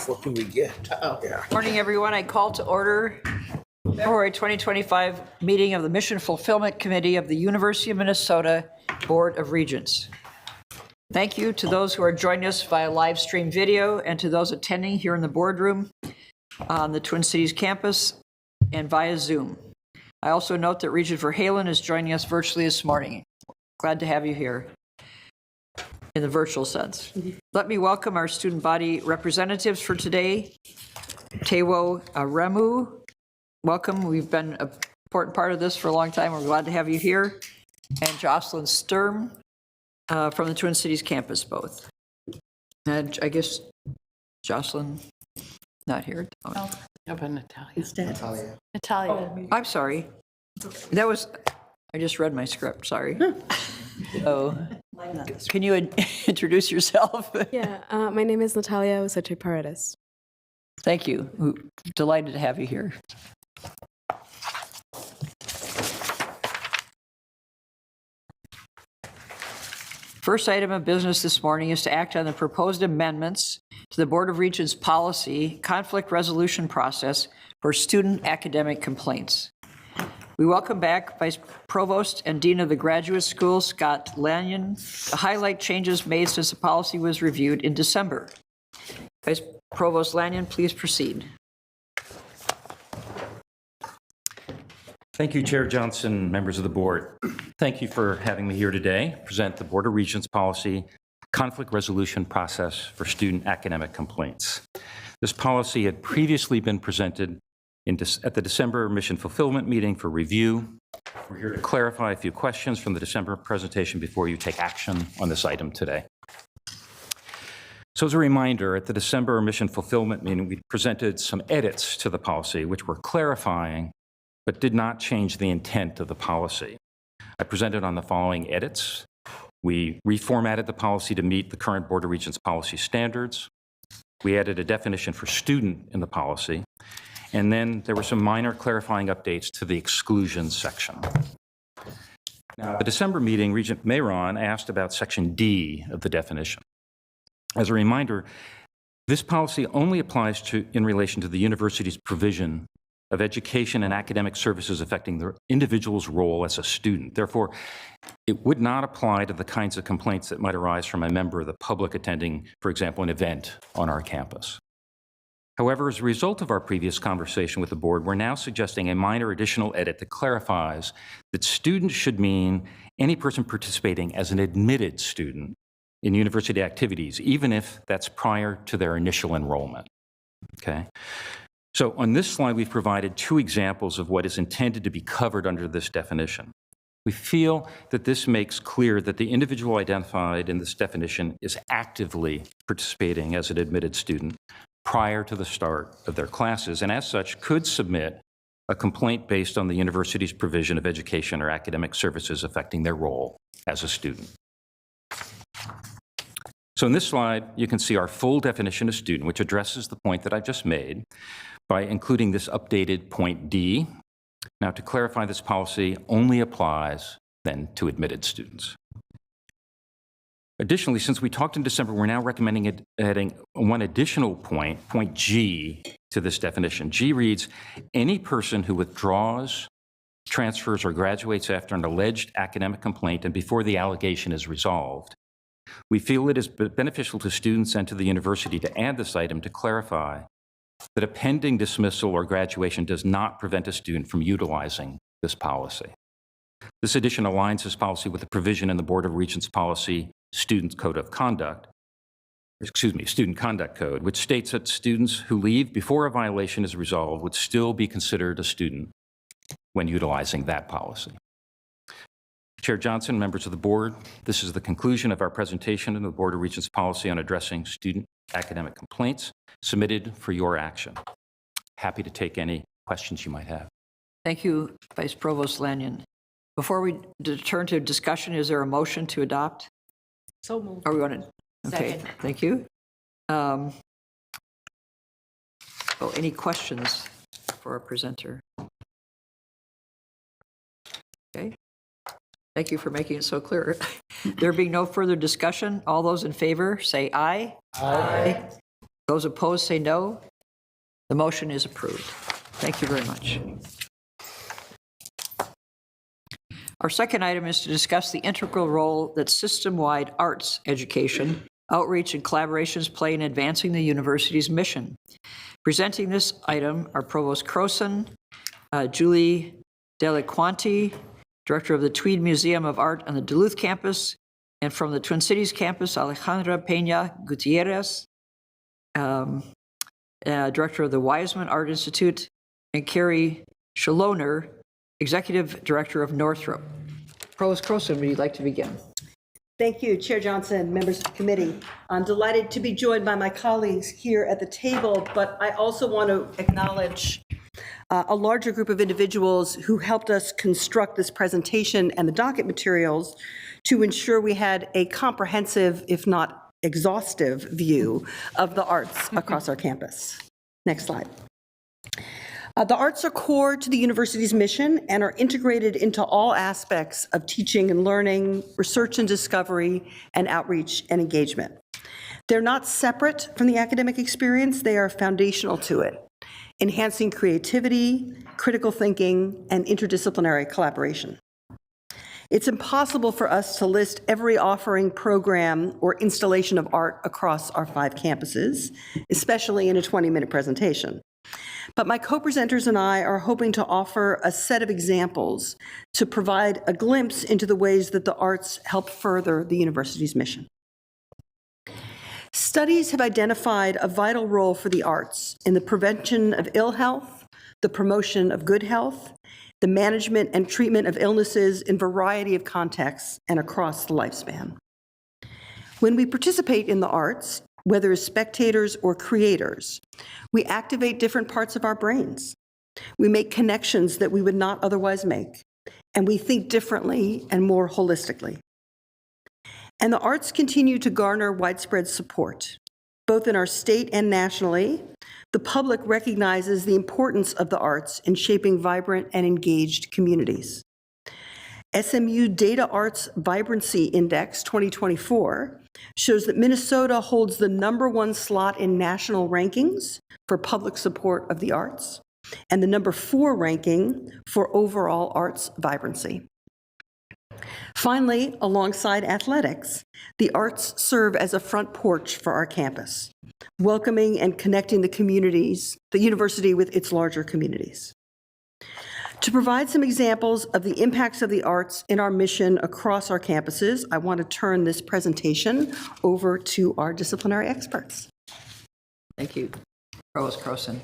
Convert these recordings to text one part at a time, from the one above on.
What can we get? Yeah. Morning, everyone. I call to order February 2025 meeting of the Mission Fulfillment Committee of the University of Minnesota Board of Regents. Thank you to those who are joining us via live stream video and to those attending here in the boardroom on the Twin Cities campus and via Zoom. I also note that Regent Verhalen is joining us virtually this morning. Glad to have you here in the virtual sense. Let me welcome our student body representatives for today. Tewo Remu, welcome. We've been an important part of this for a long time. We're glad to have you here. And Jocelyn Sturm from the Twin Cities campus, both. And I guess Jocelyn, not here. Oh, but Natalia. Instead. Natalia. I'm sorry. That was, I just read my script, sorry. Oh, can you introduce yourself? Yeah, my name is Natalia Usache Paredes. Thank you. Delighted to have you here. First item of business this morning is to act on the proposed amendments to the Board of Regents policy conflict resolution process for student academic complaints. We welcome back Vice Provost and Dean of the Graduate School, Scott Lanyon, to highlight changes made since the policy was reviewed in December. Vice Provost Lanyon, please proceed. Thank you, Chair Johnson, members of the board. Thank you for having me here today to present the Board of Regents policy conflict resolution process for student academic complaints. This policy had previously been presented at the December mission fulfillment meeting for review. We're here to clarify a few questions from the December presentation before you take action on this item today. So as a reminder, at the December mission fulfillment meeting, we presented some edits to the policy, which were clarifying, but did not change the intent of the policy. I presented on the following edits. We reformatted the policy to meet the current Board of Regents policy standards. We added a definition for student in the policy. And then there were some minor clarifying updates to the exclusions section. Now, at the December meeting, Regent Mayron asked about section D of the definition. As a reminder, this policy only applies in relation to the university's provision of education and academic services affecting the individual's role as a student. Therefore, it would not apply to the kinds of complaints that might arise from a member of the public attending, for example, an event on our campus. However, as a result of our previous conversation with the board, we're now suggesting a minor additional edit that clarifies that student should mean any person participating as an admitted student in university activities, even if that's prior to their initial enrollment. Okay? So on this slide, we've provided two examples of what is intended to be covered under this definition. We feel that this makes clear that the individual identified in this definition is actively participating as an admitted student prior to the start of their classes, and as such could submit a complaint based on the university's provision of education or academic services affecting their role as a student. So in this slide, you can see our full definition of student, which addresses the point that I just made by including this updated point D. Now, to clarify, this policy only applies then to admitted students. Additionally, since we talked in December, we're now recommending adding one additional point, point G, to this definition. G reads, any person who withdraws, transfers, or graduates after an alleged academic complaint and before the allegation is resolved. We feel it is beneficial to students and to the university to add this item to clarify that a pending dismissal or graduation does not prevent a student from utilizing this policy. This addition aligns this policy with the provision in the Board of Regents policy Student Conduct Code, which states that students who leave before a violation is resolved would still be considered a student when utilizing that policy. Chair Johnson, members of the board, this is the conclusion of our presentation of the Board of Regents policy on addressing student academic complaints submitted for your action. Happy to take any questions you might have. Thank you, Vice Provost Lanyon. Before we turn to discussion, is there a motion to adopt? So moved. Are we on it? Okay, Second. thank you. Any questions for our presenter? Okay. Thank you for making it so clear. There being no further discussion, all those in favor say aye. Aye. Those opposed say no. The motion is approved. Thank you very much. Our second item is to discuss the integral role that system-wide arts education, outreach, and collaborations play in advancing the university's mission. Presenting this item are Provost Croson, Julie Delaquanti, Director of the Tweed Museum of Art on the Duluth campus, and from the Twin Cities campus, Alejandra Peña Gutierrez, Director of the Wiseman Art Institute, and Carrie Shaloner, Executive Director of Northrop. Provost Croson, would you like to begin? Thank you, Chair Johnson, members of the committee. I'm delighted to be joined by my colleagues here at the table, but I also want to acknowledge a larger group of individuals who helped us construct this presentation and the docket materials to ensure we had a comprehensive, if not exhaustive, view of the arts across our campus. Next slide. The arts are core to the university's mission and are integrated into all aspects of teaching and learning, research and discovery, and outreach and engagement. They're not separate from the academic experience, they are foundational to it, enhancing creativity, critical thinking, and interdisciplinary collaboration. It's impossible for us to list every offering, program, or installation of art across our 5 campuses, especially in a 20-minute presentation. But my co-presenters and I are hoping to offer a set of examples to provide a glimpse into the ways that the arts help further the university's mission. Studies have identified a vital role for the arts in the prevention of ill health, the promotion of good health, the management and treatment of illnesses in a variety of contexts and across the lifespan. When we participate in the arts, whether as spectators or creators, we activate different parts of our brains. We make connections that we would not otherwise make, and we think differently and more holistically. And the arts continue to garner widespread support. Both in our state and nationally, the public recognizes the importance of the arts in shaping vibrant and engaged communities. SMU Data Arts Vibrancy Index 2024 shows that Minnesota holds the #1 slot in national rankings for public support of the arts and the #4 ranking for overall arts vibrancy. Finally, alongside athletics, the arts serve as a front porch for our campus, welcoming and connecting the communities, the university with its larger communities. To provide some examples of the impacts of the arts in our mission across our campuses, I want to turn this presentation over to our disciplinary experts. Thank you. Provost Croson.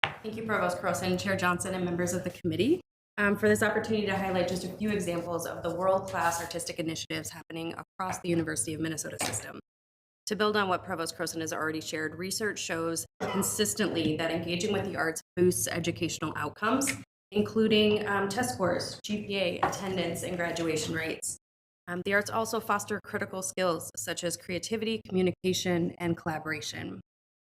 Thank you, Provost Croson, Chair Johnson, and members of the committee, for this opportunity to highlight just a few examples of the world-class artistic initiatives happening across the University of Minnesota system. To build on what Provost Croson has already shared, research shows consistently that engaging with the arts boosts educational outcomes, including test scores, GPA, attendance, and graduation rates. The arts also foster critical skills such as creativity, communication, and collaboration.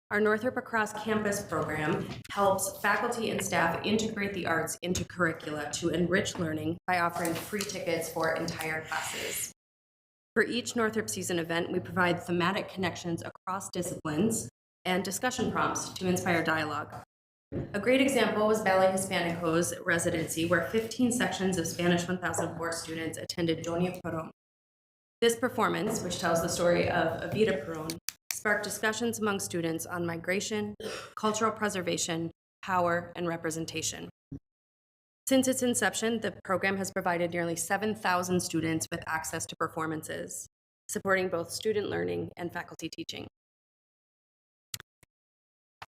Our Northrop Across Campus program helps faculty and staff integrate the arts into curricula to enrich learning by offering free tickets for entire classes. For each Northrop season event, we provide thematic connections across disciplines and discussion prompts to inspire dialogue. A great example was Ballet Hispanico's residency, where 15 sections of Spanish 1004 students attended Doña Perón. This performance, which tells the story of Evita Perón, sparked discussions among students on migration, cultural preservation, power, and representation. Since its inception, the program has provided nearly 7,000 students with access to performances, supporting both student learning and faculty teaching.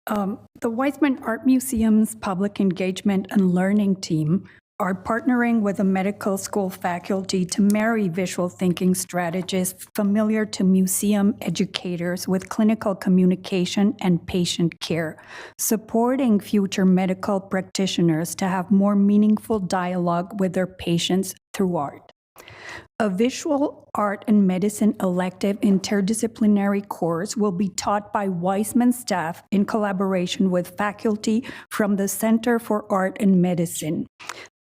The Weizmann Art Museum's Public Engagement and Learning team are partnering with the medical school faculty to marry visual thinking strategies familiar to museum educators with clinical communication and patient care, supporting future medical practitioners to have more meaningful dialogue with their patients through art. A visual art and medicine elective interdisciplinary course will be taught by Weizmann staff in collaboration with faculty from the Center for Art and Medicine.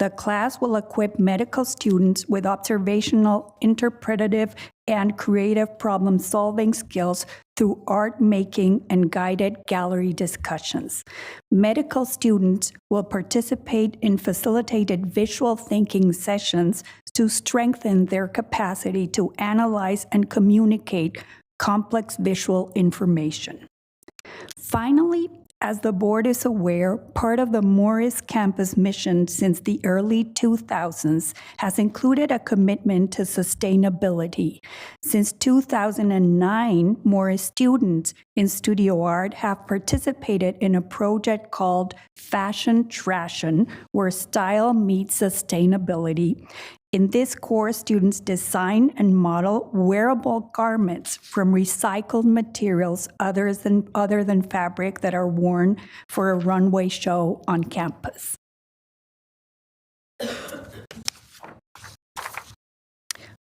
The class will equip medical students with observational, interpretative, and creative problem-solving skills through art making and guided gallery discussions. Medical students will participate in facilitated visual thinking sessions to strengthen their capacity to analyze and communicate complex visual information. Finally, as the board is aware, part of the Morris campus mission since the early 2000s has included a commitment to sustainability. Since 2009, Morris students in studio art have participated in a project called Fashion Trashion, where style meets sustainability. In this course, students design and model wearable garments from recycled materials other than fabric that are worn for a runway show on campus.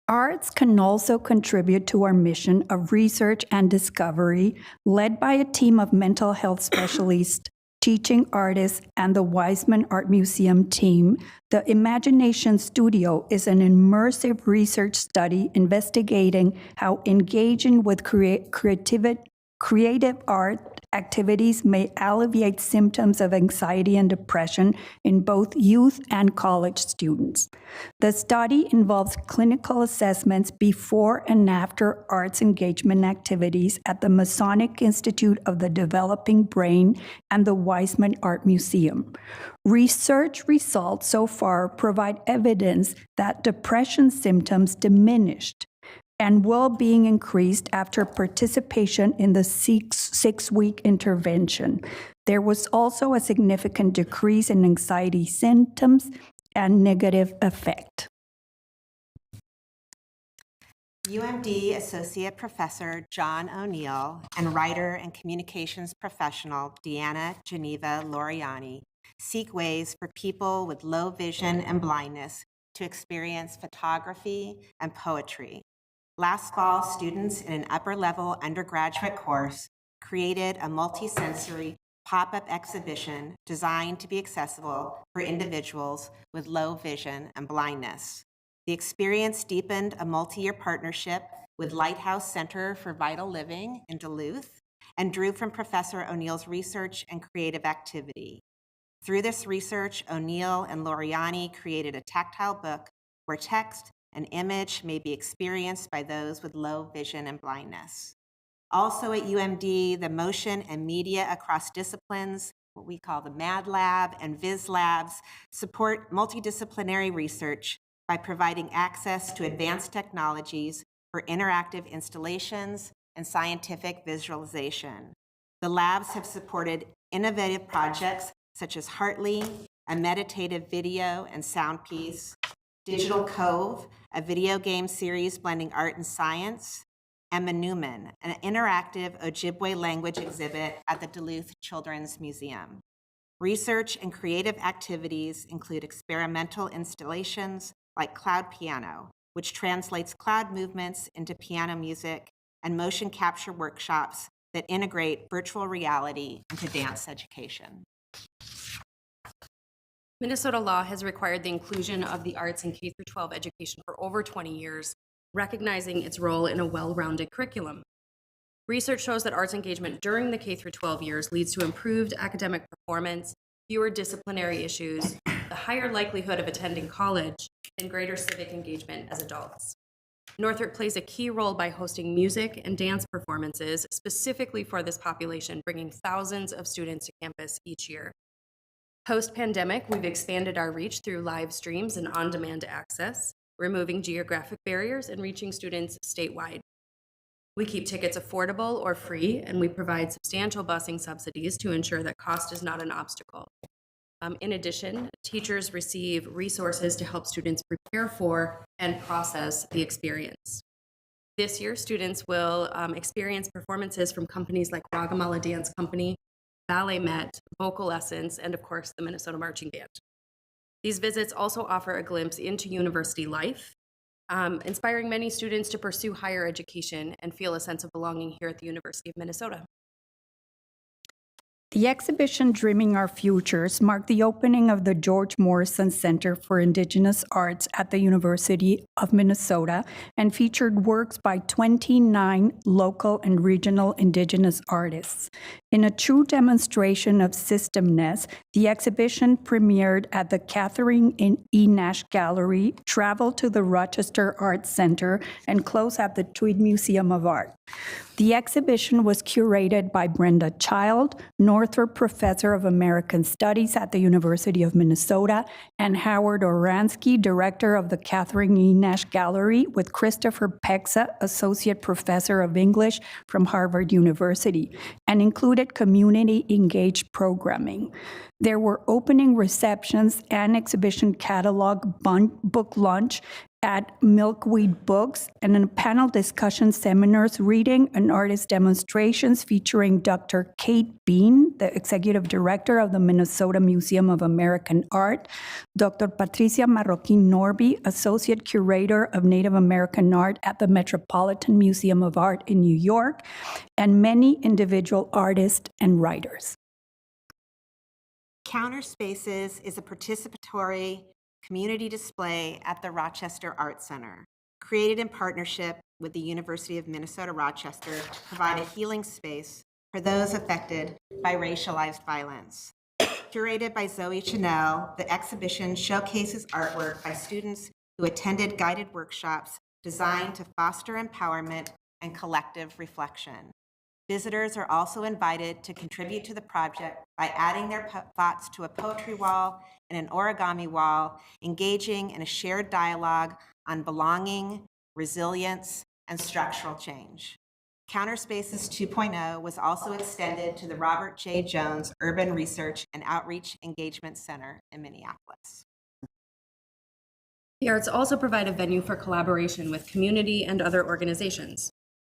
Arts can also contribute to our mission of research and discovery, led by a team of mental health specialists, teaching artists, and the Weissman Art Museum team. The Imagination Studio is an immersive research study investigating how engaging with creative art activities may alleviate symptoms of anxiety and depression in both youth and college students. The study involves clinical assessments before and after arts engagement activities at the Masonic Institute of the Developing Brain and the Weissman Art Museum. Research results so far provide evidence that depression symptoms diminished and well-being increased after participation in the six-week intervention. There was also a significant decrease in anxiety symptoms and negative effect. UMD Associate Professor John O'Neill and writer and communications professional Deanna Geneva Loriani seek ways for people with low vision and blindness to experience photography and poetry. Last fall, students in an upper-level undergraduate course created a multisensory pop-up exhibition designed to be accessible for individuals with low vision and blindness. The experience deepened a multi-year partnership with Lighthouse Center for Vital Living in Duluth and drew from Professor O'Neill's research and creative activity. Through this research, O'Neill and Loriani created a tactile book where text and image may be experienced by those with low vision and blindness. Also at UMD, the motion and media across disciplines, what we call the MAD Lab and Viz Labs, support multidisciplinary research by providing access to advanced technologies for interactive installations and scientific visualization. The labs have supported innovative projects such as Hartley, a meditative video and sound piece, Digital Cove, a video game series blending art and science, and Manuman, an interactive Ojibwe language exhibit at the Duluth Children's Museum. Research and creative activities include experimental installations like cloud piano, which translates cloud movements into piano music, and motion capture workshops that integrate virtual reality into dance education. Minnesota law has required the inclusion of the arts in K-12 education for over 20 years, recognizing its role in a well-rounded curriculum. Research shows that arts engagement during the K-12 years leads to improved academic performance, fewer disciplinary issues, the higher likelihood of attending college, and greater civic engagement as adults. Northrop plays a key role by hosting music and dance performances specifically for this population, bringing thousands of students to campus each year. Post-pandemic, we've expanded our reach through live streams and on-demand access, removing geographic barriers and reaching students statewide. We keep tickets affordable or free, and we provide substantial busing subsidies to ensure that cost is not an obstacle. In addition, teachers receive resources to help students prepare for and process the experience. This year, students will experience performances from companies like Ragamala Dance Company, Ballet Met, Vocal Essence, and of course, the Minnesota Marching Band. These visits also offer a glimpse into university life, inspiring many students to pursue higher education and feel a sense of belonging here at the University of Minnesota. The exhibition Dreaming Our Futures marked the opening of the George Morrison Center for Indigenous Arts at the University of Minnesota and featured works by 29 local and regional Indigenous artists. In a true demonstration of systemness, the exhibition premiered at the Catherine E. Nash Gallery, traveled to the Rochester Arts Center, and closed at the Tweed Museum of Art. The exhibition was curated by Brenda Child, Northrop Professor of American Studies at the University of Minnesota, and Howard Oransky, Director of the Catherine E. Nash Gallery, with Christopher Pexa, Associate Professor of English from Harvard University, and included community-engaged programming. There were opening receptions and exhibition catalog book launch at Milkweed Books, and in panel discussion seminars, reading, and artist demonstrations featuring Dr. Kate Bean, the Executive Director of the Minnesota Museum of American Art, Dr. Patricia Marroquin Norby, Associate Curator of Native American Art at the Metropolitan Museum of Art in New York, and many individual artists and writers. Counter Spaces is a participatory community display at the Rochester Art Center, created in partnership with the University of Minnesota Rochester to provide a healing space for those affected by racialized violence. Curated by Zoe Chanel, the exhibition showcases artwork by students who attended guided workshops designed to foster empowerment and collective reflection. Visitors are also invited to contribute to the project by adding their thoughts to a poetry wall and an origami wall, engaging in a shared dialogue on belonging, resilience, and structural change. Counterspaces 2.0 was also extended to the Robert J. Jones Urban Research and Outreach Engagement Center in Minneapolis. The arts also provide a venue for collaboration with community and other organizations.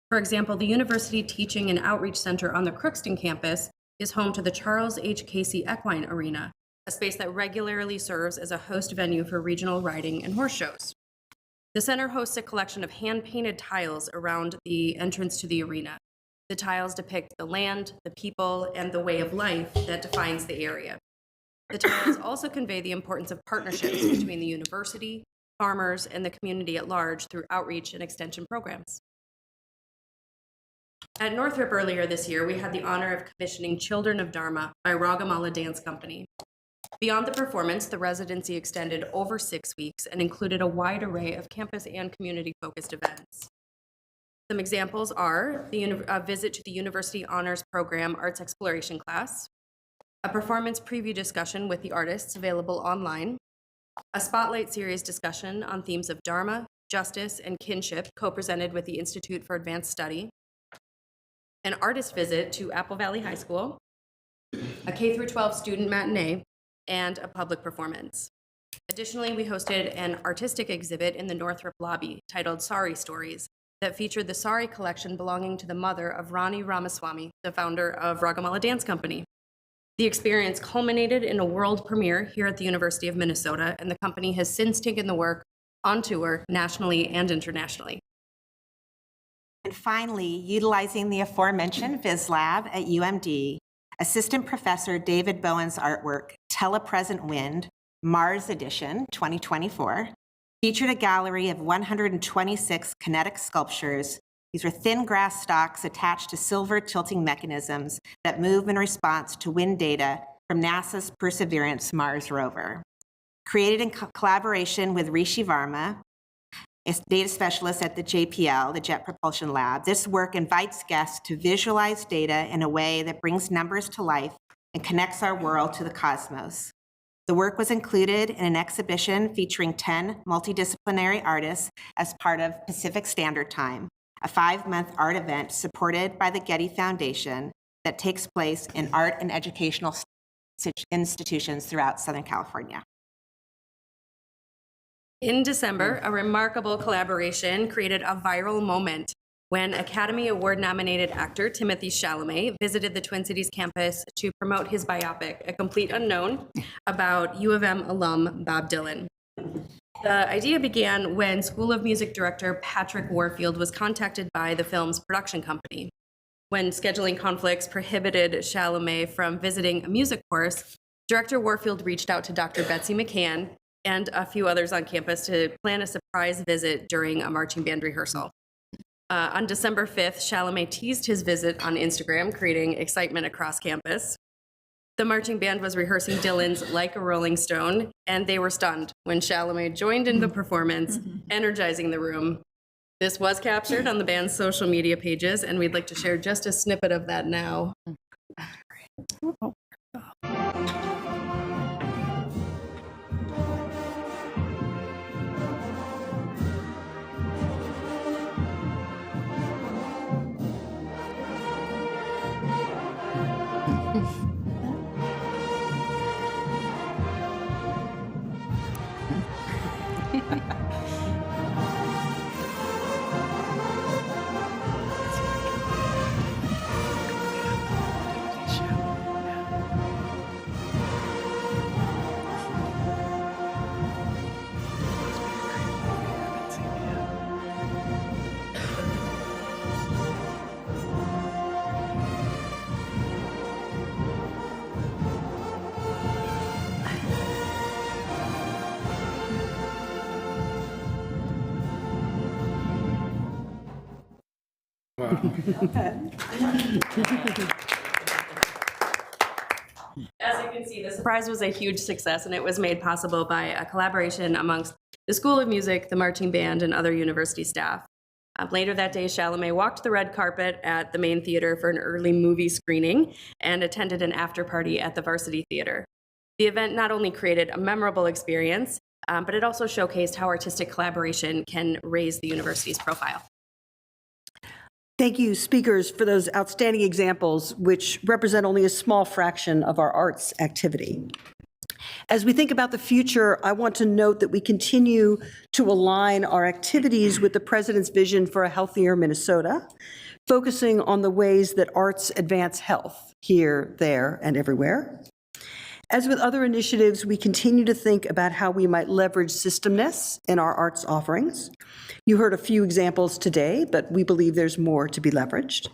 For example, the University Teaching and Outreach Center on the Crookston campus is home to the Charles H. Casey Equine Arena, a space that regularly serves as a host venue for regional riding and horse shows. The center hosts a collection of hand-painted tiles around the entrance to the arena. The tiles depict the land, the people, and the way of life that defines the area. The tiles also convey the importance of partnerships between the university, farmers, and the community at large through outreach and extension programs. At Northrop earlier this year, we had the honor of commissioning Children of Dharma by Ragamala Dance Company. Beyond the performance, the residency extended over 6 weeks and included a wide array of campus and community-focused events. Some examples are a visit to the University Honors Program Arts Exploration class, a performance preview discussion with the artists available online, a spotlight series discussion on themes of Dharma, justice, and kinship co-presented with the Institute for Advanced Study, an artist visit to Apple Valley High School, a K-12 student matinee, and a public performance. Additionally, we hosted an artistic exhibit in the Northrop lobby titled Sari Stories that featured the Sari collection belonging to the mother of Rani Ramaswamy, the founder of Ragamala Dance Company. The experience culminated in a world premiere here at the University of Minnesota, and the company has since taken the work on tour nationally and internationally. And finally, utilizing the aforementioned VizLab at UMD, Assistant Professor David Bowen's artwork, Telepresent Wind, Mars Edition 2024, featured a gallery of 126 kinetic sculptures. These are thin grass stalks attached to silver tilting mechanisms that move in response to wind data from NASA's Perseverance Mars rover. Created in collaboration with Rishi Varma, a data specialist at the JPL, the Jet Propulsion Lab, this work invites guests to visualize data in a way that brings numbers to life and connects our world to the cosmos. The work was included in an exhibition featuring 10 multidisciplinary artists as part of Pacific Standard Time, a 5-month art event supported by the Getty Foundation that takes place in art and educational institutions throughout Southern California. In December, a remarkable collaboration created a viral moment when Academy Award-nominated actor Timothée Chalamet visited the Twin Cities campus to promote his biopic, A Complete Unknown, about U of M alum Bob Dylan. The idea began when School of Music director Patrick Warfield was contacted by the film's production company. when scheduling conflicts prohibited Chalamet from visiting a music course, Director Warfield reached out to Dr. Betsy McCann and a few others on campus to plan a surprise visit during a marching band rehearsal. On December 5th, Chalamet teased his visit on Instagram, creating excitement across campus. The marching band was rehearsing Dylan's Like a Rolling Stone, and they were stunned when Chalamet joined in the performance, energizing the room. This was captured on the band's social media pages, and we'd like to share just a snippet of that now. As you can see, the surprise was a huge success, and it was made possible by a collaboration amongst the School of Music, the marching band, and other university staff. Later that day, Chalamet walked the red carpet at the main theater for an early movie screening and attended an after party at the Varsity Theater. The event not only created a memorable experience, but it also showcased how artistic collaboration can raise the university's profile. Thank you, speakers, for those outstanding examples, which represent only a small fraction of our arts activity. As we think about the future, I want to note that we continue to align our activities with the President's vision for a healthier Minnesota, focusing on the ways that arts advance health here, there, and everywhere. As with other initiatives, we continue to think about how we might leverage systemness in our arts offerings. You heard a few examples today, but we believe there's more to be leveraged.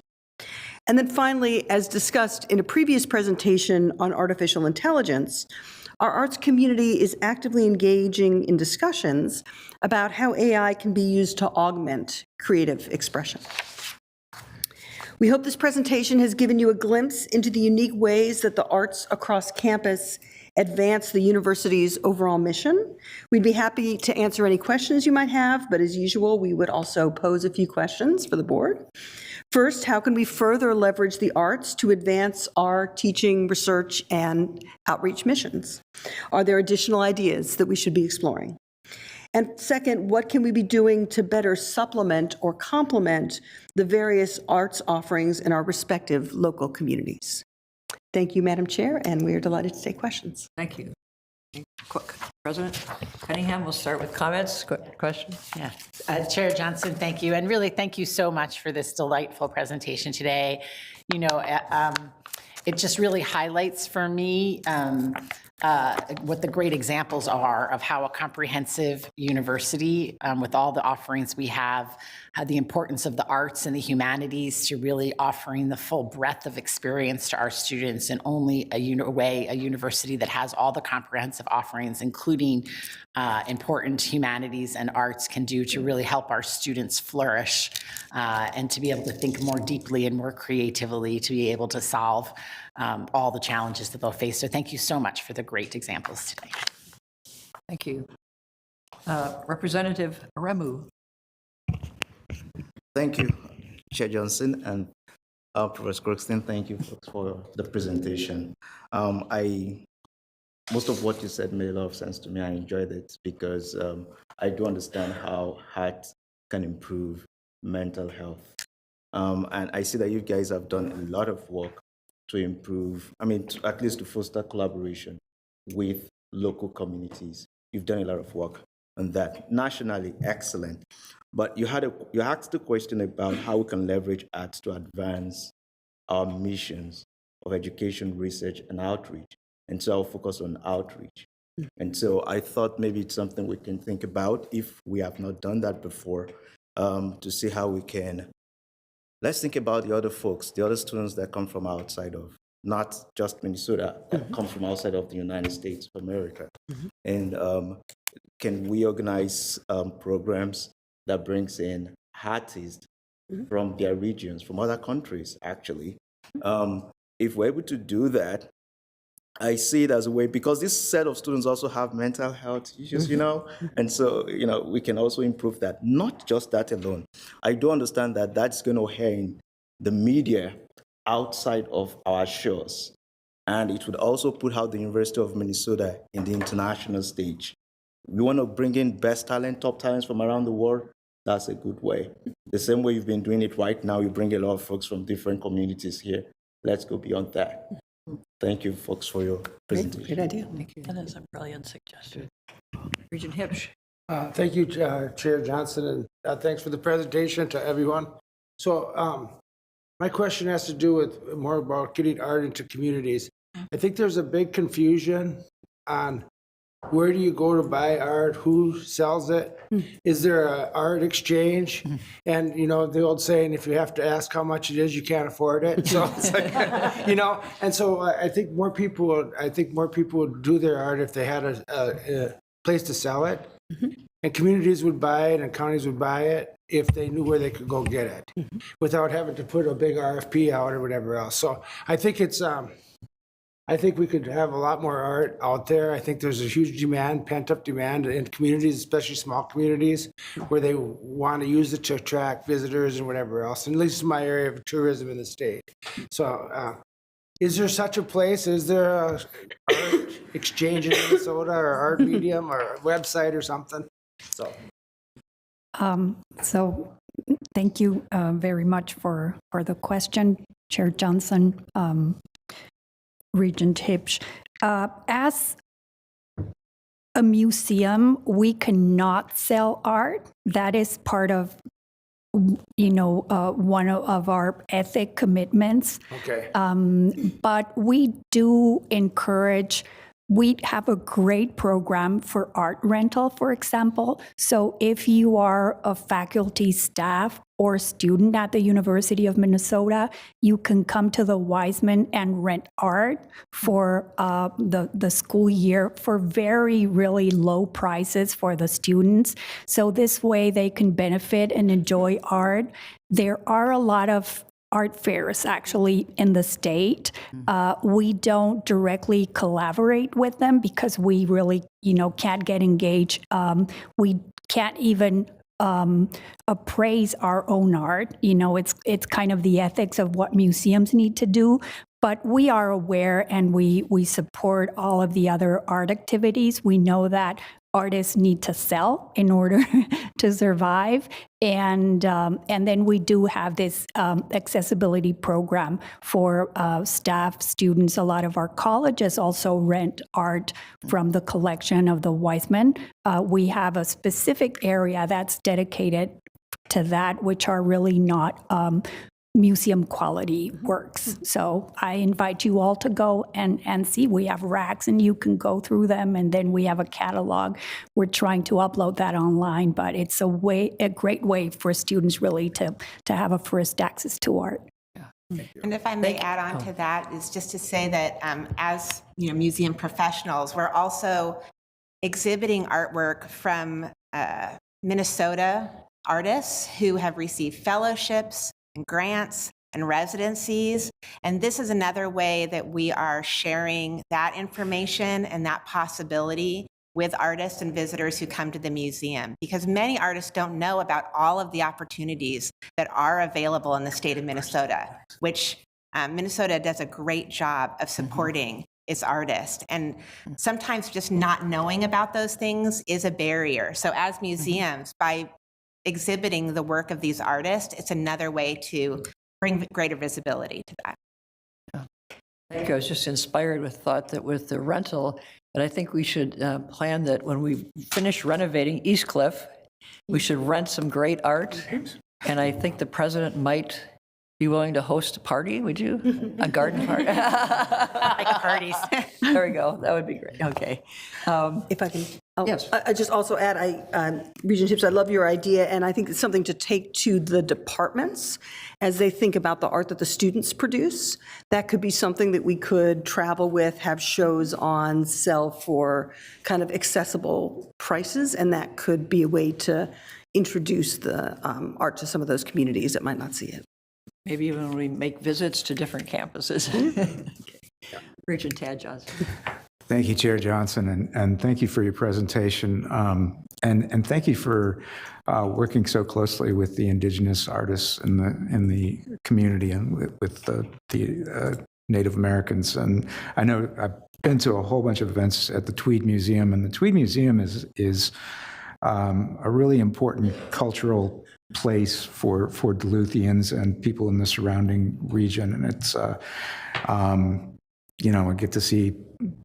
And then finally, as discussed in a previous presentation on artificial intelligence, our arts community is actively engaging in discussions about how AI can be used to augment creative expression. We hope this presentation has given you a glimpse into the unique ways that the arts across campus advance the university's overall mission. We'd be happy to answer any questions you might have, but as usual, we would also pose a few questions for the board. First, how can we further leverage the arts to advance our teaching, research, and outreach missions? Are there additional ideas that we should be exploring? And second, what can we be doing to better supplement or complement the various arts offerings in our respective local communities? Thank you, Madam Chair, and we are delighted to take questions. Thank you. President Cunningham, we'll start with comments. Question? Yeah. Chair Johnson, thank you. And really, thank you so much for this delightful presentation today. You know, it just really highlights for me what the great examples are of how a comprehensive university, with all the offerings we have, the importance of the arts and the humanities to really offering the full breadth of experience to our students, and only a university that has all the comprehensive offerings, including important humanities and arts, can do to really help our students flourish and to be able to think more deeply and more creatively to be able to solve all the challenges that they'll face. So thank you so much for the great examples today. Thank you. Representative Remu. Thank you, Chair Johnson, and Professor Crookston. Thank you for the presentation. Most of what you said made a lot of sense to me. I enjoyed it because I do understand how art can improve mental health. And I see that you guys have done a lot of work to improve, at least to foster collaboration with local communities. You've done a lot of work on that. Nationally, excellent. But you asked a question about how we can leverage arts to advance our missions of education, research, and outreach. And so I'll focus on outreach. And so I thought maybe it's something we can think about if we have not done that before, to see how we can let's think about the other folks, the other students that come from outside of, not just Minnesota, that come from outside of the United States of America. And can we organize programs that brings in artists from their regions, from other countries, actually? If we're able to do that, I see it as a way, because this set of students also have mental health issues, and so, we can also improve that. Not just that alone. I do understand that that's going to air in the media outside of our shores, and it would also put out the University of Minnesota in the international stage. We want to bring in best talent, top talents from around the world. That's a good way. The same way you've been doing it right now, you bring a lot of folks from different communities here. Let's go beyond that. Thank you, folks, for your presentation. Good idea. Thank you. That is a brilliant suggestion. Regent Hipsch. Thank you, Chair Johnson, and thanks for the presentation to everyone. So my question has to do with more about getting art into communities. I think there's a big confusion on where do you go to buy art, who sells it, is there an art exchange? And, the old saying, if you have to ask how much it is, you can't afford it. So it's like, and so I think more people would do their art if they had a place to sell it. And communities would buy it and counties would buy it if they knew where they could go get it without having to put a big RFP out or whatever else. So I think I think we could have a lot more art out there. I think there's a huge demand, pent-up demand in communities, especially small communities, where they want to use it to attract visitors and whatever else, and at least in my area of tourism in the state. So is there such a place? Is there a art exchange in Minnesota, or art medium, or a website or something? So thank you very much for the question, Chair Johnson, Regent Hipsch. As a museum, we cannot sell art. That is part of, one of our ethic commitments. Okay. But we do encourage. We have a great program for art rental, for example. So if you are a faculty, staff, or student at the University of Minnesota, you can come to the Wiseman and rent art for the school year for very, really low prices for the students. So this way they can benefit and enjoy art. There are a lot of art fairs actually in the state. We don't directly collaborate with them because we really, can't get engaged. We can't even appraise our own art. It's kind of the ethics of what museums need to do. But we are aware and we support all of the other art activities. We know that artists need to sell in order to survive. And then we do have this accessibility program for staff, students. A lot of our colleges also rent art from the collection of the Wiseman. We have a specific area that's dedicated to that, which are really not museum quality works. So I invite you all to go and see. We have racks and you can go through them, and then we have a catalog. We're trying to upload that online, but it's a great way for students really to have a first access to art. And if I may add on to that, is just to say that as museum professionals, we're also exhibiting artwork from Minnesota artists who have received fellowships and grants and residencies. And this is another way that we are sharing that information and that possibility with artists and visitors who come to the museum, because many artists don't know about all of the opportunities that are available in the state of Minnesota, which Minnesota does a great job of supporting its artists. And sometimes just not knowing about those things is a barrier. So as museums, by exhibiting the work of these artists, it's another way to bring greater visibility to that. I think I was just inspired with thought that with the rental, but I think we should plan that when we finish renovating East Cliff, we should rent some great art. And I think the president might be willing to host a party, would you? A garden party? I like parties. There we go. That would be great. Okay. If I can Yes. I just also add, Regent Tips, I love your idea, and I think it's something to take to the departments as they think about the art that the students produce. That could be something that we could travel with, have shows on, sell for kind of accessible prices, and that could be a way to introduce the art to some of those communities that might not see it. Maybe even we make visits to different campuses. Okay. Regent Tad Johnson. Thank you, Chair Johnson, and thank you for your presentation. And thank you for working so closely with the Indigenous artists in the community and with the Native Americans. And I know I've been to a whole bunch of events at the Tweed Museum, and the Tweed Museum is a really important cultural place for Duluthians and people in the surrounding region. And it's, I get to see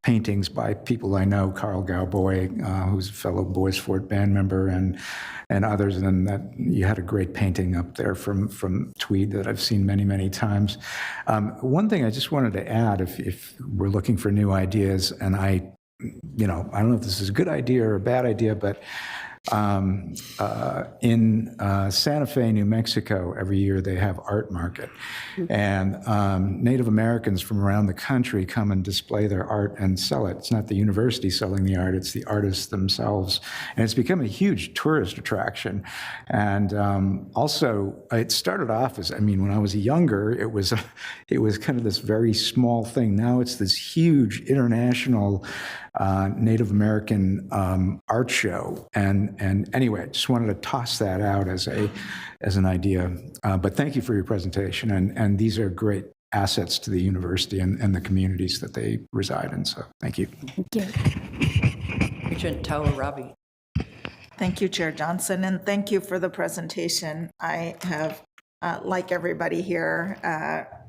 paintings by people I know, Carl Gowboy, who's a fellow Boys Fort band member, and others. And then that you had a great painting up there from Tweed that I've seen many, many times. One thing I just wanted to add, if we're looking for new ideas, and I don't know if this is a good idea or a bad idea, but in Santa Fe, New Mexico, every year they have art market, and Native Americans from around the country come and display their art and sell it. It's not the university selling the art, it's the artists themselves, and it's become a huge tourist attraction. And also, it started off as, when I was younger, it was kind of this very small thing. Now it's this huge international Native American art show, and anyway, I just wanted to toss that out as an idea. But thank you for your presentation, and these are great assets to the university and the communities that they reside in. So thank you. Regent Tawarabi. Thank you, Chair Johnson, and thank you for the presentation. I have, like everybody here,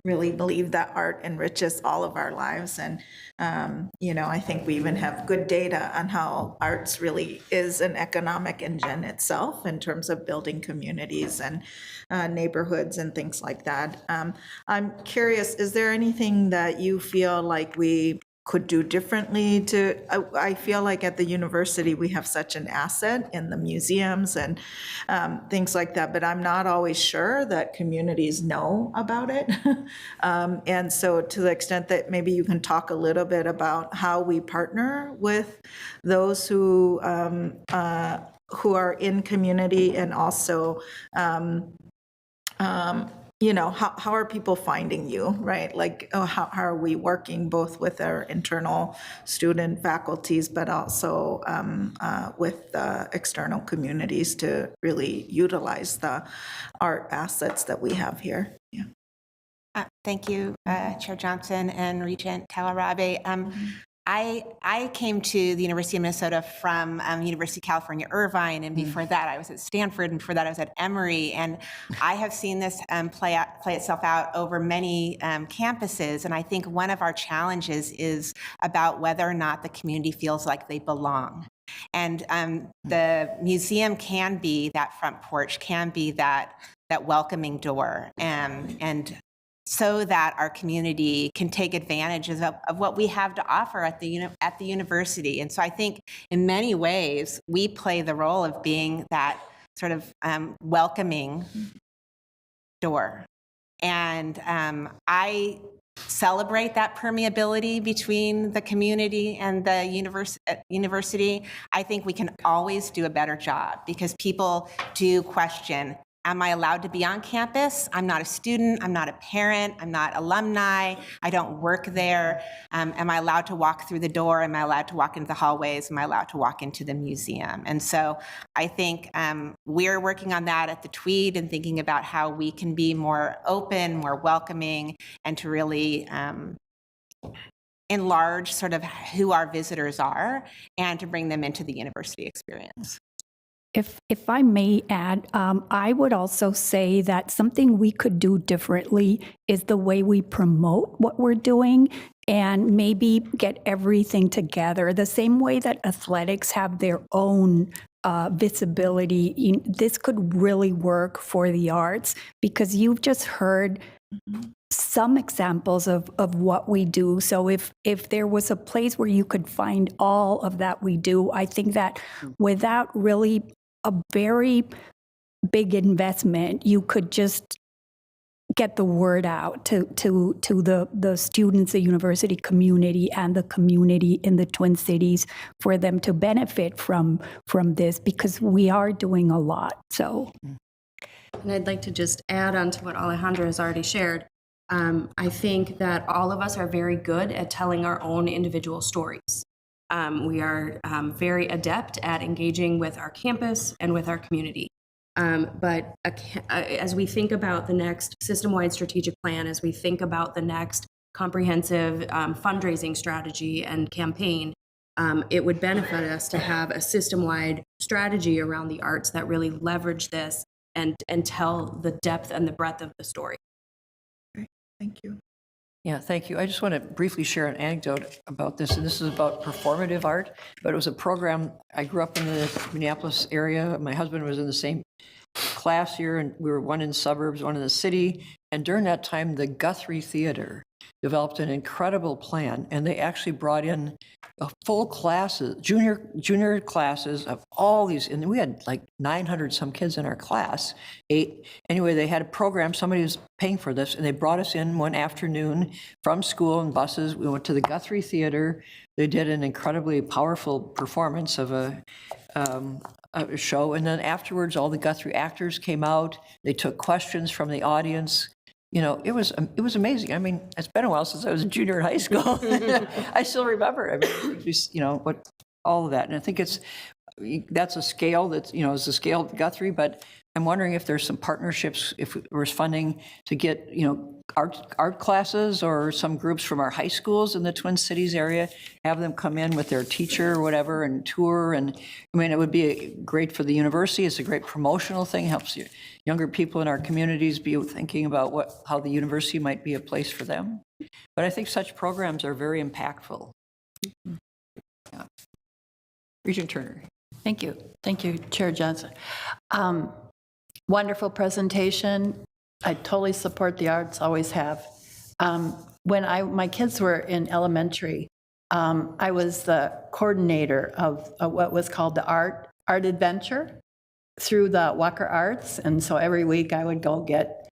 really believe that art enriches all of our lives. And, I think we even have good data on how arts really is an economic engine itself in terms of building communities and neighborhoods and things like that. I'm curious, is there anything that you feel like we could do differently I feel like at the university we have such an asset in the museums and things like that, but I'm not always sure that communities know about it. And so to the extent that maybe you can talk a little bit about how we partner with those who are in community, and also how are people finding you, right? Like, how are we working both with our internal student faculties, but also with external communities to really utilize the art assets that we have here? Yeah. Thank you, Chair Johnson and Regent Tawarabi. I came to the University of Minnesota from University of California, Irvine, and before that I was at Stanford, and before that I was at Emory, and I have seen this play itself out over many campuses, and I think one of our challenges is about whether or not the community feels like they belong. And the museum can be that front porch, can be that welcoming door, and so that our community can take advantage of what we have to offer at the university. And so I think in many ways, we play the role of being that sort of welcoming door. And I celebrate that permeability between the community and the university. I think we can always do a better job because people do question, am I allowed to be on campus? I'm not a student, I'm not a parent, I'm not alumni, I don't work there. Am I allowed to walk through the door? Am I allowed to walk into the hallways? Am I allowed to walk into the museum? And so I think we're working on that at the Tweed and thinking about how we can be more open, more welcoming, and to really enlarge sort of who our visitors are and to bring them into the university experience. If I may add, I would also say that something we could do differently is the way we promote what we're doing and maybe get everything together. The same way that athletics have their own visibility, this could really work for the arts because you've just heard some examples of what we do. So if there was a place where you could find all of that we do, I think that without really a very big investment, you could just get the word out to the students, the university community, and the community in the Twin Cities for them to benefit from this, because we are doing a lot. So, and I'd like to just add on to what Alejandra has already shared. I think that all of us are very good at telling our own individual stories. We are very adept at engaging with our campus and with our community. But as we think about the next system-wide strategic plan, as we think about the next comprehensive fundraising strategy and campaign, it would benefit us to have a system-wide strategy around the arts that really leverage this and tell the depth and the breadth of the story. Great. Thank you. Yeah, thank you. I just want to briefly share an anecdote about this, and this is about performative art, but it was a program. I grew up in the Minneapolis area. My husband was in the same class here, and we were one in the suburbs, one in the city, and during that time, the Guthrie Theater developed an incredible plan, and they actually brought in full classes, junior classes of all these, and we had like 900 some kids in our class. Anyway, they had a program, somebody was paying for this, and they brought us in one afternoon from school in buses. We went to the Guthrie Theater. They did an incredibly powerful performance of a show, and then afterwards, all the Guthrie actors came out. They took questions from the audience. You know, it was amazing. I mean, it's been a while since I was a junior in high school. I still remember. I mean, just, you know, what all of that, and I think that's a scale that's, you know, is the scale of Guthrie. But I'm wondering if there's some partnerships, if there's funding to get, you know, art classes or some groups from our high schools in the Twin Cities area, have them come in with their teacher or whatever and tour. And I mean, it would be great for the university. It's a great promotional thing, helps younger people in our communities be thinking about how the university might be a place for them. But I think such programs are very impactful. Yeah. Regent Turner. Thank you. Thank you, Chair Johnson. Wonderful presentation. I totally support the arts, always have. When my kids were in elementary, I was the coordinator of what was called the art adventure through the Walker Arts. And so every week I would go get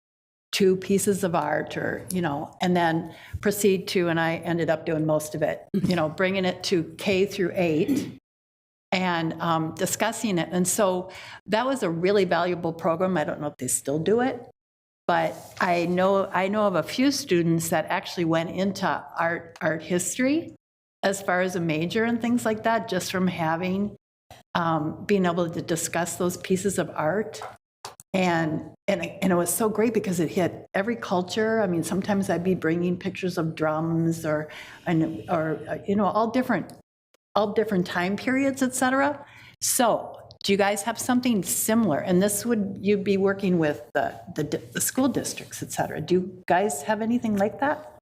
2 pieces of art, or, you know, and then proceed to, and I ended up doing most of it, you know, bringing it to K through 8 and discussing it. And so that was a really valuable program. I don't know if they still do it, but I know of a few students that actually went into art history as far as a major and things like that, just from having, being able to discuss those pieces of art. And it was so great because it hit every culture. I mean, sometimes I'd be bringing pictures of drums or you know, all different time periods, et cetera. So do you guys have something similar? And this you'd be working with the school districts, et cetera. Do you guys have anything like that?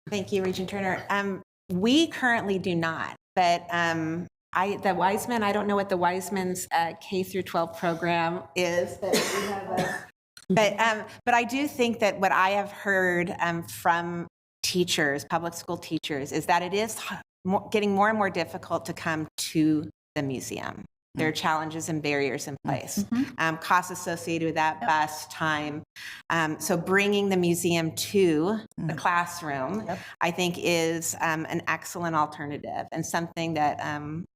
Thank you, Regent Turner. We currently do not, but the Wiseman, I don't know what the Wiseman's K through 12 program is, but we have but I do think that what I have heard from teachers, public school teachers, is that it is getting more and more difficult to come to the museum. There are challenges and barriers in place. Costs associated with that, bus, time. So bringing the museum to the classroom, I think, is an excellent alternative, and something that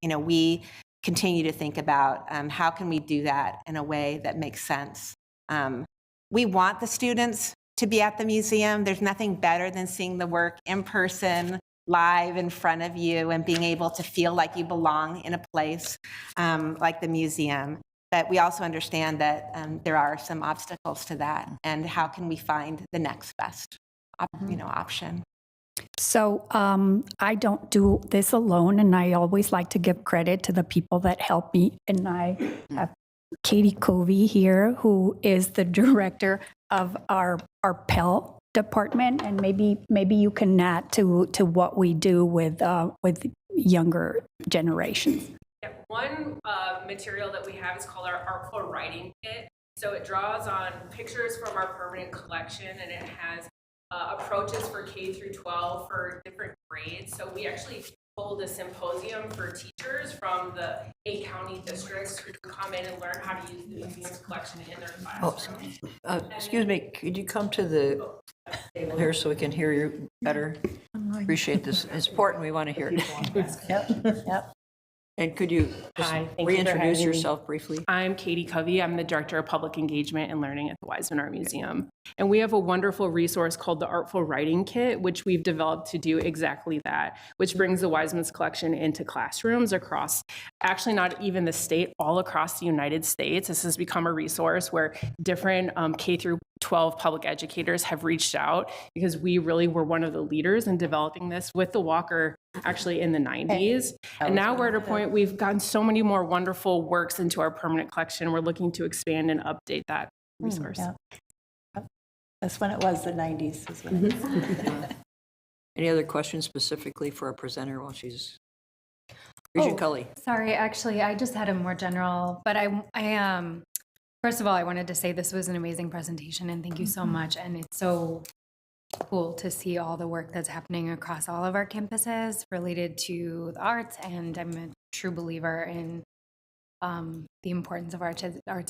you know, we continue to think about. How can we do that in a way that makes sense? We want the students to be at the museum. There's nothing better than seeing the work in person, live in front of you, and being able to feel like you belong in a place like the museum. But we also understand that there are some obstacles to that, and how can we find the next best option? So I don't do this alone, and I always like to give credit to the people that help me. And I have Katie Covey here, who is the director of our Pell department, and maybe you can add to what we do with younger generations. Yeah, one material that we have is called our Artful Writing Kit. So it draws on pictures from our permanent collection, and it has approaches for K through 12 for different grades. So we actually hold a symposium for teachers from the 8 county districts who come in and learn how to use the museum's collection in their classroom. Excuse me, could you come to the table here so we can hear you better? Appreciate this. It's important. We want to hear it. Yep. And could you just Hi, thank you for reintroduce having me. yourself briefly? I'm Katie Covey. I'm the Director of Public Engagement and Learning at the Wiseman Art Museum. And we have a wonderful resource called the Artful Writing Kit, which we've developed to do exactly that, which brings the Wiseman's collection into classrooms across, actually not even the state, all across the United States. This has become a resource where different K through 12 public educators have reached out because we really were one of the leaders in developing this with the Walker actually in the 90s. And now we're at a point we've gotten so many more wonderful works into our permanent collection. We're looking to expand and update that resource. Yeah. Yep. That's when it was, the 90s is when it was. Any other questions specifically for our presenter while she's? Regent Cully. Sorry, actually, I just had a more general, but I first of all, I wanted to say this was an amazing presentation and thank you so much. And it's so cool to see all the work that's happening across all of our campuses related to the arts. And I'm a true believer in the importance of arts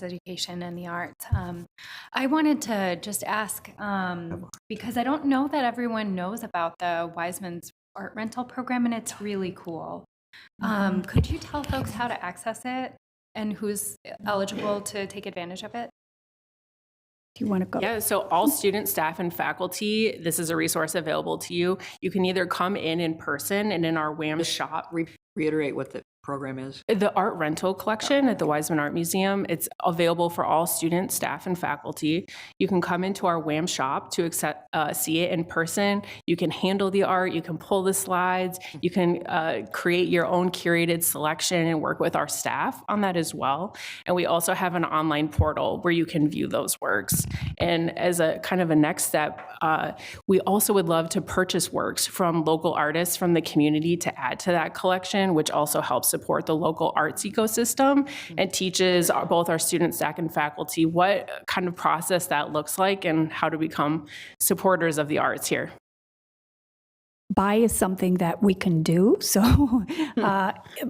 education and the arts. I wanted to just ask, because I don't know that everyone knows about the Wiseman's art rental program, and it's really cool. Could you tell folks how to access it and who's eligible to take advantage of it? Do you want to go? Yeah, so all students, staff, and faculty, this is a resource available to you. You can either come in person and in our WAM shop. Reiterate what the program is. The art rental collection at the Wiseman Art Museum, it's available for all students, staff, and faculty. You can come into our WAM shop to see it in person. You can handle the art, you can pull the slides, you can create your own curated selection and work with our staff on that as well. And we also have an online portal where you can view those works. And as a kind of a next step, we also would love to purchase works from local artists from the community to add to that collection, which also helps support the local arts ecosystem and teaches both our students, staff, and faculty what kind of process that looks like and how to become supporters of the arts here. Buy is something that we can do. So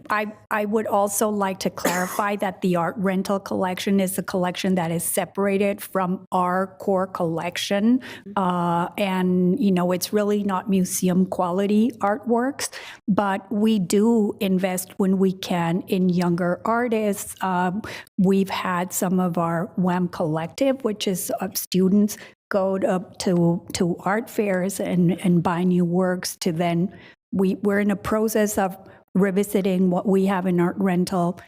I would also like to clarify that the art rental collection is a collection that is separated from our core collection. And, you know, it's really not museum quality artworks, but we do invest when we can in younger artists. We've had some of our WAM Collective, which is students go to art fairs and buy new works to then, we're in a process of revisiting what we have in art rental,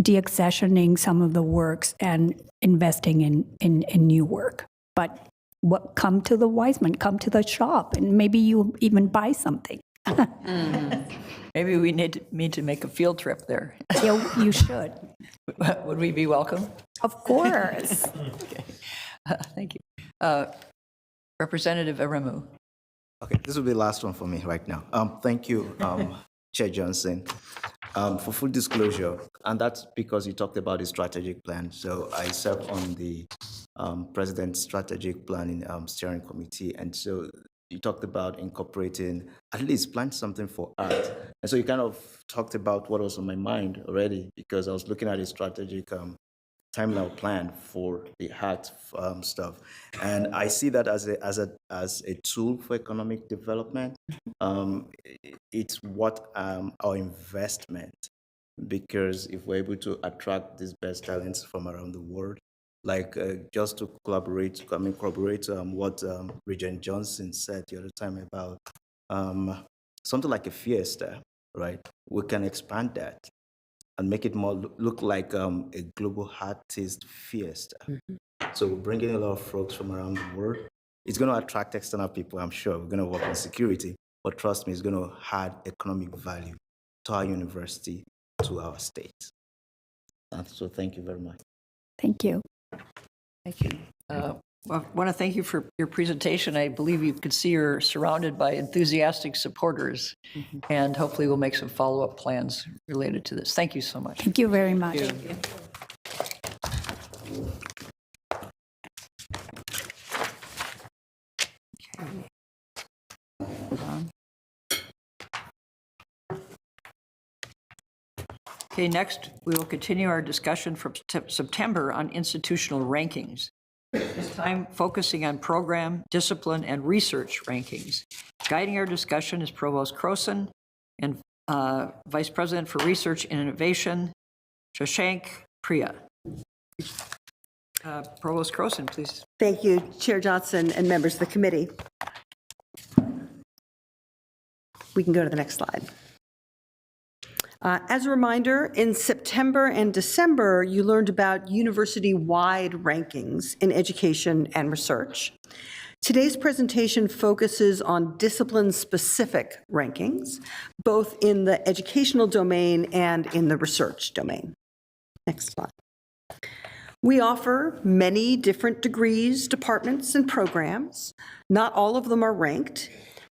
deaccessioning some of the works and investing in new work. But come to the Wiseman, come to the shop, and maybe you even buy something. Maybe we need to make a field trip there. Yeah, you should. Would we be welcome? Of course. Okay. Thank you. Representative Aremu. Okay, this will be the last one for me right now. Thank you, Chair Johnson. For full disclosure, and that's because you talked about the strategic plan. So I serve on the President's Strategic Planning Steering Committee, and so you talked about incorporating, at least plan something for art. And so you kind of talked about what was on my mind already, because I was looking at a strategic timeline plan for the art stuff, and I see that as a tool for economic development. It's what our investment, because if we're able to attract these best talents from around the world, like just to corroborate what Regent Johnson said the other time about something like a fiesta, right? We can expand that and make it more look like a global artist fiesta. So we're bringing a lot of folks from around the world. It's going to attract external people, I'm sure. We're going to work on security, but trust me, it's going to add economic value to our university, to our state. So thank you very much. Thank you. Thank you. I want to thank you for your presentation. I believe you could see you're surrounded by enthusiastic supporters, and hopefully we'll make some follow-up plans related to this. Thank you so much. Thank you very much. Thank you. Hold on. Okay, next, we will continue our discussion from September on institutional rankings. This time focusing on program, discipline, and research rankings. Guiding our discussion is Provost Croson and Vice President for Research and Innovation, Shashank Priya. Provost Croson, please. Thank you, Chair Johnson and members of the committee. We can go to the next slide. As a reminder, in September and December, you learned about university-wide rankings in education and research. Today's presentation focuses on discipline-specific rankings, both in the educational domain and in the research domain. Next slide. We offer many different degrees, departments, and programs. Not all of them are ranked,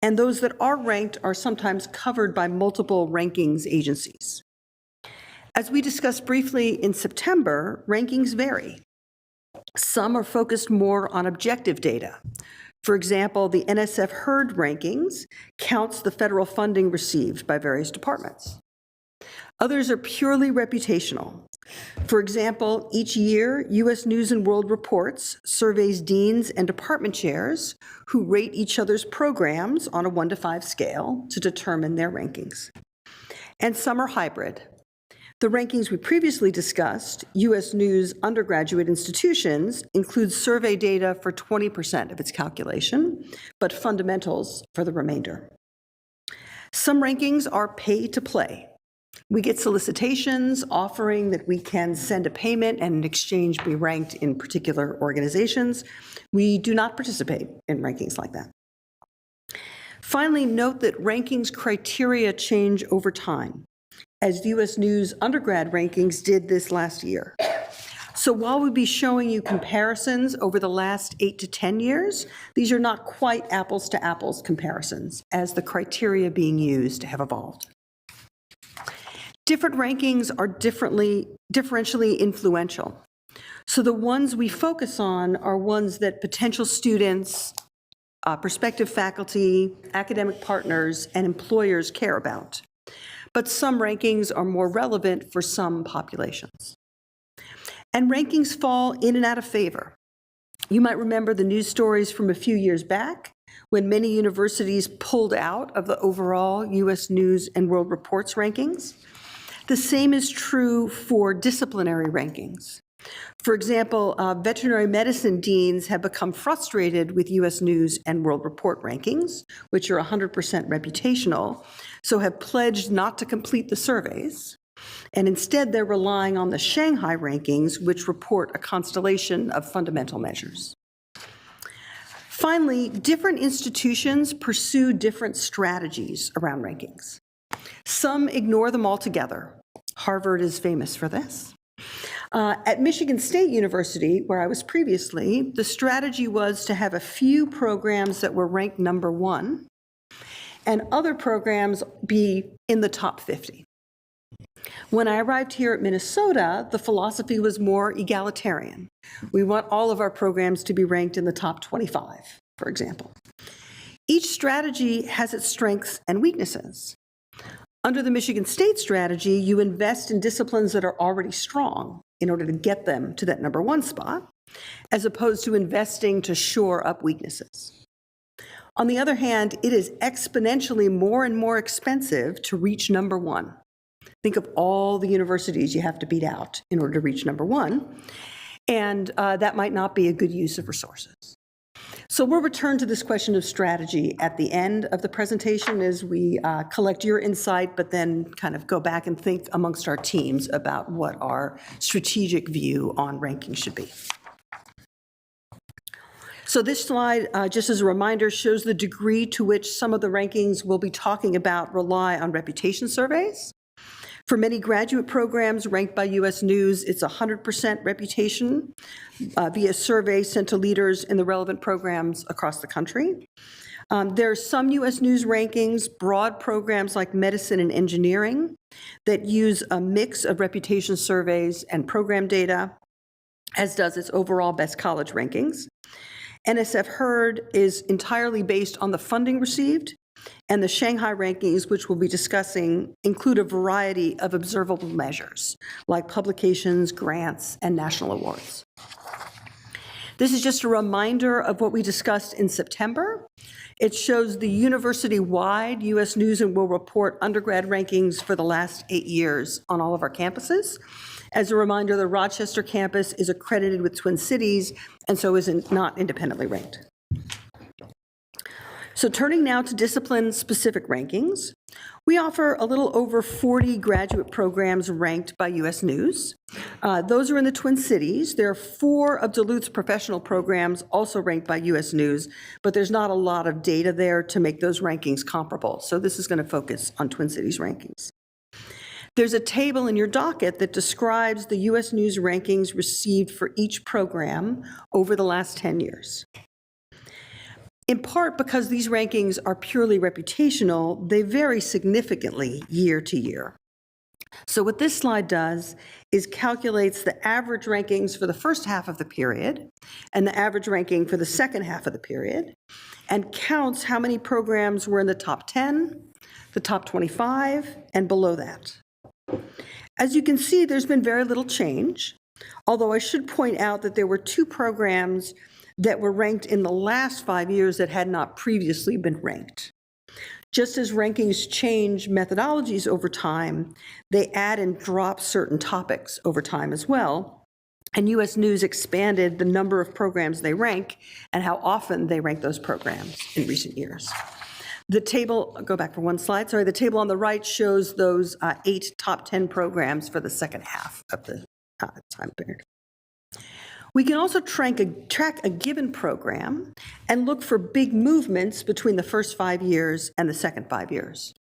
and those that are ranked are sometimes covered by multiple rankings agencies. As we discussed briefly in September, rankings vary. Some are focused more on objective data. For example, the NSF HERD rankings counts the federal funding received by various departments. Others are purely reputational. For example, each year, U.S. News and World Reports surveys deans and department chairs who rate each other's programs on a 1 to 5 scale to determine their rankings. And some are hybrid. The rankings we previously discussed, U.S. News undergraduate institutions, include survey data for 20% of its calculation, but fundamentals for the remainder. Some rankings are pay to play. We get solicitations offering that we can send a payment and in exchange be ranked in particular organizations. We do not participate in rankings like that. Finally, note that rankings criteria change over time, as U.S. News undergrad rankings did this last year. So while we'll be showing you comparisons over the last 8 to 10 years, these are not quite apples to apples comparisons, as the criteria being used have evolved. Different rankings are differentially influential. So the ones we focus on are ones that potential students, prospective faculty, academic partners, and employers care about. But some rankings are more relevant for some populations. And rankings fall in and out of favor. You might remember the news stories from a few years back when many universities pulled out of the overall U.S. News and World Reports rankings. The same is true for disciplinary rankings. For example, veterinary medicine deans have become frustrated with U.S. News and World Report rankings, which are 100% reputational, so have pledged not to complete the surveys. And instead, they're relying on the Shanghai rankings, which report a constellation of fundamental measures. Finally, different institutions pursue different strategies around rankings. Some ignore them altogether. Harvard is famous for this. At Michigan State University, where I was previously, the strategy was to have a few programs that were ranked number 1 and other programs be in the top 50. When I arrived here at Minnesota, the philosophy was more egalitarian. We want all of our programs to be ranked in the top 25, for example. Each strategy has its strengths and weaknesses. Under the Michigan State strategy, you invest in disciplines that are already strong in order to get them to that number 1 spot, as opposed to investing to shore up weaknesses. On the other hand, it is exponentially more and more expensive to reach number 1. Think of all the universities you have to beat out in order to reach number 1, and that might not be a good use of resources. So we'll return to this question of strategy at the end of the presentation as we collect your insight, but then kind of go back and think amongst our teams about what our strategic view on ranking should be. So this slide, just as a reminder, shows the degree to which some of the rankings we'll be talking about rely on reputation surveys. For many graduate programs ranked by U.S. News, it's 100% reputation via surveys sent to leaders in the relevant programs across the country. There are some U.S. News rankings, broad programs like medicine and engineering, that use a mix of reputation surveys and program data, as does its overall best college rankings. NSF Herd is entirely based on the funding received, and the Shanghai rankings, which we'll be discussing, include a variety of observable measures, like publications, grants, and national awards. This is just a reminder of what we discussed in September. It shows the university-wide U.S. News and World Report undergrad rankings for the last 8 years on all of our campuses. As a reminder, the Rochester campus is accredited with Twin Cities and so is not independently ranked. So turning now to discipline-specific rankings, we offer a little over 40 graduate programs ranked by U.S. News. Those are in the Twin Cities. There are 4 of Duluth's professional programs also ranked by U.S. News, but there's not a lot of data there to make those rankings comparable. So this is going to focus on Twin Cities rankings. There's a table in your docket that describes the U.S. News rankings received for each program over the last 10 years. In part because these rankings are purely reputational, they vary significantly year to year. So what this slide does is calculates the average rankings for the first half of the period and the average ranking for the second half of the period, and counts how many programs were in the top 10, the top 25, and below that. As you can see, there's been very little change, although I should point out that there were 2 programs that were ranked in the last 5 years that had not previously been ranked. Just as rankings change methodologies over time, they add and drop certain topics over time as well. And U.S. News expanded the number of programs they rank and how often they rank those programs in recent years. The table, go back for one slide, sorry, the table on the right shows those 8 top 10 programs for the second half of the time period. We can also track a given program and look for big movements between the first 5 years and the second 5 years.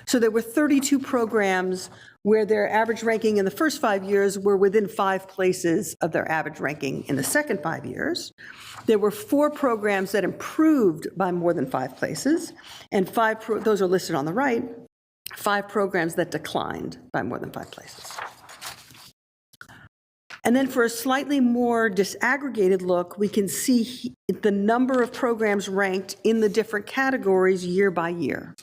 So there were 32 programs where their average ranking in the first 5 years were within 5 places of their average ranking in the second 5 years. There were 4 programs that improved by more than 5 places, and those are listed on the right, 5 programs that declined by more than 5 places. And then for a slightly more disaggregated look, we can see the number of programs ranked in the different categories year by year.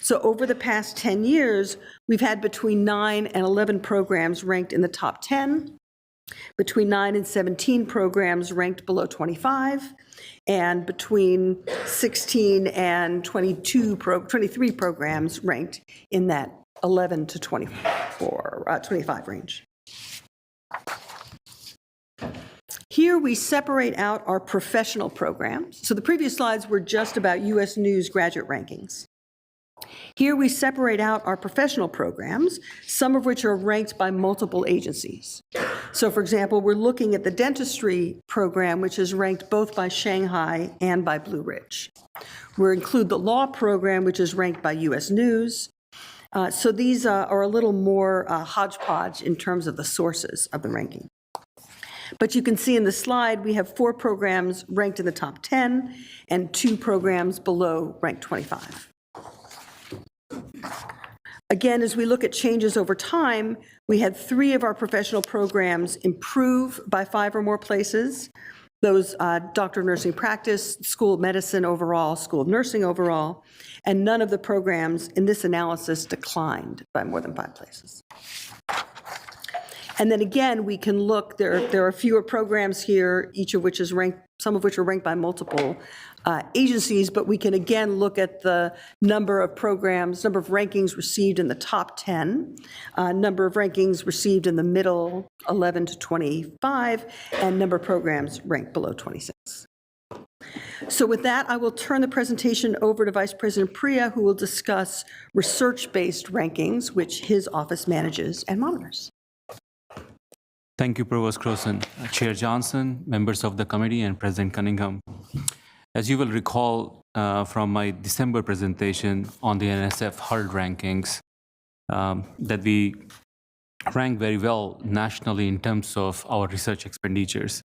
So over the past 10 years, we've had between 9 and 11 programs ranked in the top 10, between 9 and 17 programs ranked below 25, and between 16 and 23 programs ranked in that 11 to 25 range. Here we separate out our professional programs. So the previous slides were just about U.S. News graduate rankings. Here we separate out our professional programs, some of which are ranked by multiple agencies. So for example, we're looking at the dentistry program, which is ranked both by Shanghai and by Blue Ridge. We include the law program, which is ranked by U.S. News. So these are a little more hodgepodge in terms of the sources of the ranking. But you can see in the slide, we have 4 programs ranked in the top 10 and 2 programs below ranked 25. Again, as we look at changes over time, we had 3 of our professional programs improve by 5 or more places. Those Doctor of Nursing Practice, School of Medicine overall, School of Nursing overall, and none of the programs in this analysis declined by more than 5 places. And then again, we can look, there are fewer programs here, each of which is ranked, some of which are ranked by multiple agencies, but we can again look at the number of programs, number of rankings received in the top 10, number of rankings received in the middle 11 to 25, and number of programs ranked below 26. So with that, I will turn the presentation over to Vice President Priya, who will discuss research-based rankings, which his office manages and monitors. Thank you, Provost Croson, Chair Johnson, members of the committee, and President Cunningham. As you will recall from my December presentation on the NSF Herd rankings, that we rank very well nationally in terms of our research expenditures.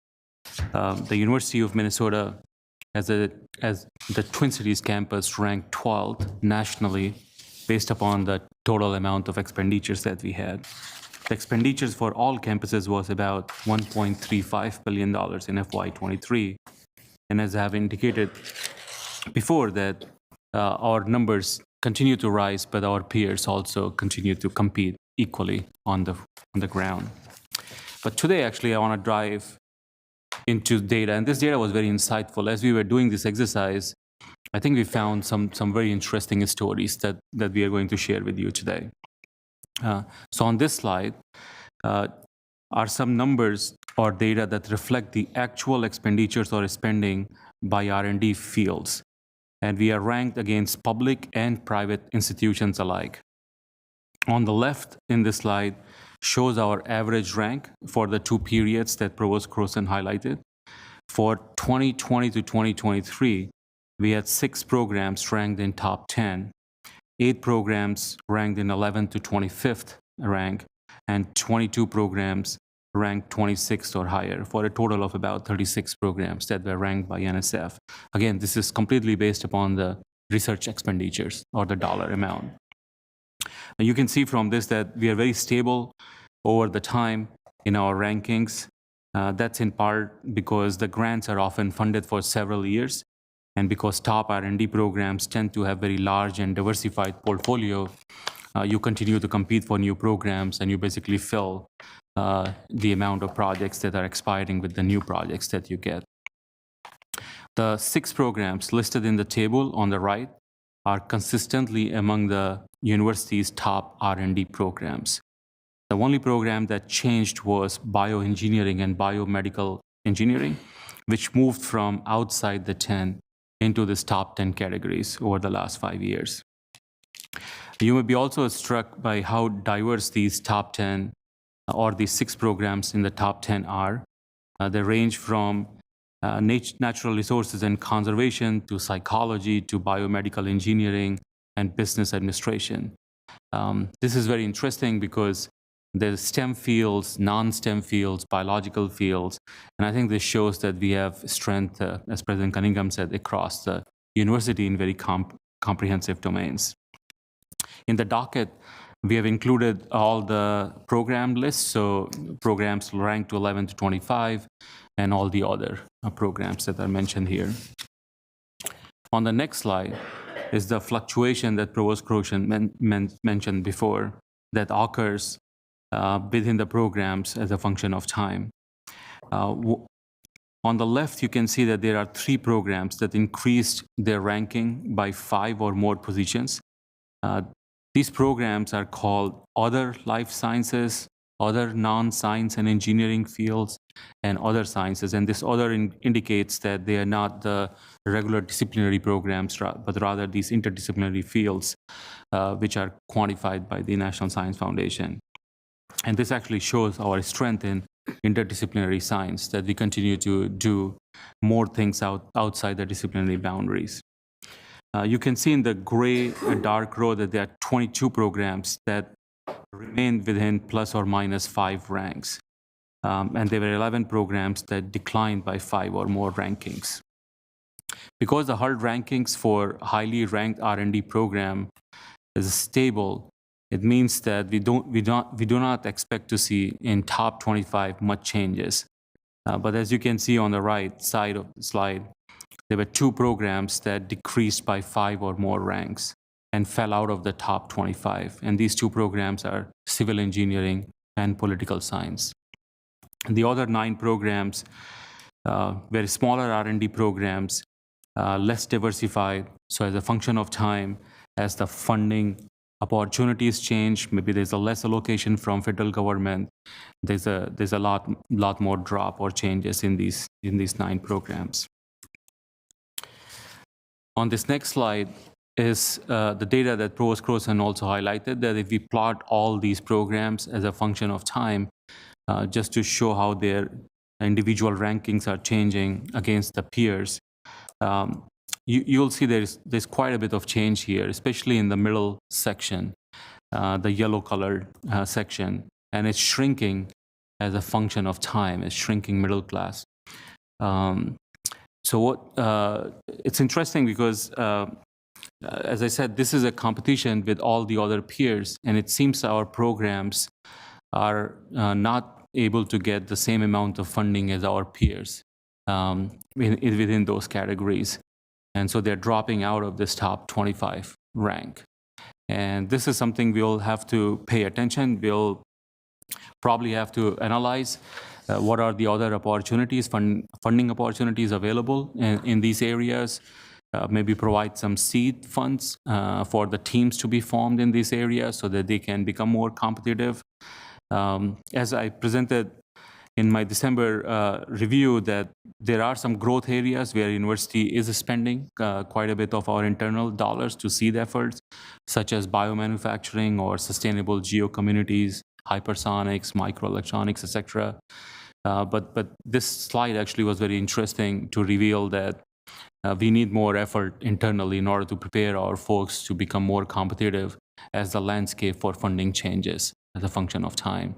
The University of Minnesota, as the Twin Cities campus, ranked 12th nationally based upon the total amount of expenditures that we had. The expenditures for all campuses was about $1.35 billion in FY23, And as I have indicated before, that our numbers continue to rise, but our peers also continue to compete equally on the ground. But today, actually, I want to dive into data, and this data was very insightful. As we were doing this exercise, I think we found some very interesting stories that we are going to share with you today. So on this slide are some numbers or data that reflect the actual expenditures or spending by R&D fields. And we are ranked against public and private institutions alike. On the left in this slide shows our average rank for the 2 periods that Provost Croson highlighted. For 2020 to 2023, we had 6 programs ranked in top 10, 8 programs ranked in 11th to 25th rank, and 22 programs ranked 26th or higher, for a total of about 36 programs that were ranked by NSF. Again, this is completely based upon the research expenditures or the dollar amount. And you can see from this that we are very stable over the time in our rankings. That's in part because the grants are often funded for several years, and because top R&D programs tend to have very large and diversified portfolio, you continue to compete for new programs, and you basically fill the amount of projects that are expiring with the new projects that you get. The 6 programs listed in the table on the right are consistently among the university's top R&D programs. The only program that changed was bioengineering and biomedical engineering, which moved from outside the 10 into this top 10 categories over the last 5 years. You may be also struck by how diverse these top 10 or these 6 programs in the top 10 are. They range from natural resources and conservation to psychology to biomedical engineering and business administration. This is very interesting because there's STEM fields, non-STEM fields, biological fields, and I think this shows that we have strength, as President Cunningham said, across the university in very comprehensive domains. In the docket, we have included all the program lists, so programs ranked to 11 to 25, and all the other programs that are mentioned here. On the next slide is the fluctuation that Provost Croson mentioned before that occurs within the programs as a function of time. On the left, you can see that there are 3 programs that increased their ranking by 5 or more positions. These programs are called Other Life Sciences, Other Non-Science and Engineering Fields, and Other Sciences. And this other indicates that they are not the regular disciplinary programs, but rather these interdisciplinary fields, which are quantified by the National Science Foundation. And this actually shows our strength in interdisciplinary science, that we continue to do more things outside the disciplinary boundaries. You can see in the gray dark row that there are 22 programs that remain within plus or minus 5 ranks. And there were 11 programs that declined by 5 or more rankings. Because the HULD rankings for highly ranked R&D program is stable, it means that we do not expect to see in top 25 much changes. But as you can see on the right side of the slide, there were 2 programs that decreased by 5 or more ranks and fell out of the top 25. And these 2 programs are civil engineering and political science. And the other 9 programs were smaller R&D programs, less diversified. So as a function of time, as the funding opportunities change, maybe there's a less allocation from federal government, there's a lot more drop or changes in these 9 programs. On this next slide is the data that Provost Croson also highlighted, that if we plot all these programs as a function of time, just to show how their individual rankings are changing against the peers, you'll see there's quite a bit of change here, especially in the middle section, the yellow colored section, and it's shrinking as a function of time, it's shrinking middle class. It's interesting because, as I said, this is a competition with all the other peers, and it seems our programs are not able to get the same amount of funding as our peers. within those categories. And so they're dropping out of this top 25 rank. And this is something we'll have to pay attention. We'll probably have to analyze what are the other opportunities, funding opportunities available in these areas, maybe provide some seed funds for the teams to be formed in these areas so that they can become more competitive. As I presented in my December review, that there are some growth areas where university is spending quite a bit of our internal dollars to seed efforts, such as biomanufacturing or sustainable geo-communities, hypersonics, microelectronics, etc. But this slide actually was very interesting to reveal that we need more effort internally in order to prepare our folks to become more competitive as the landscape for funding changes as a function of time.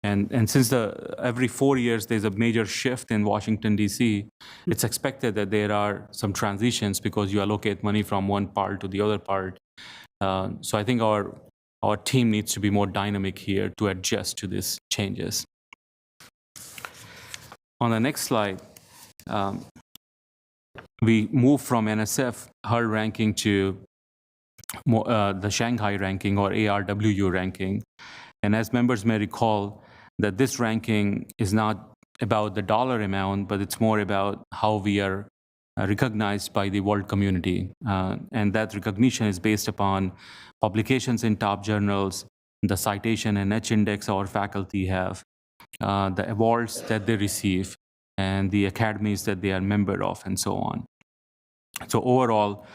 And since every 4 years there's a major shift in Washington, D.C., it's expected that there are some transitions because you allocate money from one part to the other part. So I think our team needs to be more dynamic here to adjust to these changes. On the next slide, we move from NSF HER ranking to the Shanghai ranking or ARWU ranking. And as members may recall, that this ranking is not about the dollar amount, but it's more about how we are recognized by the world community. And that recognition is based upon publications in top journals, the citation and H index our faculty have, the awards that they receive, and the academies that they are member of, and so on. So overall,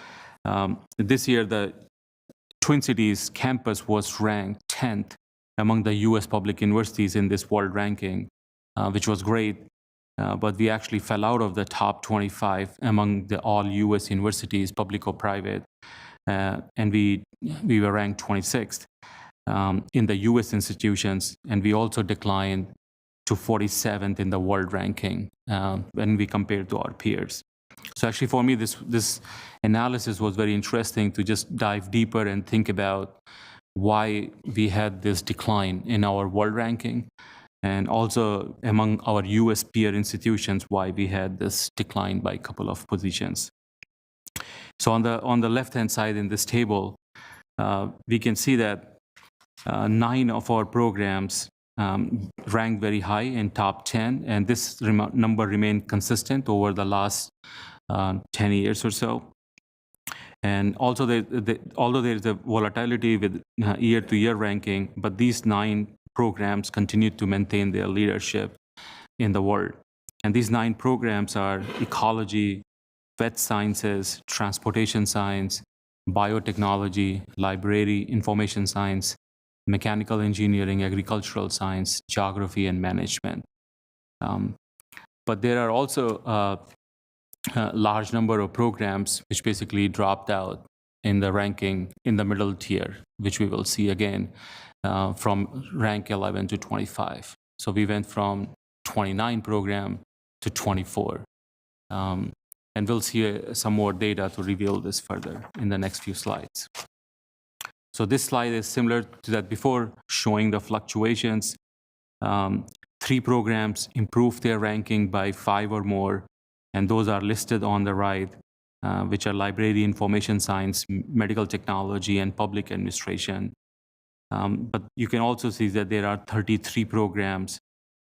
this year, the Twin Cities campus was ranked 10th among the US public universities in this world ranking, which was great. But we actually fell out of the top 25 among the all US universities, public or private. And we were ranked 26th in the US institutions. And we also declined to 47th in the world ranking when we compared to our peers. So actually for me, this analysis was very interesting to just dive deeper and think about why we had this decline in our world ranking, and also among our US peer institutions, why we had this decline by a couple of positions. So on the left-hand side in this table, we can see that 9 of our programs ranked very high in top 10, and this number remained consistent over the last 10 years or so. And also, although there is a volatility with year-to-year ranking, but these 9 programs continue to maintain their leadership in the world. And these 9 programs are ecology, vet sciences, transportation science, biotechnology, library, information science, mechanical engineering, agricultural science, geography, and management. But there are also large number of programs which basically dropped out in the ranking in the middle tier, which we will see again from rank 11 to 25. So we went from 29 program to 24. And we'll see some more data to reveal this further in the next few slides. So this slide is similar to that before, showing the fluctuations. 3 programs improved their ranking by 5 or more, and those are listed on the right, which are library, information science, medical technology, and public administration. But you can also see that there are 33 programs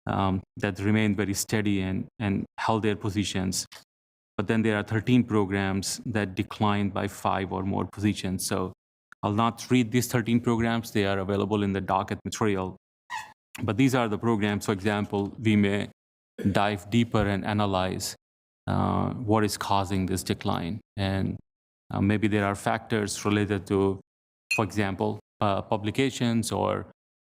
that remain very steady and held their positions. But then there are 13 programs that declined by 5 or more positions. So I'll not read these 13 programs. They are available in the docket material. But these are the programs, for example, we may dive deeper and analyze what is causing this decline. And maybe there are factors related to, for example, publications or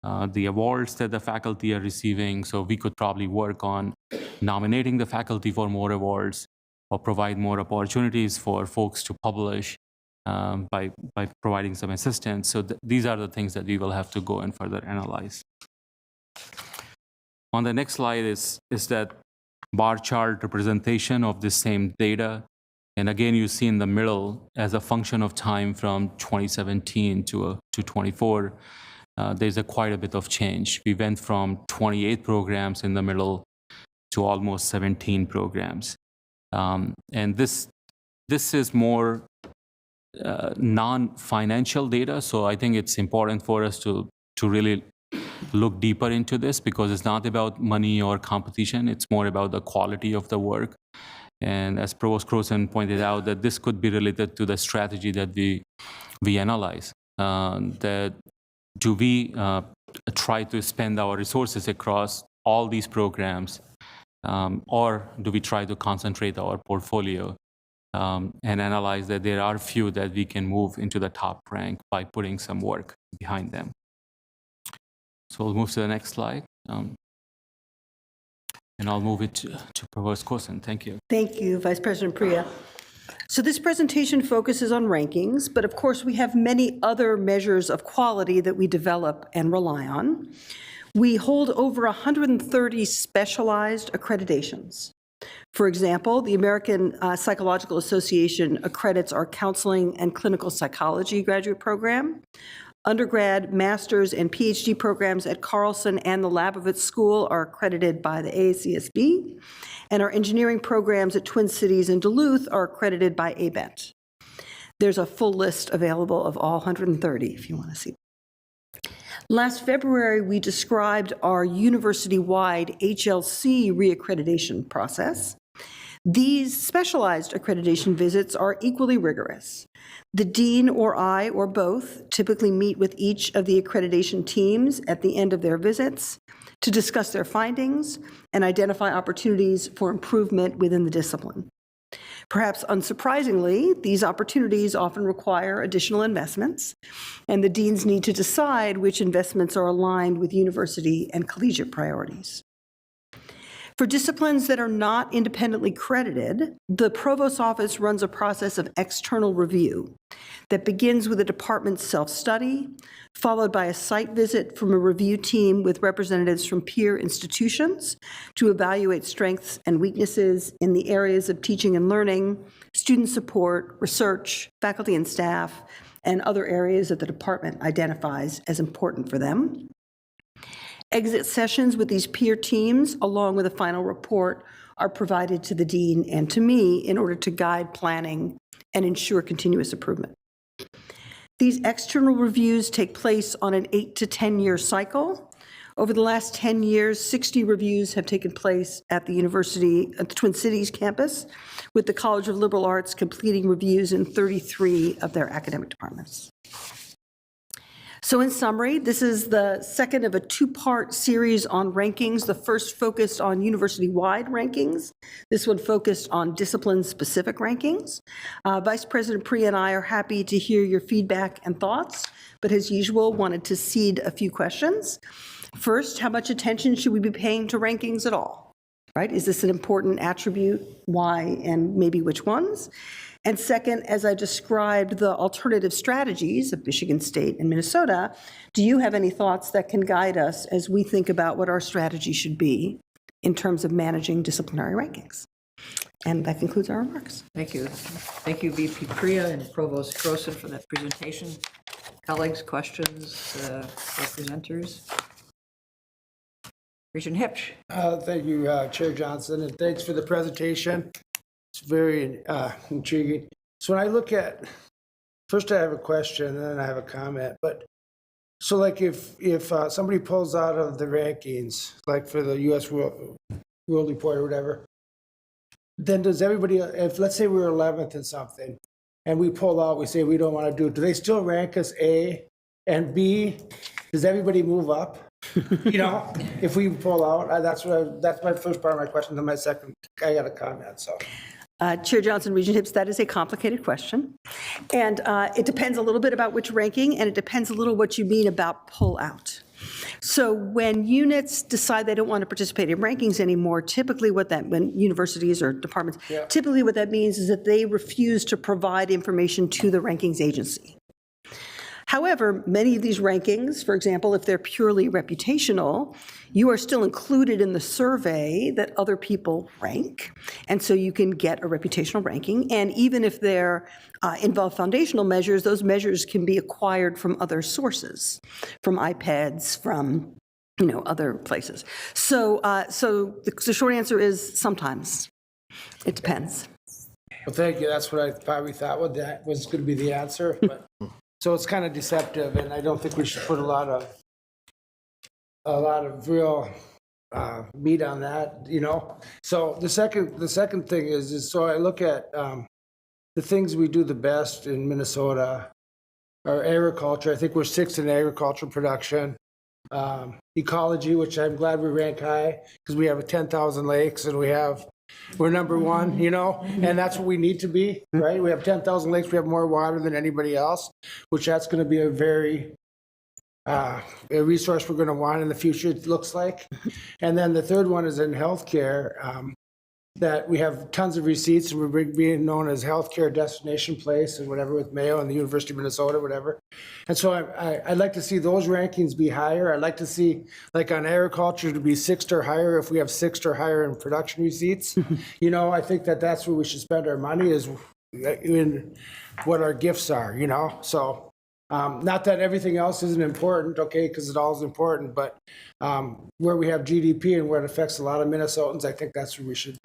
the awards that the faculty are receiving. So we could probably work on nominating the faculty for more awards or provide more opportunities for folks to publish by providing some assistance. So these are the things that we will have to go and further analyze. On the next slide is that bar chart representation of the same data. And again, you see in the middle, as a function of time from 2017 to 24, there's quite a bit of change. We went from 28 programs in the middle to almost 17 programs. And this is more non-financial data, so I think it's important for us to really look deeper into this, because it's not about money or competition, it's more about the quality of the work. And as Provost Croson pointed out, that this could be related to the strategy that we analyze. That do we try to spend our resources across all these programs, or do we try to concentrate our portfolio and analyze that there are few that we can move into the top rank by putting some work behind them. So we'll move to the next slide. And I'll move it to Provost Croson. Thank you. Thank you, Vice President Priya. So this presentation focuses on rankings, but of course we have many other measures of quality that we develop and rely on. We hold over 130 specialized accreditations. For example, the American Psychological Association accredits our counseling and clinical psychology graduate program. Undergrad, master's, and PhD programs at Carlson and the Labovitz School are accredited by the AACSB, and our engineering programs at Twin Cities and Duluth are accredited by ABET. There's a full list available of all 130 if you want to see. Last February, we described our university-wide HLC reaccreditation process. These specialized accreditation visits are equally rigorous. The dean or I or both typically meet with each of the accreditation teams at the end of their visits to discuss their findings and identify opportunities for improvement within the discipline. Perhaps unsurprisingly, these opportunities often require additional investments, and the deans need to decide which investments are aligned with university and collegiate priorities. For disciplines that are not independently credited, the Provost's office runs a process of external review that begins with a department self-study, followed by a site visit from a review team with representatives from peer institutions to evaluate strengths and weaknesses in the areas of teaching and learning, student support, research, faculty and staff, and other areas that the department identifies as important for them. Exit sessions with these peer teams, along with a final report, are provided to the dean and to me in order to guide planning and ensure continuous improvement. These external reviews take place on an 8 to 10-year cycle. Over the last 10 years, 60 reviews have taken place at the university, at the Twin Cities campus, with the College of Liberal Arts completing reviews in 33 of their academic departments. So in summary, this is the second of a two-part series on rankings. The first focused on university-wide rankings. This one focused on discipline-specific rankings. Vice President Priya and I are happy to hear your feedback and thoughts, but as usual, wanted to seed a few questions. First, how much attention should we be paying to rankings at all? Right? Is this an important attribute? Why, and maybe which ones? And second, as I described the alternative strategies of Michigan State and Minnesota, do you have any thoughts that can guide us as we think about what our strategy should be in terms of managing disciplinary rankings? And that concludes our remarks. Thank you. Thank you, VP Priya and Provost Croson, for that presentation. Colleagues, questions for presenters? Regent Hipsch. Thank you, Chair Johnson, and thanks for the presentation. It's very intriguing. So when I look at, first I have a question and then I have a comment, but so like if somebody pulls out of the rankings, like for the US World Report or whatever, then does everybody, if let's say we're 11th in something and we pull out, we say we don't want to do it, do they still rank us A and B? Does everybody move up? You know, if we pull out, that's my first part of my question. Then my second, I got a comment, so. Chair Johnson, Regent Hipsch, that is a complicated question. And it depends a little bit about which ranking, and it depends a little what you mean about pull out. So when units decide they don't want to participate in rankings anymore, typically when universities or departments, typically what that means is that they refuse to provide information to the rankings agency. However, many of these rankings, for example, if they're purely reputational, you are still included in the survey that other people rank, and so you can get a reputational ranking. And even if they're involve foundational measures, those measures can be acquired from other sources, from iPads, from other places. So the short answer is sometimes. It depends. Well, thank you. That's what I probably thought that was going to be the answer. But, so it's kind of deceptive, and I don't think we should put a lot of real meat on that, So the second thing is so I look at the things we do the best in Minnesota are agriculture. I think we're 6th in agricultural production. Ecology, which I'm glad we rank high because we have 10,000 lakes and we're number one, and that's what we need to be, right? We have 10,000 lakes. We have more water than anybody else, which that's going to be a resource we're going to want in the future, it looks like. And then the third one is in healthcare, that we have tons of receipts, and we're being known as healthcare destination place and whatever with Mayo and the University of Minnesota, whatever. And so I'd like to see those rankings be higher. I'd like to see, like on agriculture, to be 6th or higher if we have 6th or higher in production receipts. I think that's where we should spend our money is in what our gifts are, So not that everything else isn't important, okay, because it all is important, but where we have GDP and where it affects a lot of Minnesotans, I think that's where we should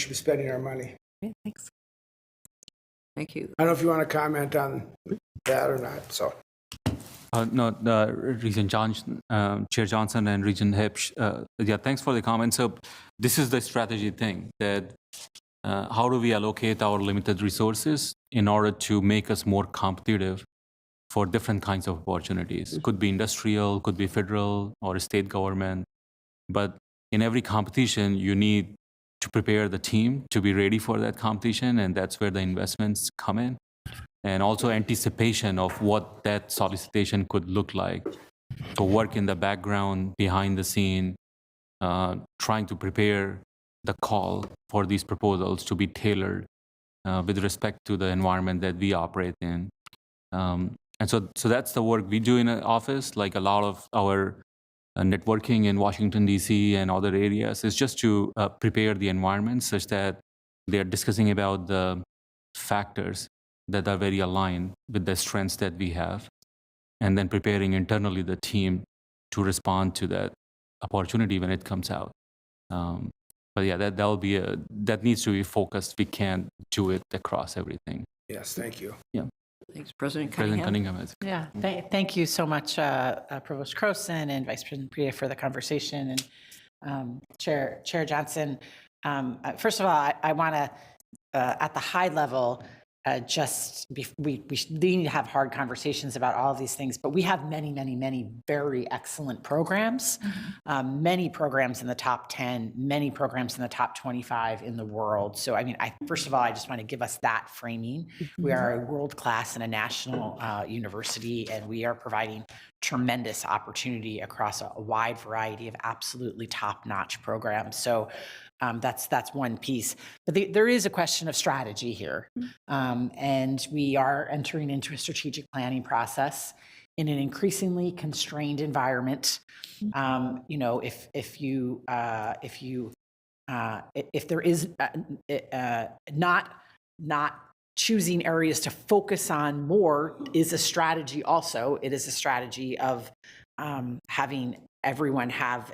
be spending our money. Okay, thanks. Thank you. I don't know if you want to comment on that or not, so. No, Regent Johnson, Chair Johnson and Regent Hipsch, thanks for the comment. So this is the strategy thing, that how do we allocate our limited resources in order to make us more competitive for different kinds of opportunities. Could be industrial, could be federal or state government. But in every competition, you need to prepare the team to be ready for that competition, and that's where the investments come in. And also anticipation of what that solicitation could look like. So work in the background, behind the scene, trying to prepare the call for these proposals to be tailored with respect to the environment that we operate in. And so that's the work we do in the office, like a lot of our networking in Washington, D.C. and other areas is just to prepare the environment such that they're discussing about the factors that are very aligned with the strengths that we have, and then preparing internally the team to respond to that opportunity when it comes out. But yeah, that needs to be focused. We can't do it across everything. Yes, thank you. Yeah. Thanks, President Cunningham. Yeah, thank you so much, Provost Croson and Vice President Priya for the conversation, and Chair Johnson. First of all, I want to, at the high level, we need to have hard conversations about all of these things, but we have many very excellent programs, many programs in the top 10, many programs in the top 25 in the world. So, first of all, I just want to give us that framing. We are a world-class and a national university, and we are providing tremendous opportunity across a wide variety of absolutely top-notch programs. So that's one piece. But there is a question of strategy here. And we are entering into a strategic planning process in an increasingly constrained environment. If there is not choosing areas to focus on more is a strategy also. It is a strategy of having everyone have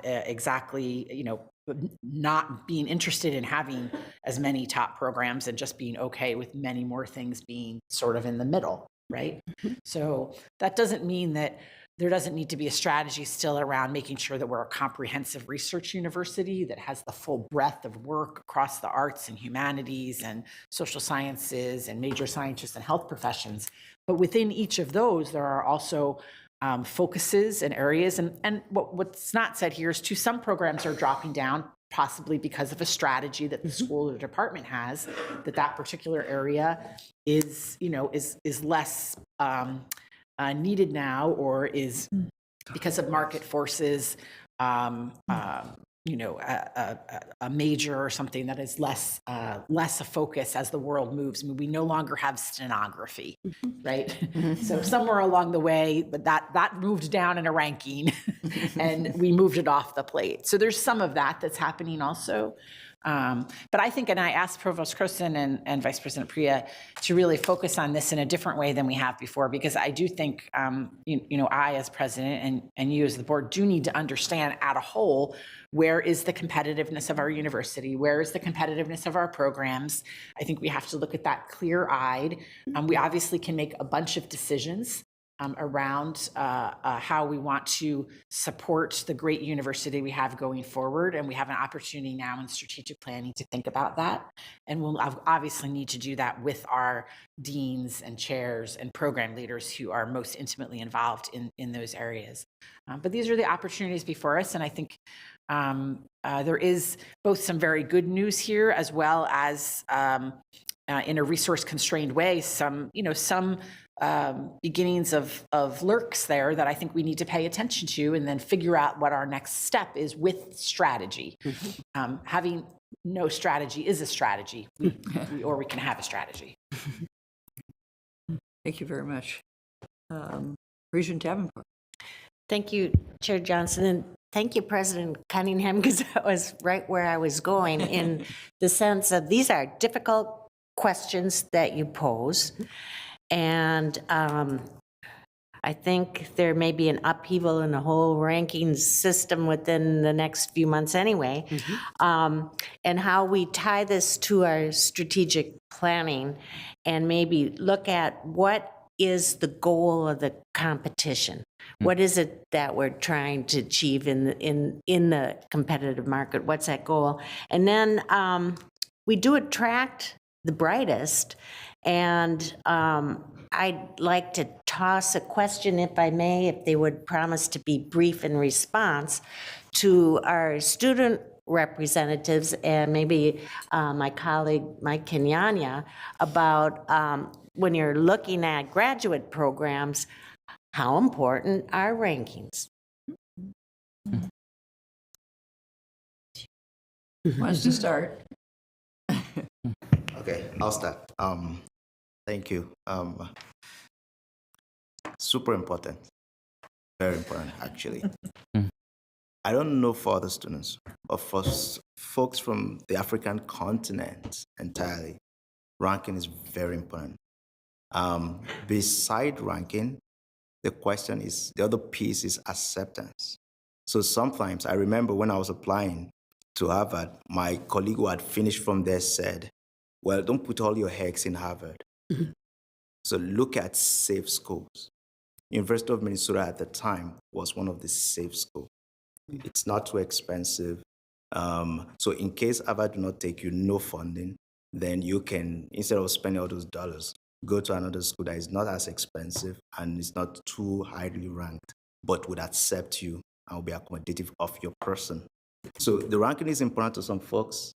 not being interested in having as many top programs and just being okay with many more things being sort of in the middle, right? So that doesn't mean that there doesn't need to be a strategy still around making sure that we're a comprehensive research university that has the full breadth of work across the arts and humanities and social sciences and major scientists and health professions. But within each of those, there are also focuses and areas. And what's not said here is some programs are dropping down, possibly because of a strategy that the school or department has, that particular area is less needed now, or is because of market forces, a major or something that is less a focus as the world moves. We no longer have stenography, right? So somewhere along the way, but that moved down in a ranking, and we moved it off the plate. So there's some of that that's happening also. But I think, and I asked Provost Croson and Vice President Priya to really focus on this in a different way than we have before, because I do think, I as president and you as the board do need to understand at a whole, where is the competitiveness of our university? Where is the competitiveness of our programs? I think we have to look at that clear-eyed. We obviously can make a bunch of decisions around how we want to support the great university we have going forward. And we have an opportunity now in strategic planning to think about that. And we'll obviously need to do that with our deans and chairs and program leaders who are most intimately involved in those areas. But these are the opportunities before us. And I think there is both some very good news here, as well as in a resource-constrained way, some beginnings of lurks there that I think we need to pay attention to, and then figure out what our next step is with strategy. Having no strategy is a strategy, or we can have a strategy. Thank you very much. Regent Davenport. Thank you, Chair Johnson, and thank you, President Cunningham, because that was right where I was going, in the sense of these are difficult questions that you pose. And I think there may be an upheaval in the whole ranking system within the next few months anyway. And how we tie this to our strategic planning and maybe look at what is the goal of the competition. What is it that we're trying to achieve in the competitive market? What's that goal? And then we do attract the brightest. And I'd like to toss a question, if I may, if they would promise to be brief in response, to our student representatives and maybe my colleague Mike Kenyanya, about when you're looking at graduate programs, how important are rankings? Who wants to start? Okay, I'll start. Thank you. Super important. Very important, actually. I don't know for other students, but for folks from the African continent entirely, ranking is very important. Beside ranking, the question is, the other piece is acceptance. So sometimes, I remember when I was applying to Harvard, my colleague who had finished from there said, well, don't put all your eggs in Harvard. So look at safe schools. University of Minnesota at the time was one of the safe schools. It's not too expensive. So in case Harvard do not take you, no funding, then you can, instead of spending all those dollars, go to another school that is not as expensive and is not too highly ranked, but would accept you and will be accommodative of your person. So the ranking is important to some folks,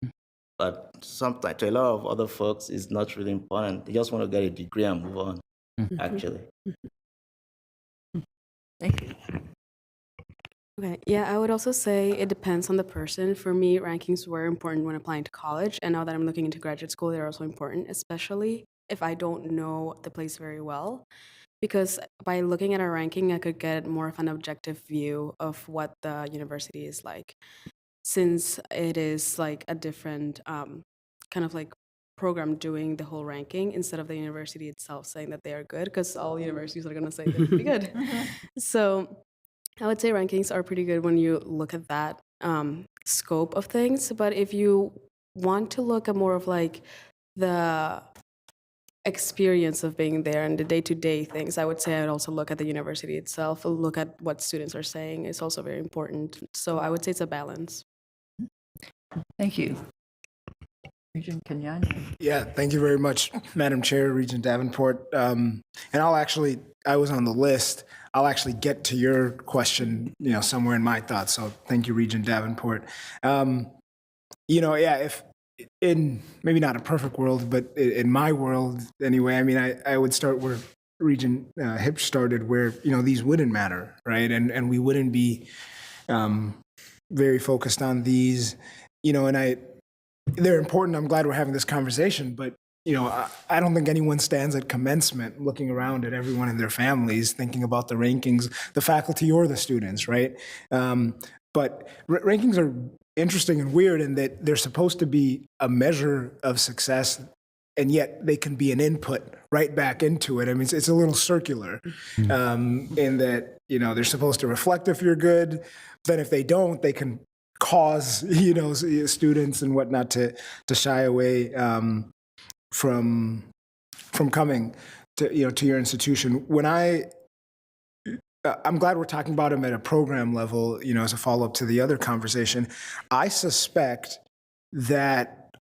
but sometimes to a lot of other folks, it's not really important. They just want to get a degree and move on, actually. Thank you. Okay, yeah, I would also say it depends on the person. For me, rankings were important when applying to college, and now that I'm looking into graduate school, they're also important, especially if I don't know the place very well. Because by looking at our ranking, I could get more of an objective view of what the university is like, since it is like a different kind of like program doing the whole ranking instead of the university itself saying that they are good, because all universities are going to say they're pretty good. So I would say rankings are pretty good when you look at that scope of things. But if you want to look at more of like the experience of being there and the day-to-day things, I would say I would also look at the university itself, look at what students are saying is also very important. So I would say it's a balance. Thank you. Regent Kenyanya. Yeah, thank you very much, Madam Chair, Regent Davenport. And I was on the list. I'll actually get to your question, somewhere in my thoughts. So thank you, Regent Davenport. If in maybe not a perfect world, but in my world anyway, I mean, I would start where Regent Hipsch started, where, these wouldn't matter, right? And we wouldn't be very focused on these, and they're important. I'm glad we're having this conversation, but I don't think anyone stands at commencement looking around at everyone and their families, thinking about the rankings, the faculty or the students, right? But rankings are interesting and weird in that they're supposed to be a measure of success, and yet they can be an input right back into it. I mean, it's a little circular in that, you know, they're supposed to reflect if you're good. Then if they don't, they can cause, you know, students and whatnot to shy away from coming to, you know, to your institution. When I'm glad we're talking about them at a program level, you know, as a follow-up to the other conversation. I suspect that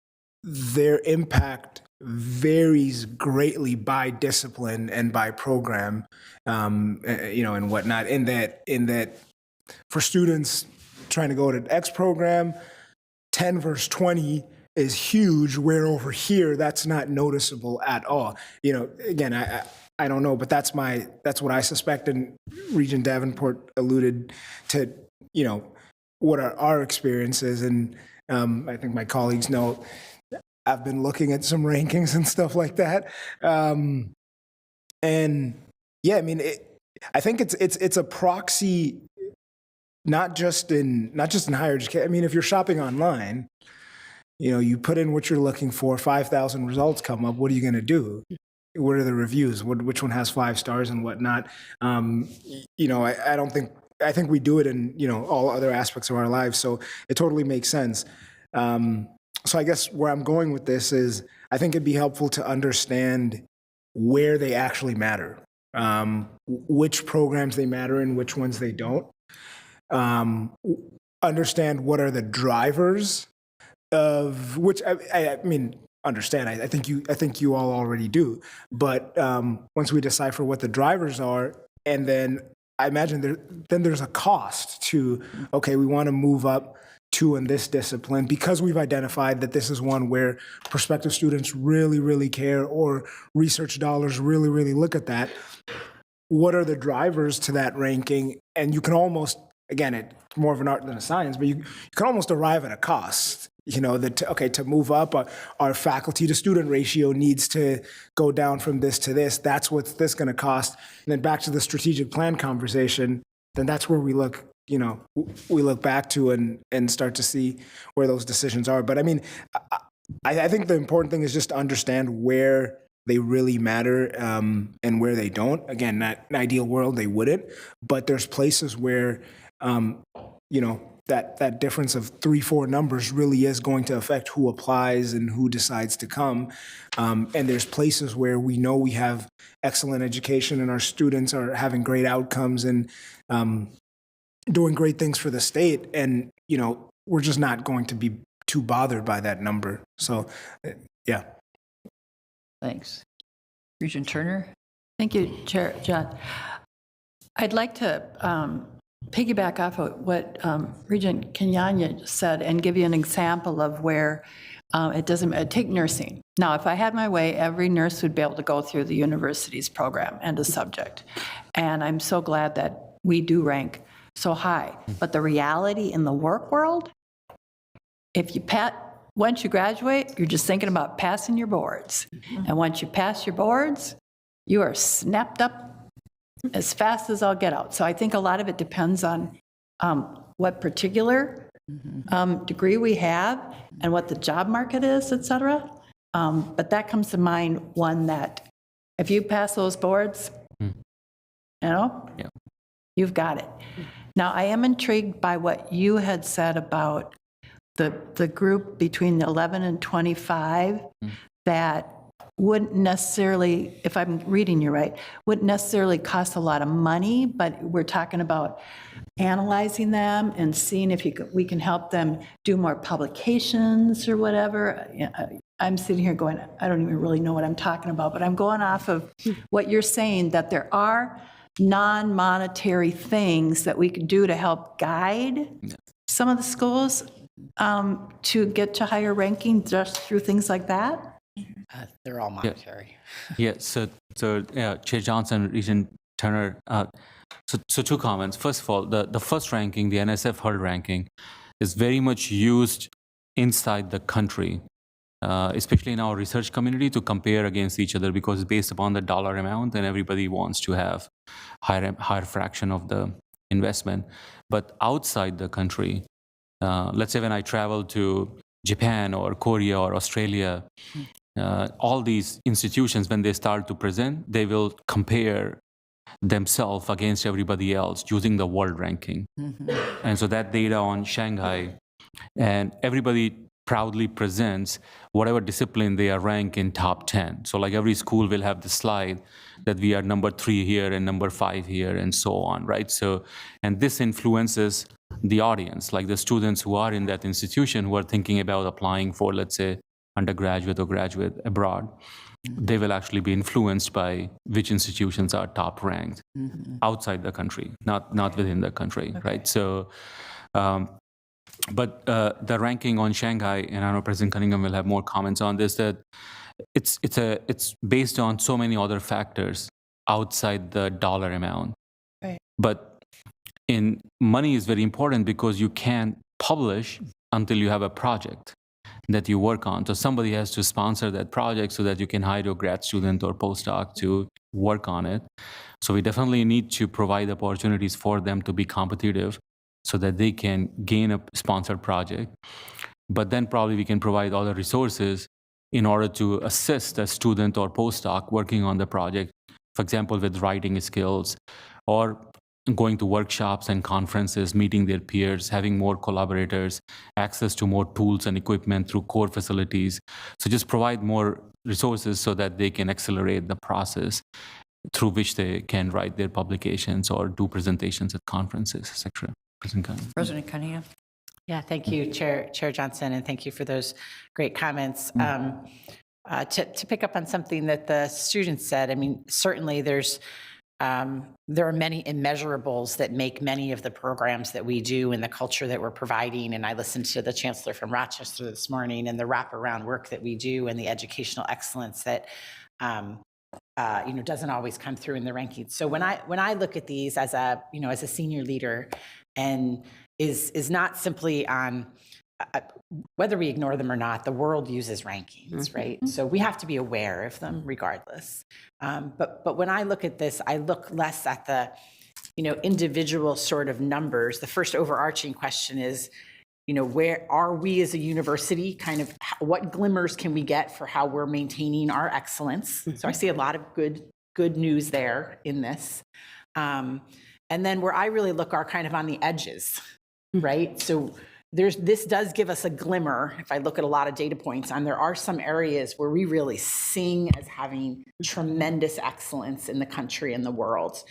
their impact varies greatly by discipline and by program, you know, and whatnot. In that, for students trying to go to X program, 10 versus 20 is huge. Where over here, that's not noticeable at all. You know, again, I don't know, but that's what I suspect. And Regent Davenport alluded to, you know, what are our experiences, and I think my colleagues know. I've been looking at some rankings and stuff like that, and yeah, I mean, I think it's a proxy, not just in higher education. I mean, if you're shopping online, you know, you put in what you're looking for, 5,000 results come up. What are you going to do? What are the reviews? Which one has 5 stars and whatnot? You know, I think we do it in, you know, all other aspects of our lives. So it totally makes sense. So I guess where I'm going with this is I think it'd be helpful to understand where they actually matter, which programs they matter and which ones they don't. Understand what are the drivers of which, I mean, understand. I think you all already do. But once we decipher what the drivers are, and then I imagine there's a cost to, okay, we want to move up to in this discipline because we've identified that this is one where prospective students really, really care, or research dollars really, really look at that. What are the drivers to that ranking? And you can almost, again, it's more of an art than a science, but you can almost arrive at a cost. You know, that, okay, to move up, our faculty to student ratio needs to go down from this to this. That's what's this going to cost. And then back to the strategic plan conversation, then that's where we look, you know, we look back to and start to see where those decisions are. But I mean, I think the important thing is just to understand where they really matter and where they don't. Again, not an ideal world, they wouldn't, but there's places where, you know, that difference of 3-4 numbers really is going to affect who applies and who decides to come. And there's places where we know we have excellent education and our students are having great outcomes and doing great things for the state. And, you know, we're just not going to be too bothered by that number. So, yeah. Thanks. Regent Turner? Thank you, Chair John. I'd like to piggyback off of what Regent Kenyanya said and give you an example of where it doesn't take nursing. Now, if I had my way, every nurse would be able to go through the university's program and a subject. And I'm so glad that we do rank so high. But the reality in the work world, if you once you graduate, you're just thinking about passing your boards. And once you pass your boards, you are snapped up as fast as I'll get out. So I think a lot of it depends on what particular degree we have and what the job market is, et cetera. But that comes to mind, one that if you pass those boards, you know, you've got it. Now, I am intrigued by what you had said about the group between 11 and 25 that wouldn't necessarily, if I'm reading you right, wouldn't necessarily cost a lot of money, but we're talking about analyzing them and seeing if we can help them do more publications or whatever. I'm sitting here going, I don't even really know what I'm talking about, but I'm going off of what you're saying, that there are non-monetary things that we could do to help guide some of the schools to get to higher ranking just through things like that. They're all monetary. Yeah. So Chair Johnson, Regent Turner. So 2 comments. First of all, the first ranking, the NSF HURL ranking, is very much used inside the country, especially in our research community, to compare against each other because it's based upon the dollar amount, and everybody wants to have higher fraction of the investment. But outside the country, Let's say when I travel to Japan or Korea or Australia, all these institutions, when they start to present, they will compare themselves against everybody else using the world ranking. And so that data on Shanghai, and everybody proudly presents whatever discipline they are ranked in top 10. So like every school will have the slide that we are number 3 here and number 5 here and so on, right? So, and this influences the audience, like the students who are in that institution who are thinking about applying for, let's say, undergraduate or graduate abroad. They will actually be influenced by which institutions are top ranked outside the country, not within the country, right? So, but the ranking on Shanghai, and I know President Cunningham will have more comments on this, that it's based on so many other factors outside the dollar amount. Right. But in money is very important because you can't publish until you have a project that you work on. So somebody has to sponsor that project so that you can hire a grad student or postdoc to work on it. So we definitely need to provide opportunities for them to be competitive so that they can gain a sponsored project. But then probably we can provide other resources in order to assist a student or postdoc working on the project, for example, with writing skills or going to workshops and conferences, meeting their peers, having more collaborators, access to more tools and equipment through core facilities. So just provide more resources so that they can accelerate the process through which they can write their publications or do presentations at conferences, etc. President Cunningham. Yeah, thank you, Chair Johnson, and thank you for those great comments. To pick up on something that the students said, I mean, certainly there are many immeasurables that make many of the programs that we do and the culture that we're providing. And I listened to the Chancellor from Rochester this morning and the wraparound work that we do and the educational excellence that doesn't always come through in the rankings. So when I look at these as a senior leader, and is not simply on whether we ignore them or not, the world uses rankings, right? So we have to be aware of them regardless. But when I look at this, I look less at the, individual sort of numbers. The first overarching question is, where are we as a university? Kind of what glimmers can we get for how we're maintaining our excellence? So I see a lot of good news there in this. And then where I really look are kind of on the edges, right? So this does give us a glimmer, if I look at a lot of data points, and there are some areas where we really sing as having tremendous excellence in the country and the world.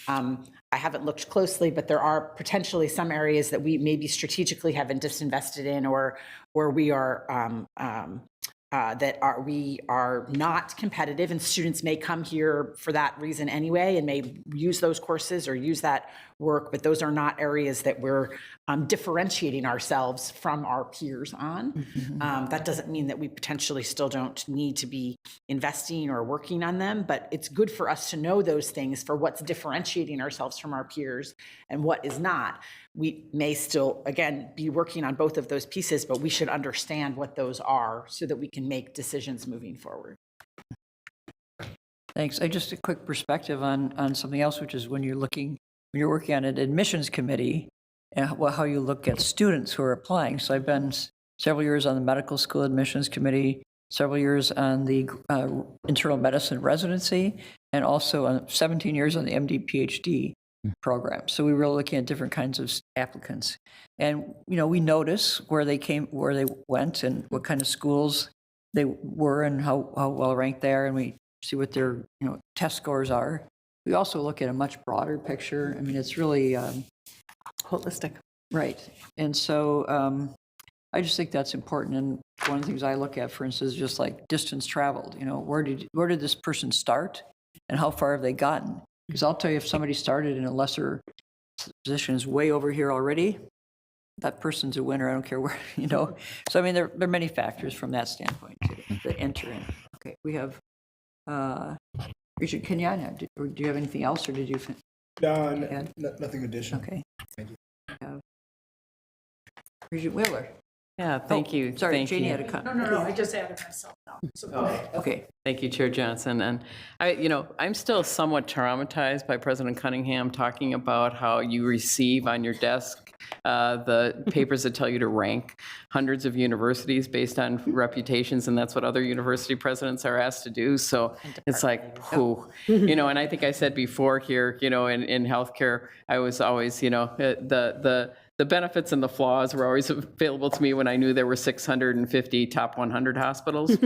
I haven't looked closely, but there are potentially some areas that we maybe strategically haven't disinvested in, or where we are we are not competitive, and students may come here for that reason anyway and may use those courses or use that work, but those are not areas that we're differentiating ourselves from our peers on. That doesn't mean that we potentially still don't need to be investing or working on them, but it's good for us to know those things for what's differentiating ourselves from our peers and what is not. We may still, again, be working on both of those pieces, but we should understand what those are so that we can make decisions moving forward. Thanks. Just a quick perspective on something else, which is when you're working on an admissions committee, and how you look at students who are applying. So I've been several years on the medical school admissions committee, several years on the internal medicine residency, and also 17 years on the MD PhD program. So we were looking at different kinds of applicants. And, we notice where they went and what kind of schools they were and how well ranked they are, and we see what their, test scores are. We also look at a much broader picture. I mean, it's really holistic. Right. And so I just think that's important. And one of the things I look at, for instance, is just like distance traveled. Where did this person start and how far have they gotten? Because I'll tell you, if somebody started in a lesser position is way over here already, that person's a winner. I don't care where, So, I mean, there are many factors from that standpoint that enter in. Okay, we have Regent Kenyatta. Do you have anything else, or did you? Nothing additional. Okay. Thank you. Regent Wheeler. Yeah, thank you. Sorry, Thank Jeannie you. had a comment. No, I just added myself now. So go ahead. Okay, thank you, Chair Johnson. And I'm still somewhat traumatized by President Cunningham talking about how you receive on your desk the papers that tell you to rank hundreds of universities based on reputations, and that's what other university presidents are asked to do. So it's like, whew, and I think I said before here, in healthcare, I was always, the benefits and the flaws were always available to me when I knew there were 650 top 100 hospitals.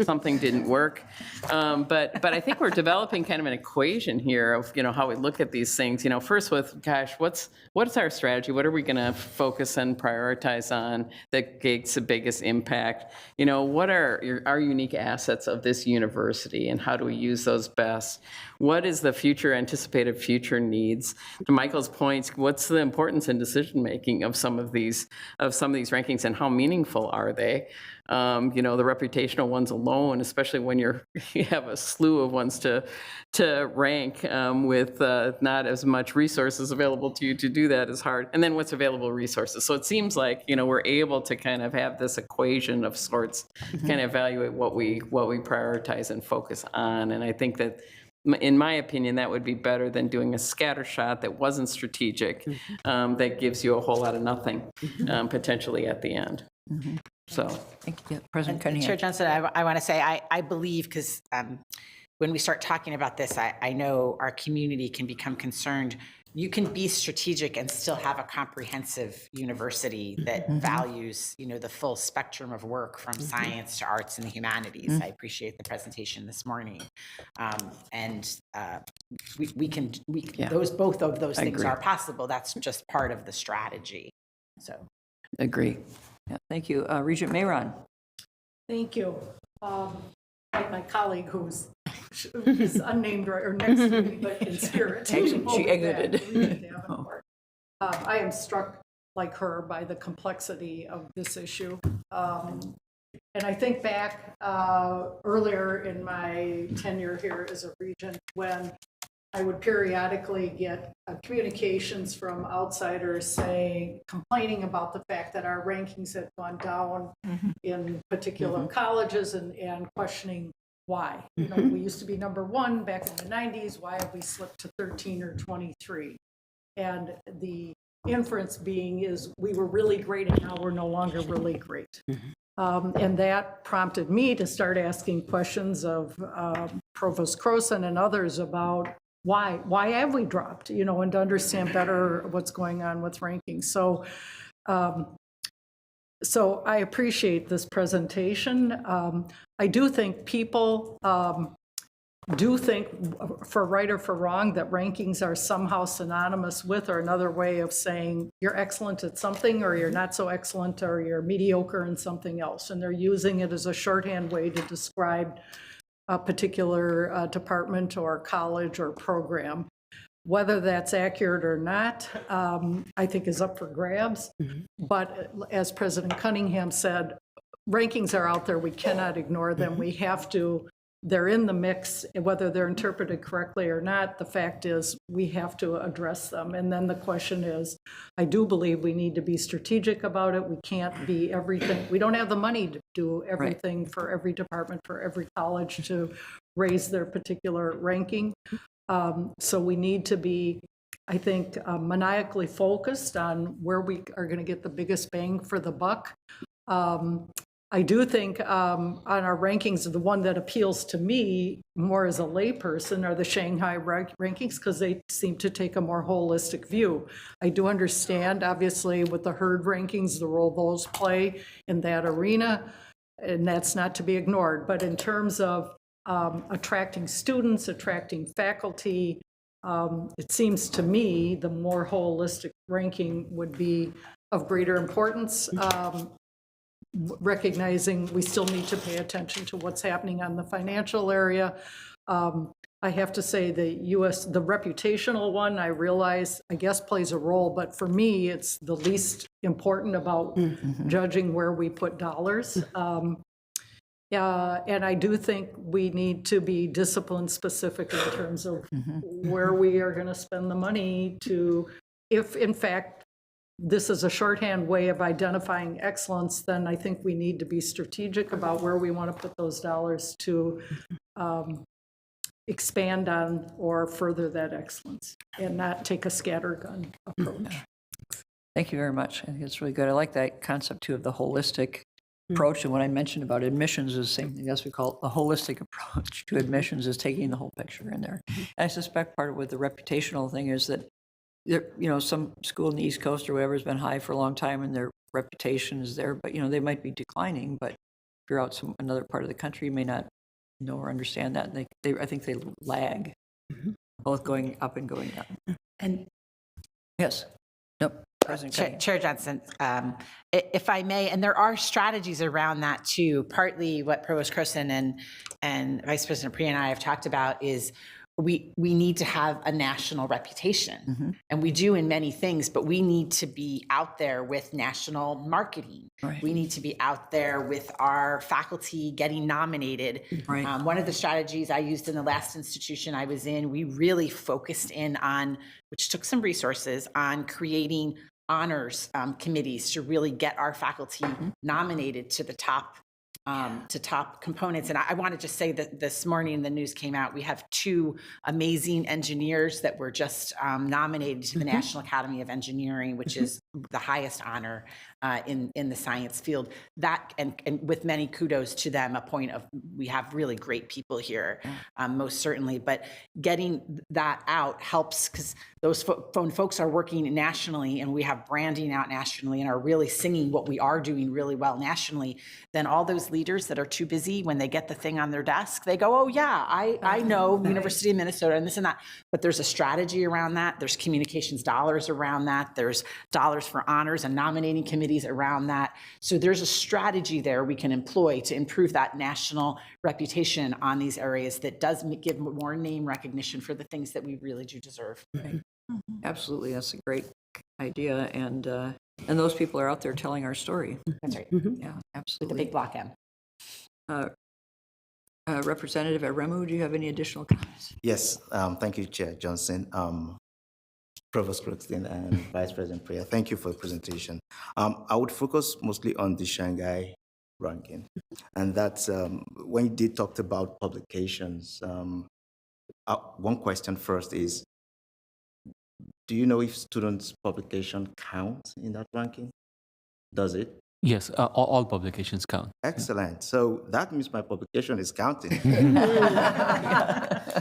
Something didn't work. But I think we're developing kind of an equation here of, how we look at these things. First with, gosh, what's our strategy? What are we going to focus and prioritize on that makes the biggest impact? What are our unique assets of this university and how do we use those best? What is the anticipated future needs? To Michael's points, what's the importance in decision making of some of these rankings and how meaningful are they? The reputational ones alone, especially when you have a slew of ones to rank with not as much resources available to you to do that is hard. And then what's available resources. So it seems like, we're able to kind of have this equation of sorts, kind of evaluate what we prioritize and focus on. And I think that, in my opinion, that would be better than doing a scatter shot that wasn't strategic, that gives you a whole lot of nothing, potentially at the end. So, thank you, President Cunningham. Chair Johnson, I want to say I believe, because when we start talking about this, I know our community can become concerned. You can be strategic and still have a comprehensive university that values, the full spectrum of work from science to arts and the humanities. I appreciate the presentation this morning, and both of those things are possible. That's just part of the strategy. So, agree. Yeah, thank you, Regent Mayron. Thank you. Like my colleague who's unnamed or next to me, but in spirit. She exited. I am struck like her by the complexity of this issue. And I think back earlier in my tenure here as a regent when I would periodically get communications from outsiders complaining about the fact that our rankings had gone down in particular colleges and questioning why. We used to be number one back in the 90s. Why have we slipped to 13 or 23? And the inference being is we were really great and now we're no longer really great. And that prompted me to start asking questions of Provost Croson and others about why have we dropped, and to understand better what's going on with rankings. So I appreciate this presentation. I do think people do think, for right or for wrong, that rankings are somehow synonymous with or another way of saying you're excellent at something or you're not so excellent or you're mediocre in something else. And they're using it as a shorthand way to describe a particular department or college or program. Whether that's accurate or not, I think is up for grabs. But as President Cunningham said, rankings are out there. We cannot ignore them. We have to, they're in the mix, whether they're interpreted correctly or not. The fact is we have to address them. And then the question is, I do believe we need to be strategic about it. We can't be everything. We don't have the money to do everything for every department, for every college to raise their particular ranking. So we need to be, I think, maniacally focused on where we are going to get the biggest bang for the buck. I do think on our rankings, the one that appeals to me more as a layperson are the Shanghai rankings, because they seem to take a more holistic view. I do understand, obviously, with the herd rankings, the role those play in that arena, and that's not to be ignored. But in terms of attracting students, attracting faculty, it seems to me the more holistic ranking would be of greater importance. Recognizing we still need to pay attention to what's happening on the financial area. I have to say the reputational one, I realize, I guess plays a role, but for me, it's the least important about judging where we put dollars. And I do think we need to be discipline specific in terms of where we are going to spend the money to, if in fact this is a shorthand way of identifying excellence, then I think we need to be strategic about where we want to put those dollars to expand on or further that excellence and not take a scattergun approach. Thank you very much. I think it's really good. I like that concept too of the holistic approach. And what I mentioned about admissions is the same thing. That's what we call it. The holistic approach to admissions is taking the whole picture in there. And I suspect part of what the reputational thing is that there, some school in the East Coast or whatever has been high for a long time and their reputation is there, but they might be declining. But if you're out another part of the country, you may not know or understand that. And I think they lag, both going up and going down. And yes. Nope. Chair Johnson, if I may, and there are strategies around that too. Partly what Provost Croson and Vice President Priya and I have talked about is we need to have a national reputation, and we do in many things, but we need to be out there with national marketing. Right. We need to be out there with our faculty getting nominated. Right. One of the strategies I used in the last institution I was in, we really focused in on, which took some resources, on creating honors committees to really get our faculty nominated to the top components. And I want to just say that this morning the news came out, we have 2 amazing engineers that were just nominated to the National Academy of Engineering, which is the highest honor in the science field. That, and with many kudos to them, a point of, we have really great people here, most certainly, but getting that out helps, because those folks are working nationally and we have branding out nationally and are really singing what we are doing really well nationally. Then all those leaders that are too busy, when they get the thing on their desk, they go, oh yeah, I know University of Minnesota and this and that. But there's a strategy around that. There's communications dollars around that. There's dollars for honors and nominating committees around that. So there's a strategy there we can employ to improve that national reputation on these areas that does give more name recognition for the things that we really do deserve. Right. Absolutely, that's a great idea, and those people are out there telling our story. That's right. Yeah, absolutely. With the big block M. Representative Aremu, do you have any additional comments? Yes, thank you, Chair Johnson, Provost Croson, and Vice President Priya. Thank you for the presentation. I would focus mostly on the Shanghai ranking, and that's when you did talk about publications. One question first is, do you know if students' publication counts in that ranking? Does it? Yes, all publications count. Excellent. So that means my publication is counting. I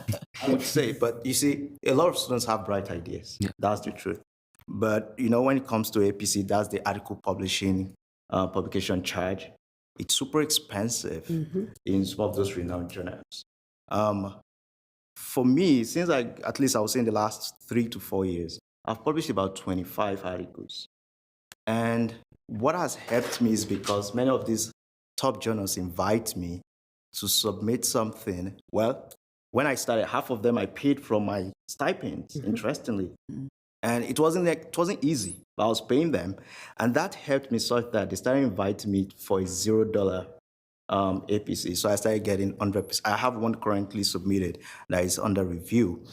would say, but you see, a lot of students have bright ideas. Yeah. That's the truth. But when it comes to APC, that's the article publishing publication charge. It's super expensive in some of those renowned journals. For me, since at least I would say in the last 3 to 4 years, I've published about 25 articles. And what has helped me is because many of these top journals invite me to submit something. Well, when I started, half of them I paid from my stipends, interestingly. And it wasn't easy, but I was paying them. And that helped me such that they started inviting me for a $0 APC. So I started getting 100%. I have one currently submitted that is under review.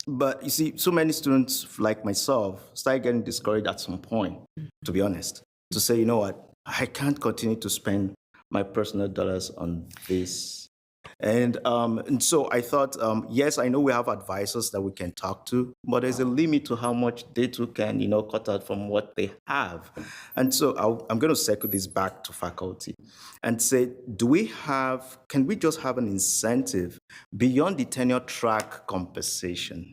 But you see, so many students like myself started getting discouraged at some point, to be honest, to say, you know what, I can't continue to spend my personal dollars on this. And so I thought, yes, I know we have advisors that we can talk to, but there's a limit to how much they too can, cut out from what they have. And so I'm going to circle this back to faculty and say, can we just have an incentive beyond the tenure track compensation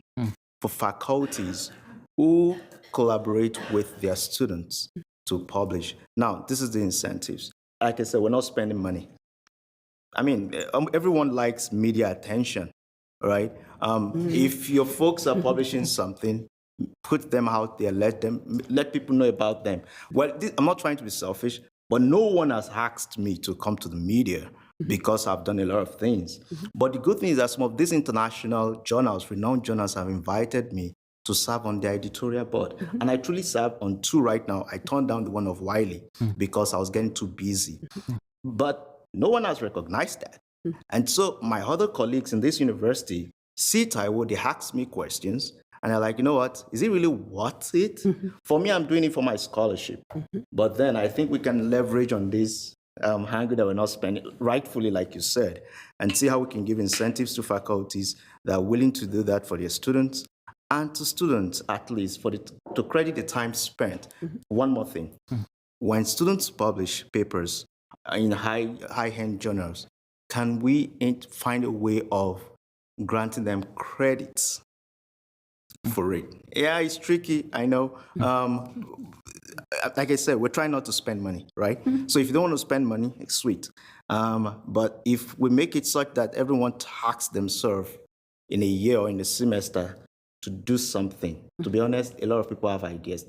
for faculties who collaborate with their students to publish? Now, this is the incentives. Like I said, we're not spending money. I mean, everyone likes media attention, right? If your folks are publishing something, put them out there, let people know about them. Well, I'm not trying to be selfish, but no one has asked me to come to the media because I've done a lot of things. But the good thing is that some of these international journals, renowned journals, have invited me to serve on their editorial board. And I truly serve on 2 right now. I turned down the one of Wiley because I was getting too busy. But no one has recognized that. And so my other colleagues in this university see Taiwo, they ask me questions, And they're like, you know what? Is it really worth it? For me, I'm doing it for my scholarship. But then I think we can leverage on this angle that we're not spending rightfully, like you said, and see how we can give incentives to faculties that are willing to do that for their students, and to students at least to credit the time spent. One more thing. When students publish papers in high-end journals, can we find a way of granting them credits for it? Yeah, it's tricky, I know. Like I said, we're trying not to spend money, right? So if you don't want to spend money, it's sweet. But if we make it such that everyone tax themselves in a year or in a semester to do something, to be honest, a lot of people have ideas.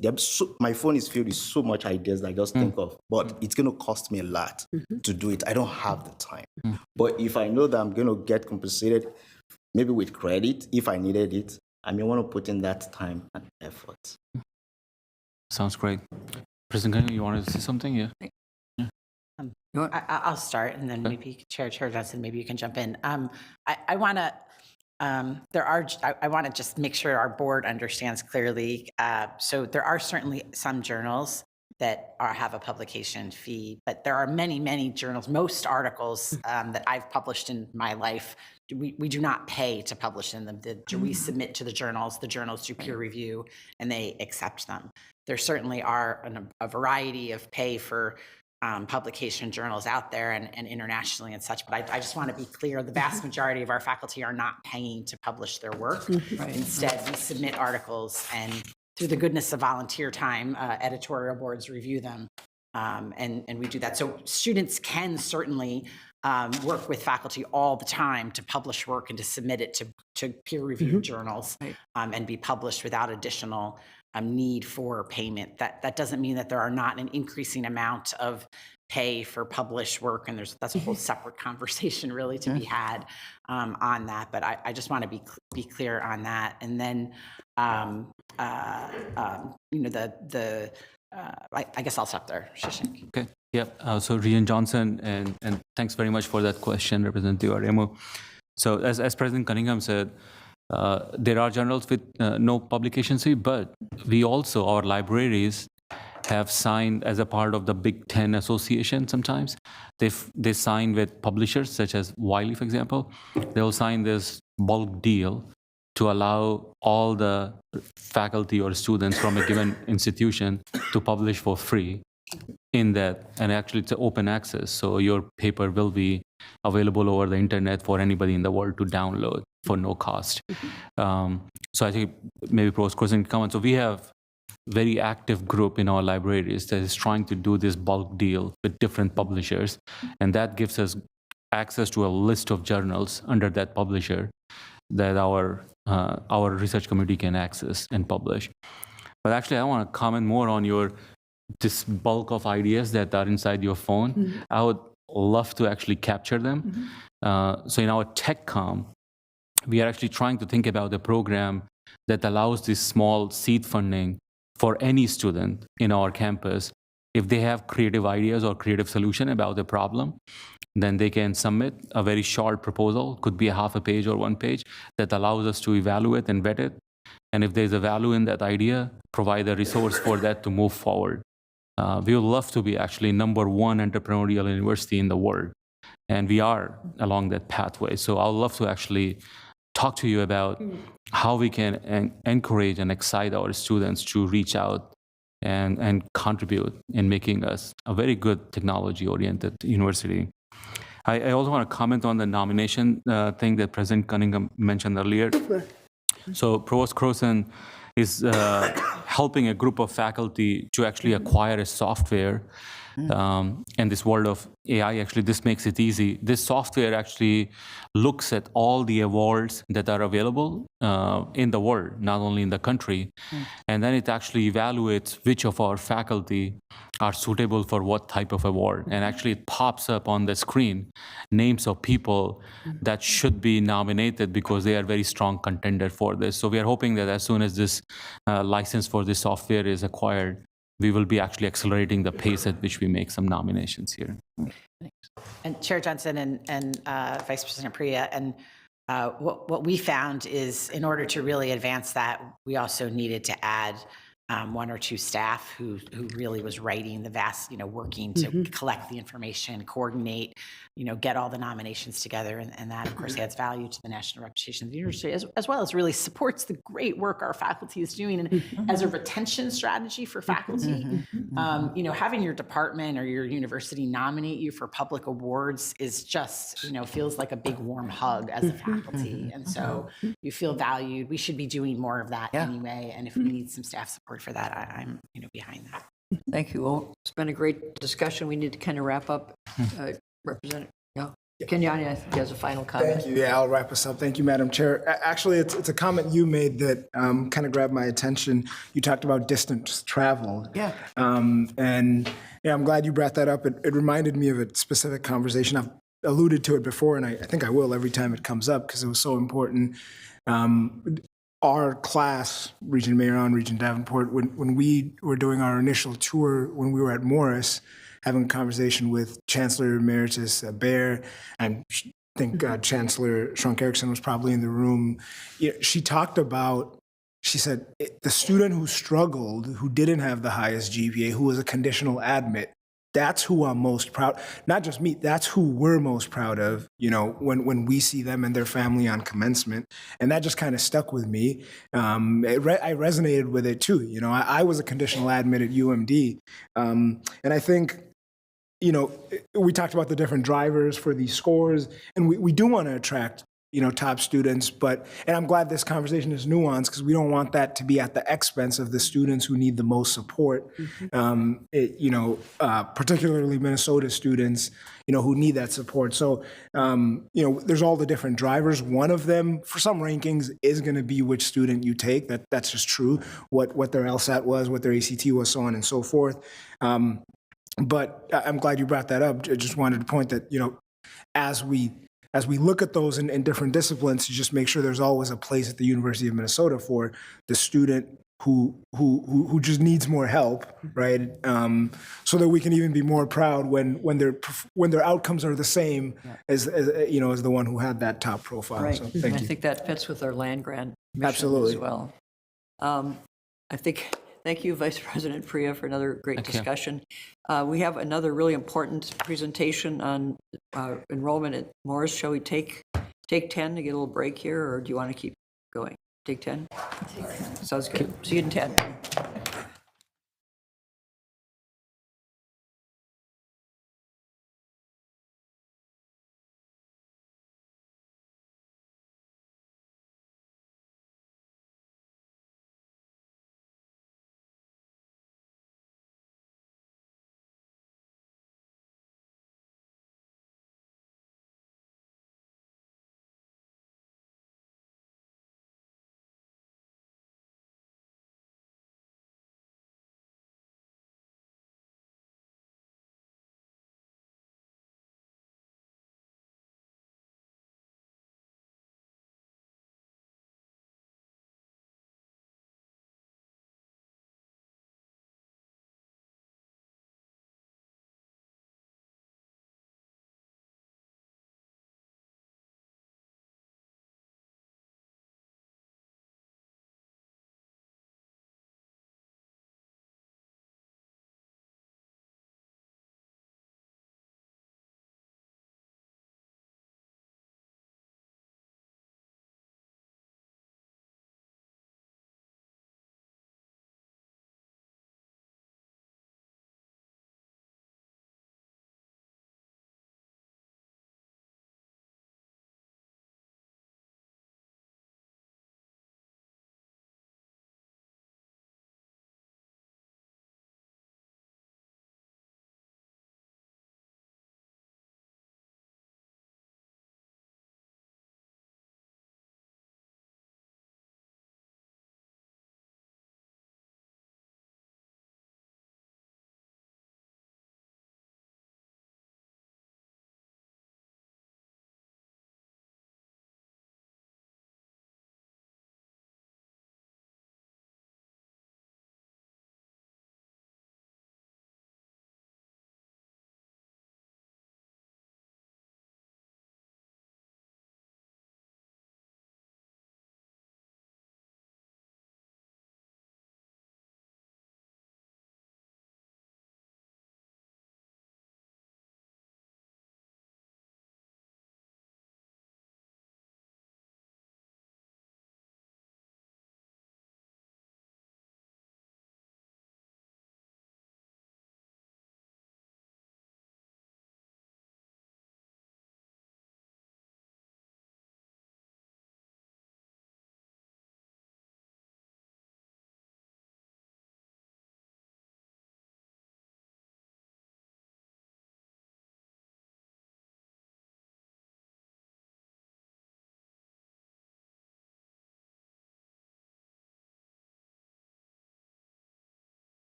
My phone is filled with so much ideas that I just think of, but it's going to cost me a lot to do it. I don't have the time. But if I know that I'm going to get compensated, maybe with credit, if I needed it, I may want to put in that time and effort. Sounds great. President Cunningham, you wanted to say something? Yeah. I'll start, and then maybe Chair Johnson, maybe you can jump in. I want to. I want to just make sure our board understands clearly. So there are certainly some journals that have a publication fee, but there are many, many journals, most articles that I've published in my life, we do not pay to publish in them. We submit to the journals do peer review, and they accept them. There certainly are a variety of pay for publication journals out there and internationally and such, but I just want to be clear, the vast majority of our faculty are not paying to publish their work. Instead, we submit articles, and through the goodness of volunteer time, editorial boards review them, and we do that. So students can certainly work with faculty all the time to publish work and to submit it to peer-reviewed journals and be published without additional need for payment. That doesn't mean that there are not an increasing amount of pay for published work, and that's a whole separate conversation really to be had on that. But I just want to be clear on that. And then I guess I'll stop there. Shashank. Okay. Yeah. So Regent Johnson, and thanks very much for that question, Representative Aremu. So as President Cunningham said, there are journals with no publication fee, but we also, our libraries have signed as a part of the Big Ten Association sometimes. They sign with publishers such as Wiley, for example. They'll sign this bulk deal to allow all the faculty or students from a given institution to publish for free in that. And actually it's open access, so your paper will be available over the internet for anybody in the world to download for no cost. So I think maybe Provost Croson can comment. So we have very active group in our libraries that is trying to do this bulk deal with different publishers, and that gives us access to a list of journals under that publisher that our research community can access and publish. But actually, I want to comment more on this bulk of ideas that are inside your phone. I would love to actually capture them. So in our TechCom, we are actually trying to think about a program that allows this small seed funding for any student in our campus. If they have creative ideas or creative solution about the problem, then they can submit a very short proposal, could be a half a page or 1 page, that allows us to evaluate and vet it. And if there's a value in that idea, provide a resource for that to move forward. We would love to be actually #1 entrepreneurial university in the world. And we are along that pathway. So I would love to actually talk to you about how we can encourage and excite our students to reach out and contribute in making us a very good technology-oriented university. I also want to comment on the nomination thing that President Cunningham mentioned earlier. So Provost Croson is helping a group of faculty to actually acquire a software. And this world of AI, actually, this makes it easy. This software actually looks at all the awards that are available in the world, not only in the country. And then it actually evaluates which of our faculty are suitable for what type of award. And actually it pops up on the screen names of people that should be nominated because they are very strong contender for this. So we are hoping that as soon as this license for this software is acquired, we will be actually accelerating the pace at which we make some nominations here. And Chair Johnson and Vice President Priya, and what we found is in order to really advance that, we also needed to add one or two staff who really was writing the vast, working to collect the information, coordinate, get all the nominations together. And that, of course, adds value to the national reputation of the university, as well as really supports the great work our faculty is doing. And as a retention strategy for faculty, having your department or your university nominate you for public awards is just, feels like a big warm hug as a faculty. And so you feel valued. We should be doing more of that anyway. And if we need some staff support for that, I'm behind that. Thank you. Well, it's been a great discussion. We need to kind of wrap up. Representative, Kenyani, I think, has a final comment. Thank you. Yeah, I'll wrap us up. Thank you, Madam Chair. Actually, it's a comment you made that kind of grabbed my attention. You talked about distance travel. Yeah. And I'm glad you brought that up. It reminded me of a specific conversation. I've alluded to it before, and I think I will every time it comes up because it was so important. Our class, Regent Mayeron, Regent Davenport, when we were doing our initial tour, when we were at Morris, having a conversation with Chancellor Emeritus Baer, and I think Chancellor Schronk Erickson was probably in the room. She talked about, she said, the student who struggled, who didn't have the highest GPA, who was a conditional admit, that's who I'm most proud, not just me, that's who we're most proud of, when we see them and their family on commencement. And that just kind of stuck with me. I resonated with it too. I was a conditional admit at UMD. And I think, we talked about the different drivers for these scores, and we do want to attract top students, and I'm glad this conversation is nuanced because we don't want that to be at the expense of the students who need the most support. Particularly Minnesota students, who need that support. So, there's all the different drivers. One of them, for some rankings, is going to be which student you take. That's just true. What their LSAT was, what their ACT was, so on and so forth. But I'm glad you brought that up. I just wanted to point that, as we look at those in different disciplines, to just make sure there's always a place at the University of Minnesota for the student who just needs more help, right? So that we can even be more proud when their outcomes are the same as the one who had that top profile. Right. So thank you. I think that fits with our land grant mission Absolutely. as well. Thank you, Vice President Priya, for another great discussion. We have another really important presentation on enrollment at Morris. Shall we take 10 to get a little break here, or do you want to keep going? Take 10? Sounds good. See you in 10.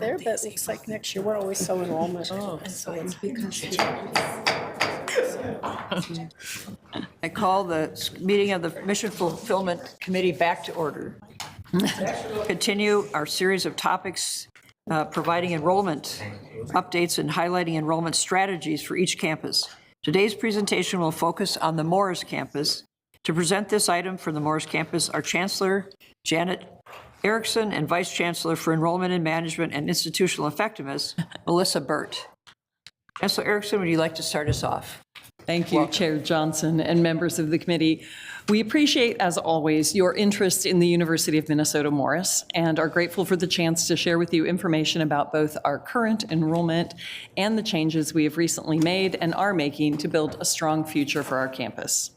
there, but it looks like next year, we're always so enrollment. Oh, so it's I call the meeting of the Mission Fulfillment Committee back to order. Continue our series of topics providing enrollment updates and highlighting enrollment strategies for each campus. Today's presentation will focus on the Morris campus. To present this item for the Morris campus, our Chancellor, Janet Erickson, and Vice Chancellor for Enrollment and Management and Institutional Effectiveness, Melissa Burt. Chancellor Erickson, would you like to start us off? Thank you, Chair Johnson and members of the committee. We appreciate, as always, your interest in the University of Minnesota Morris and are grateful for the chance to share with you information about both our current enrollment and the changes we have recently made and are making to build a strong future for our campus.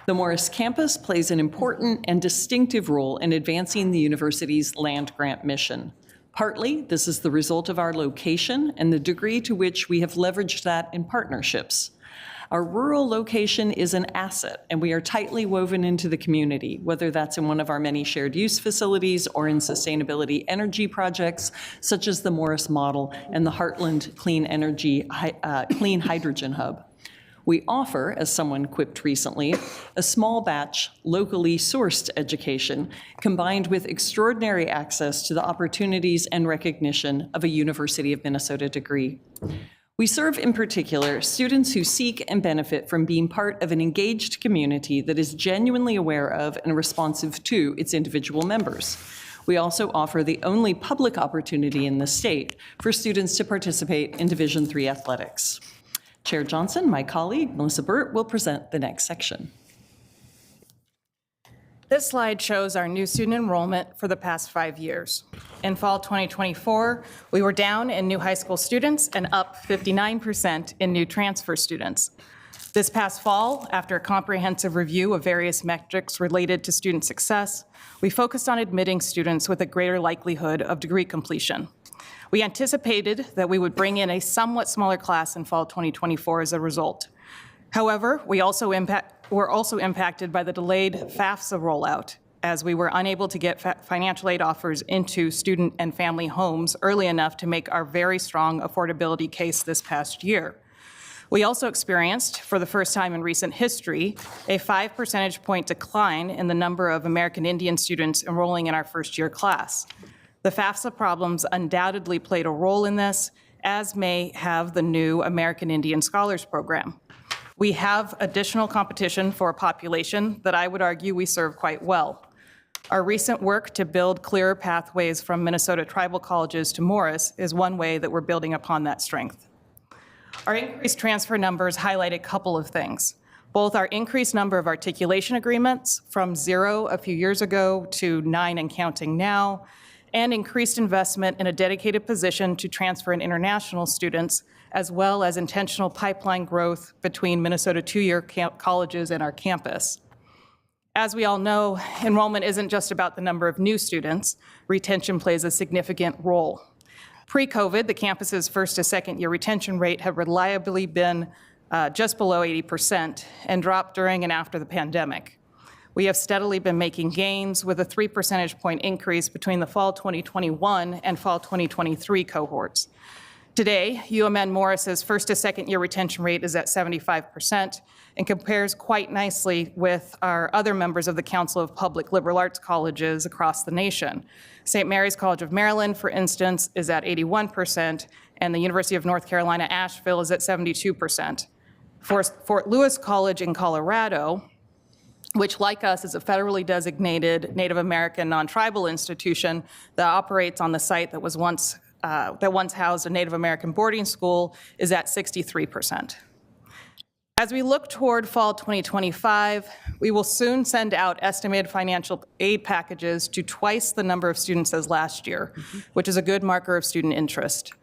The Morris campus plays an important and distinctive role in advancing the university's land-grant mission. Partly, this is the result of our location and the degree to which we have leveraged that in partnerships. Our rural location is an asset, and we are tightly woven into the community, whether that's in one of our many shared use facilities or in sustainability energy projects, such as the Morris Model and the Heartland Clean Hydrogen Hub. We offer, as someone quipped recently, a small batch, locally sourced education combined with extraordinary access to the opportunities and recognition of a University of Minnesota degree. We serve in particular students who seek and benefit from being part of an engaged community that is genuinely aware of and responsive to its individual members. We also offer the only public opportunity in the state for students to participate in Division III athletics. Chair Johnson, my colleague, Melissa Burt, will present the next section. This slide shows our new student enrollment for the past 5 years. In fall 2024, we were down in new high school students and up 59% in new transfer students. This past fall, after a comprehensive review of various metrics related to student success, we focused on admitting students with a greater likelihood of degree completion. We anticipated that we would bring in a somewhat smaller class in fall 2024 as a result. However, were also impacted by the delayed FAFSA rollout, as we were unable to get financial aid offers into student and family homes early enough to make our very strong affordability case this past year. We also experienced, for the first time in recent history, a 5 percentage point decline in the number of American Indian students enrolling in our first-year class. The FAFSA problems undoubtedly played a role in this, as may have the new American Indian Scholars Program. We have additional competition for a population that I would argue we serve quite well. Our recent work to build clearer pathways from Minnesota tribal colleges to Morris is one way that we're building upon that strength. Our increased transfer numbers highlight a couple of things. Both our increased number of articulation agreements from 0 a few years ago to 9 and counting now, and increased investment in a dedicated position to transfer in international students, as well as intentional pipeline growth between Minnesota two-year colleges and our campus. As we all know, enrollment isn't just about the number of new students. Retention plays a significant role. Pre-COVID, the campus's first to second year retention rate had reliably been just below 80% and dropped during and after the pandemic. We have steadily been making gains with a 3 percentage point increase between the fall 2021 and fall 2023 cohorts. Today, UMN Morris's first to second year retention rate is at 75% and compares quite nicely with our other members of the Council of Public Liberal Arts Colleges across the nation. St. Mary's College of Maryland, for instance, is at 81%, and the University of North Carolina, Asheville is at 72%. Fort Lewis College in Colorado, which, like us, is a federally designated Native American non-tribal institution that operates on the site that once housed a Native American boarding school, is at 63%. As we look toward fall 2025, we will soon send out estimated financial aid packages to twice the number of students as last year, which is a good marker of student interest.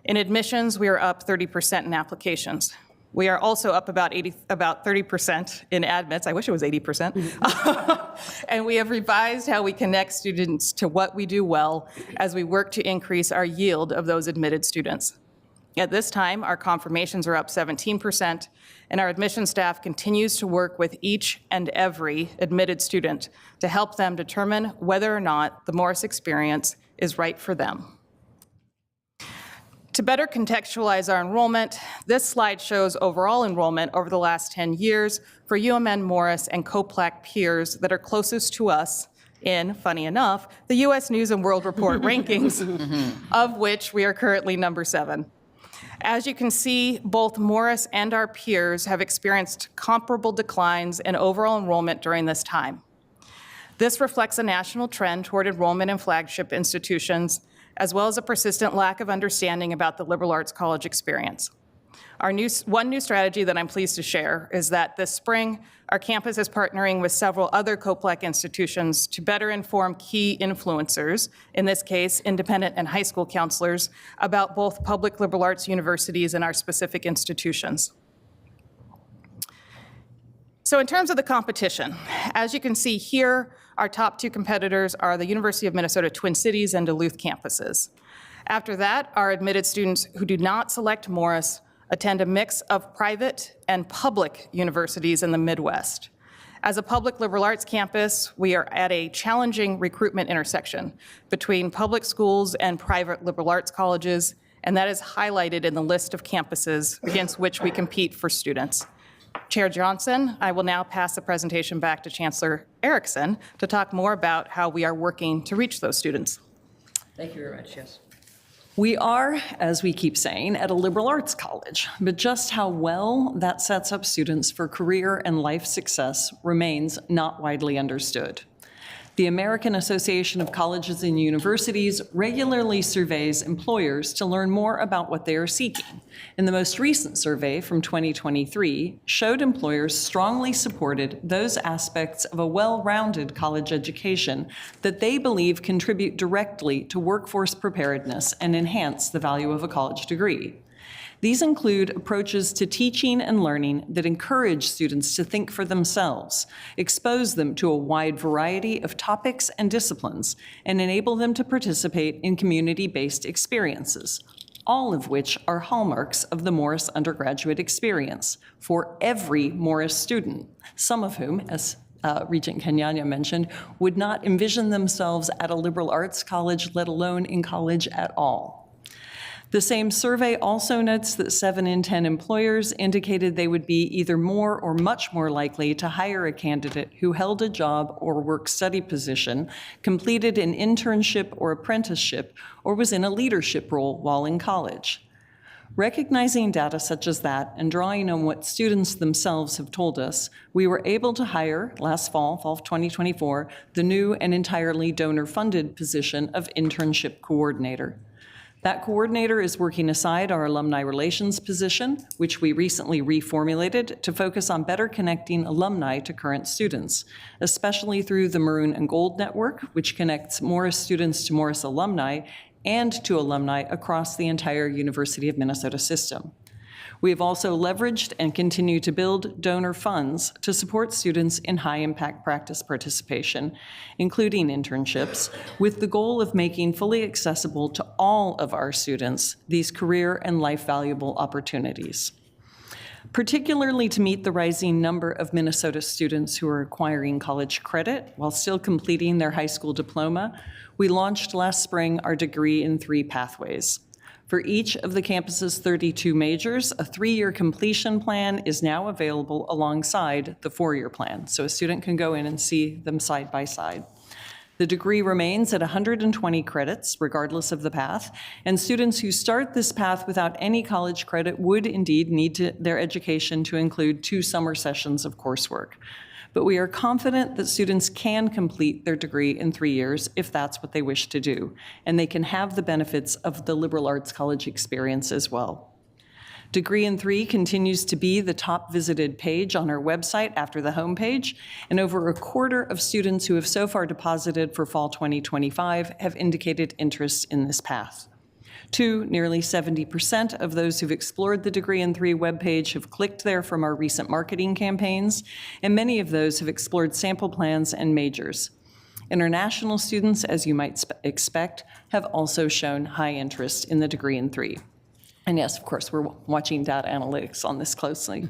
In admissions, we are up 30% in applications. We are also up about 30% in admits. I wish it was 80%. And we have revised how we connect students to what we do well as we work to increase our yield of those admitted students. At this time, our confirmations are up 17%, and our admission staff continues to work with each and every admitted student to help them determine whether or not the Morris experience is right for them. To better contextualize our enrollment, this slide shows overall enrollment over the last 10 years for UMN Morris and COPLAC peers that are closest to us in, funny enough, the U.S. News and World Report rankings, of which we are currently number 7. As you can see, both Morris and our peers have experienced comparable declines in overall enrollment during this time. This reflects a national trend toward enrollment in flagship institutions, as well as a persistent lack of understanding about the liberal arts college experience. One new strategy that I'm pleased to share is that this spring, our campus is partnering with several other COPLAC institutions to better inform key influencers, in this case, independent and high school counselors, about both public liberal arts universities and our specific institutions. So in terms of the competition, as you can see here, our top 2 competitors are the University of Minnesota Twin Cities and Duluth campuses. After that, our admitted students who do not select Morris attend a mix of private and public universities in the Midwest. As a public liberal arts campus, we are at a challenging recruitment intersection between public schools and private liberal arts colleges, and that is highlighted in the list of campuses against which we compete for students. Chair Johnson, I will now pass the presentation back to Chancellor Erickson to talk more about how we are working to reach those students. Thank you very much, yes. We are, as we keep saying, at a liberal arts college, but just how well that sets up students for career and life success remains not widely understood. The American Association of Colleges and Universities regularly surveys employers to learn more about what they are seeking. And the most recent survey from 2023 showed employers strongly supported those aspects of a well-rounded college education that they believe contribute directly to workforce preparedness and enhance the value of a college degree. These include approaches to teaching and learning that encourage students to think for themselves, expose them to a wide variety of topics and disciplines, and enable them to participate in community-based experiences, all of which are hallmarks of the Morris undergraduate experience for every Morris student, some of whom, as Regent Kenyanya mentioned, would not envision themselves at a liberal arts college, let alone in college at all. The same survey also notes that 7 in 10 employers indicated they would be either more or much more likely to hire a candidate who held a job or work-study position, completed an internship or apprenticeship, or was in a leadership role while in college. Recognizing data such as that and drawing on what students themselves have told us, we were able to hire last fall of 2024, the new and entirely donor-funded position of internship coordinator. That coordinator is working aside our alumni relations position, which we recently reformulated to focus on better connecting alumni to current students, especially through the Maroon and Gold Network, which connects Morris students to Morris alumni and to alumni across the entire University of Minnesota system. We have also leveraged and continue to build donor funds to support students in high-impact practice participation, including internships, with the goal of making fully accessible to all of our students these career and life-valuable opportunities. Particularly to meet the rising number of Minnesota students who are acquiring college credit while still completing their high school diploma, we launched last spring our Degree in 3 pathways. For each of the campus's 32 majors, a 3-year completion plan is now available alongside the 4-year plan, so a student can go in and see them side by side. The degree remains at 120 credits, regardless of the path, and students who start this path without any college credit would indeed need their education to include 2 summer sessions of coursework. But we are confident that students can complete their degree in 3 years if that's what they wish to do, and they can have the benefits of the liberal arts college experience as well. Degree in 3 continues to be the top visited page on our website after the homepage, and over a quarter of students who have so far deposited for fall 2025 have indicated interest in this path. Nearly 70% of those who've explored the Degree in 3 webpage have clicked there from our recent marketing campaigns, and many of those have explored sample plans and majors. International students, as you might expect, have also shown high interest in the Degree in 3. And yes, of course, we're watching data analytics on this closely.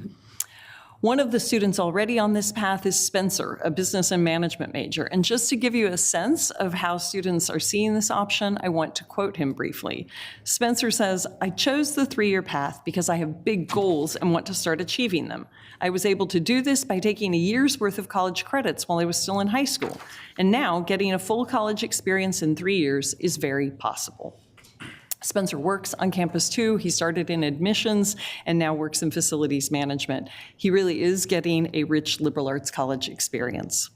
One of the students already on this path is Spencer, a business and management major. And just to give you a sense of how students are seeing this option, I want to quote him briefly. Spencer says, "I chose the 3-year path because I have big goals and want to start achieving them. I was able to do this by taking a year's worth of college credits while I was still in high school. And now getting a full college experience in 3 years is very possible." Spencer works on campus too. He started in admissions and now works in facilities management. He really is getting a rich liberal arts college experience.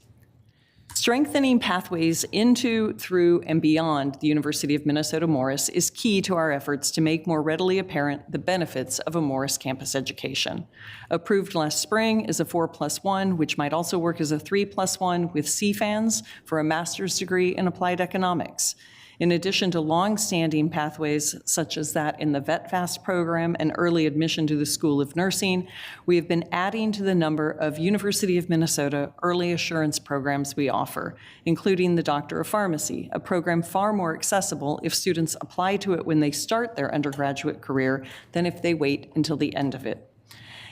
Strengthening pathways into, through, and beyond the University of Minnesota Morris is key to our efforts to make more readily apparent the benefits of a Morris campus education. Approved last spring is a 4+1, which might also work as a 3+1 with CFANS for a master's degree in applied economics. In addition to long-standing pathways such as that in the VET-FAST program and early admission to the School of Nursing, we have been adding to the number of University of Minnesota early assurance programs we offer, including the Doctor of Pharmacy, a program far more accessible if students apply to it when they start their undergraduate career than if they wait until the end of it.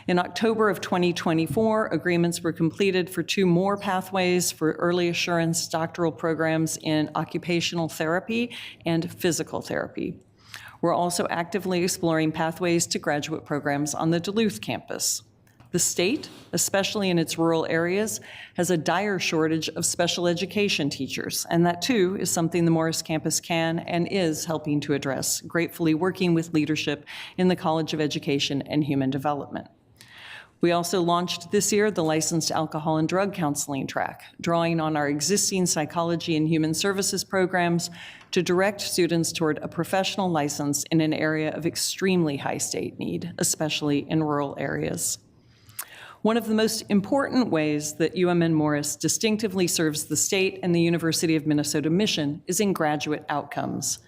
In October of 2024, agreements were completed for 2 more pathways for early assurance doctoral programs in occupational therapy and physical therapy. We're also actively exploring pathways to graduate programs on the Duluth campus. The state, especially in its rural areas, has a dire shortage of special education teachers, and that too is something the Morris campus can and is helping to address, gratefully working with leadership in the College of Education and Human Development. We also launched this year the licensed alcohol and drug counseling track, drawing on our existing psychology and human services programs to direct students toward a professional license in an area of extremely high state need, especially in rural areas. One of the most important ways that UMN Morris distinctively serves the state and the University of Minnesota mission is in graduate outcomes.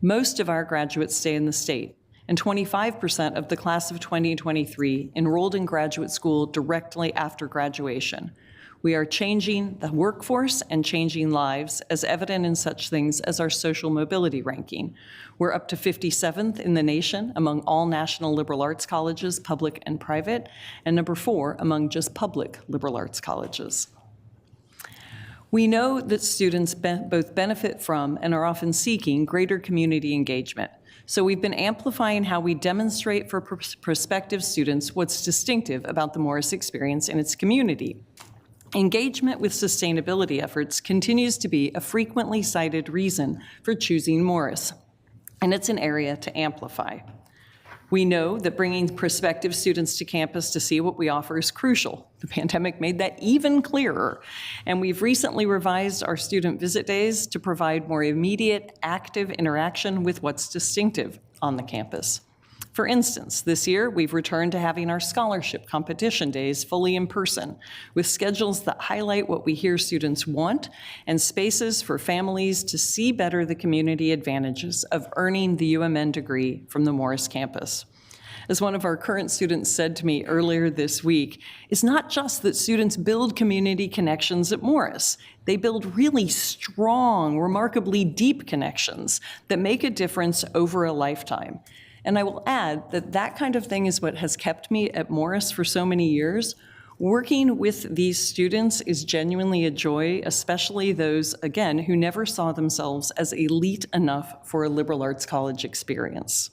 Most of our graduates stay in the state, and 25% of the class of 2023 enrolled in graduate school directly after graduation. We are changing the workforce and changing lives, as evident in such things as our social mobility ranking. We're up to 57th in the nation among all national liberal arts colleges, public and private, and number 4 among just public liberal arts colleges. We know that students both benefit from and are often seeking greater community engagement. So we've been amplifying how we demonstrate for prospective students what's distinctive about the Morris experience in its community. Engagement with sustainability efforts continues to be a frequently cited reason for choosing Morris, and it's an area to amplify. We know that bringing prospective students to campus to see what we offer is crucial. The pandemic made that even clearer, and we've recently revised our student visit days to provide more immediate, active interaction with what's distinctive on the campus. For instance, this year, we've returned to having our scholarship competition days fully in person, with schedules that highlight what we hear students want and spaces for families to see better the community advantages of earning the UMN degree from the Morris campus. As one of our current students said to me earlier this week, it's not just that students build community connections at Morris. They build really strong, remarkably deep connections that make a difference over a lifetime. And I will add that that kind of thing is what has kept me at Morris for so many years. Working with these students is genuinely a joy, especially those, again, who never saw themselves as elite enough for a liberal arts college experience.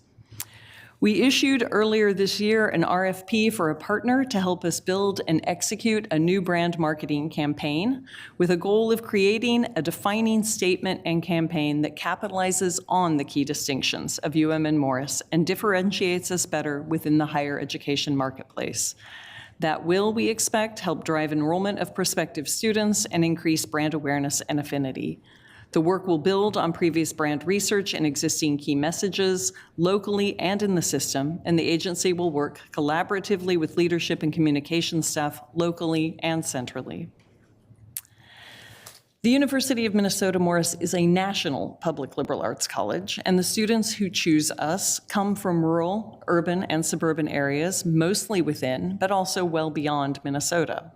We issued earlier this year an RFP for a partner to help us build and execute a new brand marketing campaign with a goal of creating a defining statement and campaign that capitalizes on the key distinctions of UMN Morris and differentiates us better within the higher education marketplace. That will, we expect, help drive enrollment of prospective students and increase brand awareness and affinity. The work will build on previous brand research and existing key messages locally and in the system, and the agency will work collaboratively with leadership and communications staff locally and centrally. The University of Minnesota Morris is a national public liberal arts college, and the students who choose us come from rural, urban, and suburban areas, mostly within, but also well beyond Minnesota.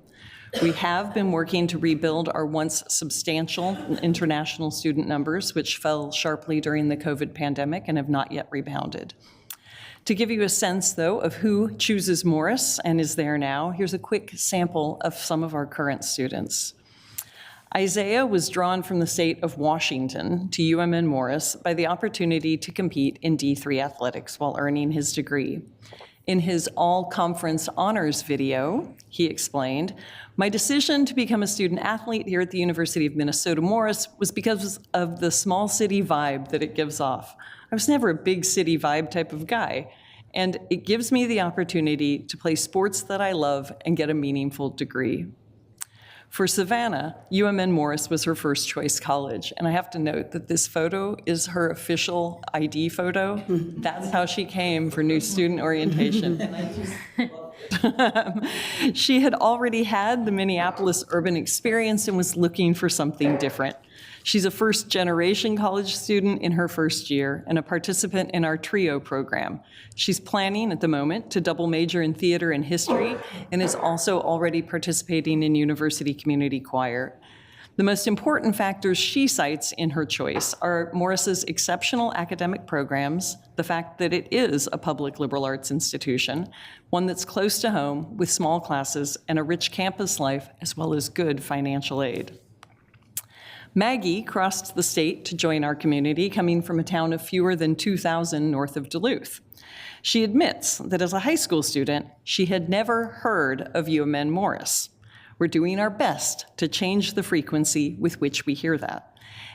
We have been working to rebuild our once substantial international student numbers, which fell sharply during the COVID pandemic and have not yet rebounded. To give you a sense, though, of who chooses Morris and is there now, here's a quick sample of some of our current students. Isaiah was drawn from the state of Washington to UMN Morris by the opportunity to compete in D3 athletics while earning his degree. In his all-conference honors video, he explained, "My decision to become a student athlete here at the University of Minnesota Morris was because of the small city vibe that it gives off. I was never a big city vibe type of guy, and it gives me the opportunity to play sports that I love and get a meaningful degree." For Savannah, UMN Morris was her first choice college, and I have to note that this photo is her official ID photo. That's how she came for new student orientation. She had already had the Minneapolis urban experience and was looking for something different. She's a first-generation college student in her first year and a participant in our TRIO program. She's planning at the moment to double major in theater and history and is also already participating in university community choir. The most important factors she cites in her choice are Morris's exceptional academic programs, the fact that it is a public liberal arts institution, one that's close to home with small classes and a rich campus life, as well as good financial aid. Maggie crossed the state to join our community, coming from a town of fewer than 2,000 north of Duluth. She admits that as a high school student, she had never heard of UMN Morris. We're doing our best to change the frequency with which we hear that.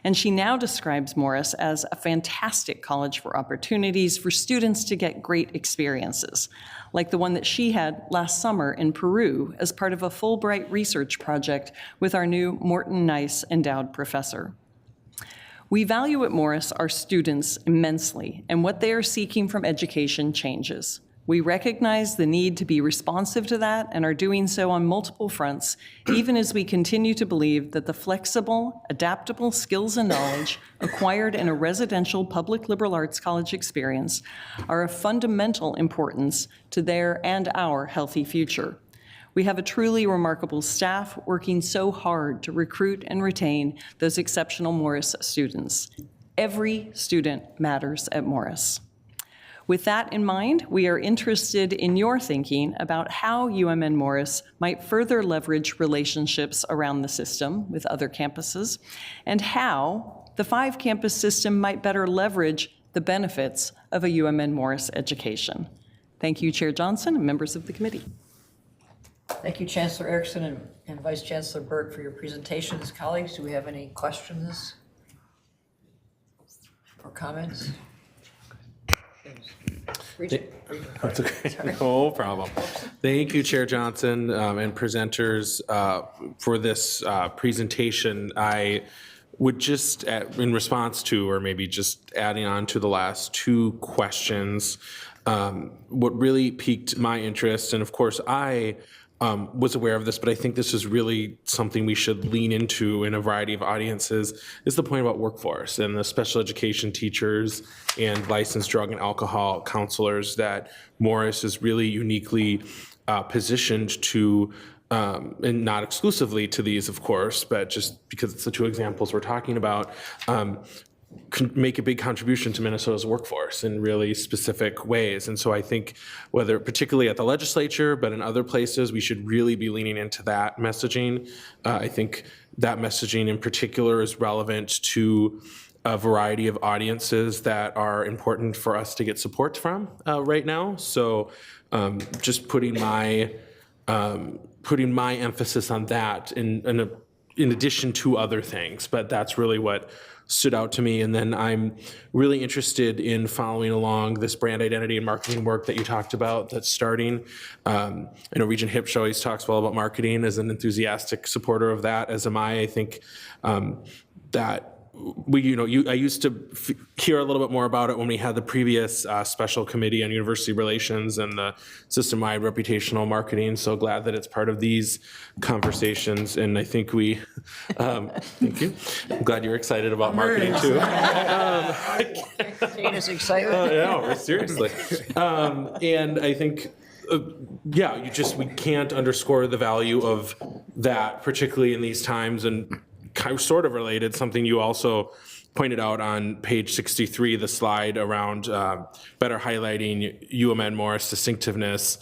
And she now describes Morris as a fantastic college for opportunities for students to get great experiences, like the one that she had last summer in Peru as part of a Fulbright research project with our new Morton Nice endowed professor. We value at Morris our students immensely, and what they are seeking from education changes. We recognize the need to be responsive to that and are doing so on multiple fronts, even as we continue to believe that the flexible, adaptable skills and knowledge acquired in a residential public liberal arts college experience are of fundamental importance to their and our healthy future. We have a truly remarkable staff working so hard to recruit and retain those exceptional Morris students. Every student matters at Morris. With that in mind, we are interested in your thinking about how UMN Morris might further leverage relationships around the system with other campuses, and how the 5-campus system might better leverage the benefits of a UMN Morris education. Thank you, Chair Johnson and members of the committee. Thank you, Chancellor Erickson and Vice Chancellor Berg, for your presentations. Colleagues, do we have any questions or comments? That's okay. No problem. Thank you, Chair Johnson and presenters for this presentation. I would just, in response to, or maybe just adding on to the last two questions, what really piqued my interest, and of course I was aware of this, but I think this is really something we should lean into in a variety of audiences, is the point about workforce and the special education teachers and licensed drug and alcohol counselors that Morris is really uniquely positioned to, and not exclusively to these, of course, but just because it's the two examples we're talking about, can make a big contribution to Minnesota's workforce in really specific ways. And so I think whether particularly at the legislature, but in other places, we should really be leaning into that messaging. I think that messaging in particular is relevant to a variety of audiences that are important for us to get support from right now. So just putting my emphasis on that in addition to other things, but that's really what stood out to me. And then I'm really interested in following along this brand identity and marketing work that you talked about that's starting. I know Regent Hipsch always talks well about marketing, as an enthusiastic supporter of that, as am I. I think that I used to hear a little bit more about it when we had the previous special committee on university relations and the system-wide reputational marketing. So glad that it's part of these conversations. And I think we, thank you. I'm glad you're excited about marketing too. Jane is excited. No, seriously. And I think, we can't underscore the value of that, particularly in these times. And kind of sort of related, something you also pointed out on page 63, the slide around better highlighting UMN Morris distinctiveness,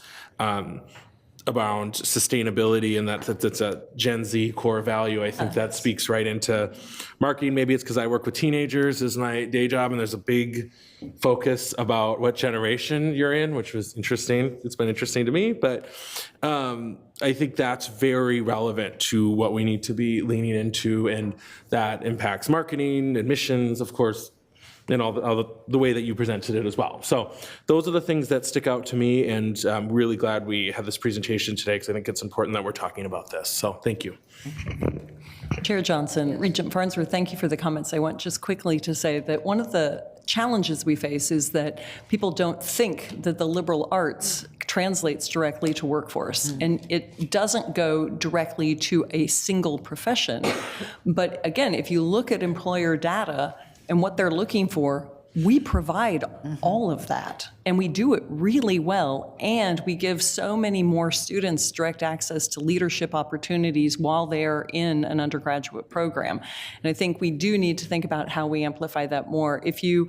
around sustainability, and that's a Gen Z core value. I think that speaks right into marketing. Maybe it's because I work with teenagers as my day job, and there's a big focus about what generation you're in, which was interesting. It's been interesting to me, but I think that's very relevant to what we need to be leaning into, and that impacts marketing, admissions, of course, and all the way that you presented it as well. So those are the things that stick out to me, and I'm really glad we have this presentation today, because I think it's important that we're talking about this. So thank you. Chair Johnson, Regent Farnsworth, thank you for the comments. I want just quickly to say that one of the challenges we face is that people don't think that the liberal arts translates directly to workforce, and it doesn't go directly to a single profession. But again, if you look at employer data and what they're looking for, we provide all of that, and we do it really well, and we give so many more students direct access to leadership opportunities while they're in an undergraduate program. And I think we do need to think about how we amplify that more. If you,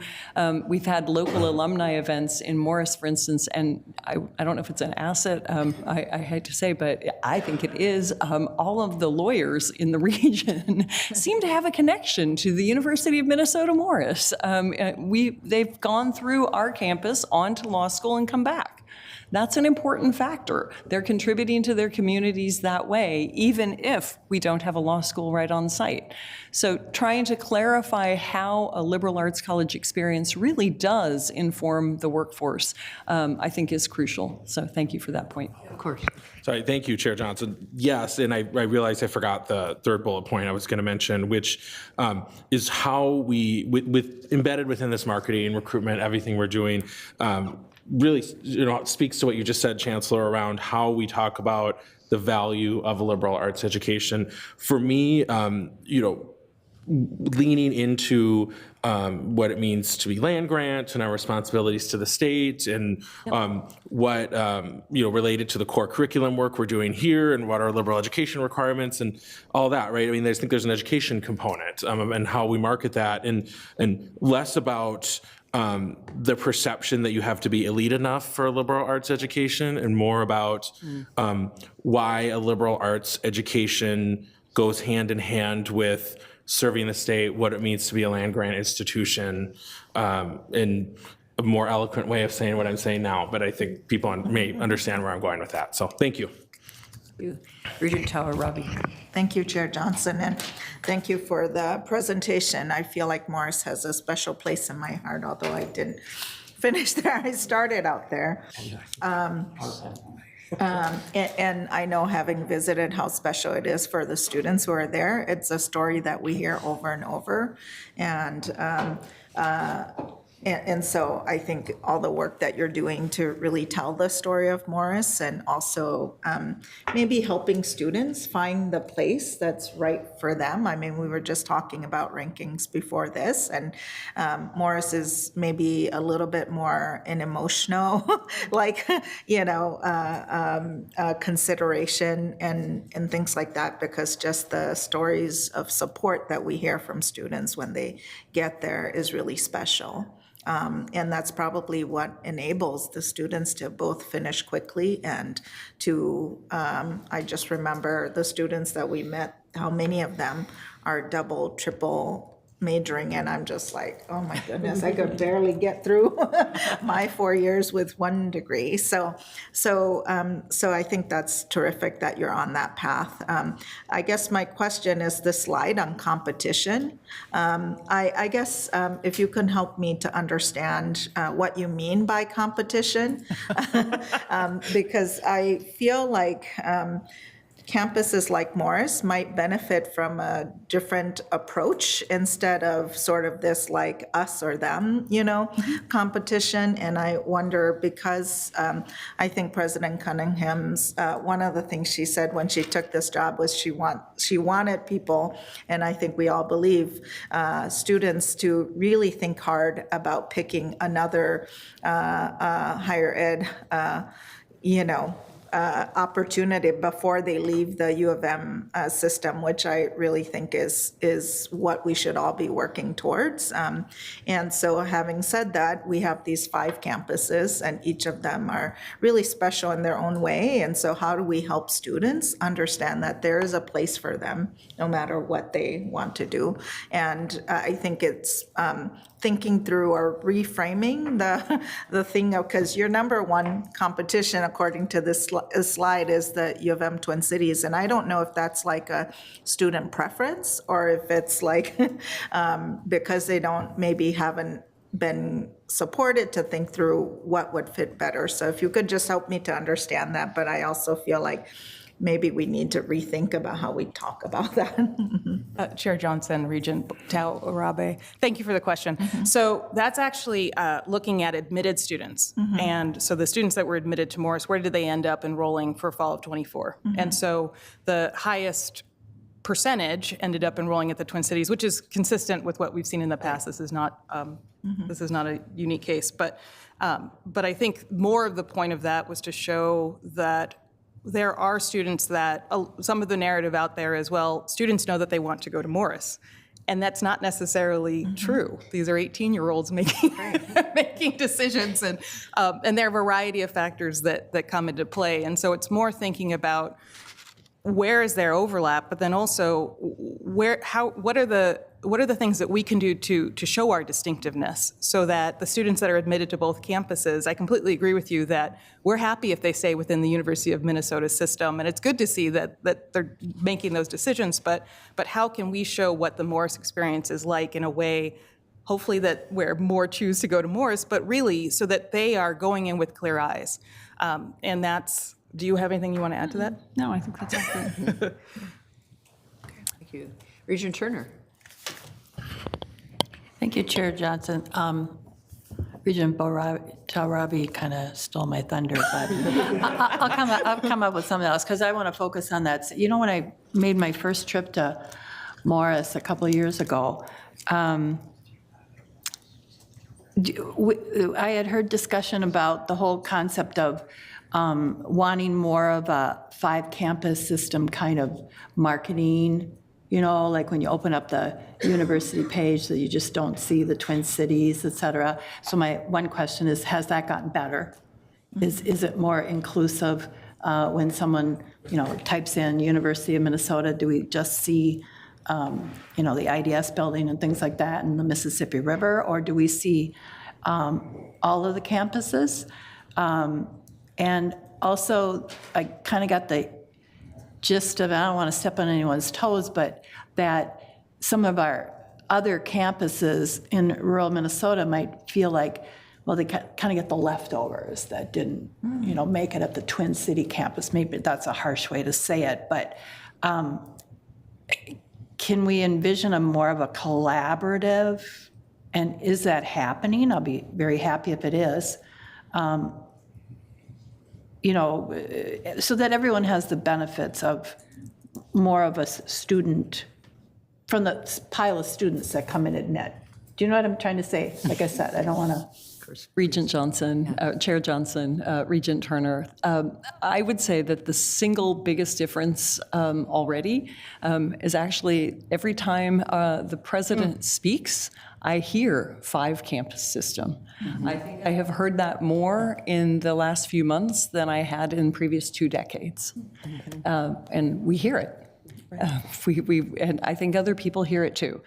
we've had local alumni events in Morris, for instance, and I don't know if it's an asset, I hate to say, but I think it is. All of the lawyers in the region seem to have a connection to the University of Minnesota Morris. They've gone through our campus on to law school and come back. That's an important factor. They're contributing to their communities that way, even if we don't have a law school right on site. So trying to clarify how a liberal arts college experience really does inform the workforce, I think is crucial. So thank you for that point. Of course. Sorry, thank you, Chair Johnson. Yes, and I realized I forgot the third bullet point I was going to mention, which is how we, with embedded within this marketing, recruitment, everything we're doing, really, speaks to what you just said, Chancellor, around how we talk about the value of a liberal arts education. For me, leaning into what it means to be land grant and our responsibilities to the state, and what related to the core curriculum work we're doing here, and what our liberal education requirements and all that, right? I mean, I think there's an education component, and how we market that, and less about the perception that you have to be elite enough for a liberal arts education, and more about why a liberal arts education goes hand in hand with serving the state, what it means to be a land grant institution, in a more eloquent way of saying what I'm saying now, but I think people may understand where I'm going with that. So thank you. Regent Tower, Robbie. Thank you, Chair Johnson, and thank you for the presentation. I feel like Morris has a special place in my heart, although I didn't finish there. I started out there. And I know, having visited, how special it is for the students who are there. It's a story that we hear over and over. And so I think all the work that you're doing to really tell the story of Morris, and also maybe helping students find the place that's right for them. I mean, we were just talking about rankings before this, and Morris is maybe a little bit more an emotional, consideration and things like that, because just the stories of support that we hear from students when they get there is really special. And that's probably what enables the students to both finish quickly and to, I just remember the students that we met, how many of them are double, triple majoring, and I'm just like, oh my goodness, I could barely get through my 4 years with one degree. So I think that's terrific that you're on that path. I guess my question is the slide on competition. I guess if you can help me to understand what you mean by competition, because I feel like campuses like Morris might benefit from a different approach instead of sort of this like us or them, competition. And I wonder, because I think President Cunningham's, one of the things she said when she took this job was she wanted people, and I think we all believe, students to really think hard about picking another higher ed, opportunity before they leave the U of M system, which I really think is what we should all be working towards. And so having said that, we have these 5 campuses, and each of them are really special in their own way. And so how do we help students understand that there is a place for them, no matter what they want to do? And I think it's thinking through or reframing the thing of, because your number one competition, according to this slide, is the U of M Twin Cities. And I don't know if that's like a student preference or if it's like because they haven't been supported to think through what would fit better. So if you could just help me to understand that, but I also feel like maybe we need to rethink about how we talk about that. Chair Johnson, Regent Tao Arabe, thank you for the question. So that's actually looking at admitted students. And so the students that were admitted to Morris, where did they end up enrolling for fall of '24? And so the highest percentage ended up enrolling at the Twin Cities, which is consistent with what we've seen in the past. This is not a unique case, but I think more of the point of that was to show that there are students that, some of the narrative out there as well, students know that they want to go to Morris. And that's not necessarily true. These are 18-year-olds making making decisions, and there are a variety of factors that come into play. And so it's more thinking about where is there overlap, but then also what are the things that we can do to show our distinctiveness, so that the students that are admitted to both campuses, I completely agree with you that we're happy if they stay within the University of Minnesota system, and it's good to see that they're making those decisions, but how can we show what the Morris experience is like in a way, hopefully that where more choose to go to Morris, but really so that they are going in with clear eyes. And that's, do you have anything you want to add to that? No, I think that's accurate. Thank you. Regent Turner. Thank you, Chair Johnson. Regent Tarabi kind of stole my thunder, but I'll come up with something else because I want to focus on that. You know, when I made my first trip to Morris a couple of years ago, I had heard discussion about the whole concept of wanting more of a 5-campus system kind of marketing. You know, like when you open up the university page, so you just don't see the Twin Cities, et cetera. So my one question is, has that gotten better? Is it more inclusive when someone, types in University of Minnesota? Do we just see, the IDS building and things like that and the Mississippi River? Or do we see all of the campuses? And also, I kind of got the gist of, I don't want to step on anyone's toes, but that some of our other campuses in rural Minnesota might feel like, well, they kind of get the leftovers that didn't, make it at the Twin City campus. Maybe that's a harsh way to say it, but can we envision a more of a collaborative, and is that happening? I'll be very happy if it is. So that everyone has the benefits of more of a student, from the pile of students that come in admit. Do you know what I'm trying to say? Like I said, I don't want to. Regent Johnson, Chair Johnson, Regent Turner. I would say that the single biggest difference already is actually every time the president speaks, I hear 5-campus system. I think I have heard that more in the last few months than I had in previous 2 decades. And we hear it. And I think other people hear it too.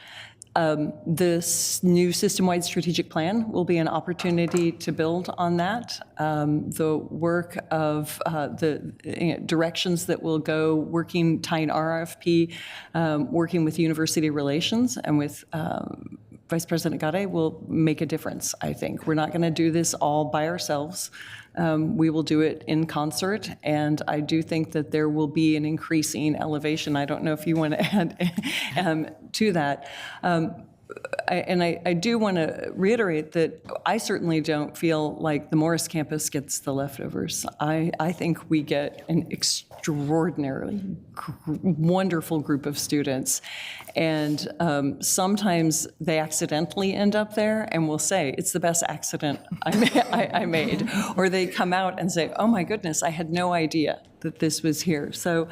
This new system-wide strategic plan will be an opportunity to build on that. The work of the directions that will go, working, tying RFP, working with university relations and with Vice President Gade will make a difference, I think. We're not going to do this all by ourselves. We will do it in concert, and I do think that there will be an increasing elevation. I don't know if you want to add to that. I do want to reiterate that I certainly don't feel like the Morris campus gets the leftovers. I think we get an extraordinarily wonderful group of students. And sometimes they accidentally end up there and will say, it's the best accident I made. Or they come out and say, oh my goodness, I had no idea that this was here. So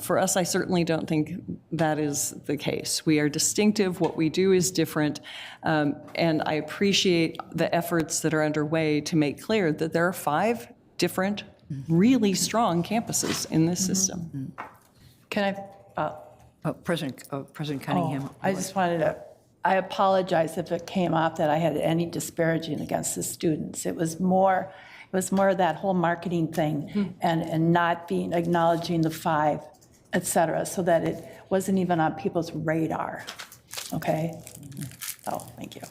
for us, I certainly don't think that is the case. We are distinctive, what we do is different, and I appreciate the efforts that are underway to make clear that there are 5 different, really strong campuses in this system. Can I? President Cunningham. I just wanted to, I apologize if it came off that I had any disparaging against the students. It was more that whole marketing thing and not acknowledging the 5, et cetera, so that it wasn't even on people's radar. Okay? Oh, thank you.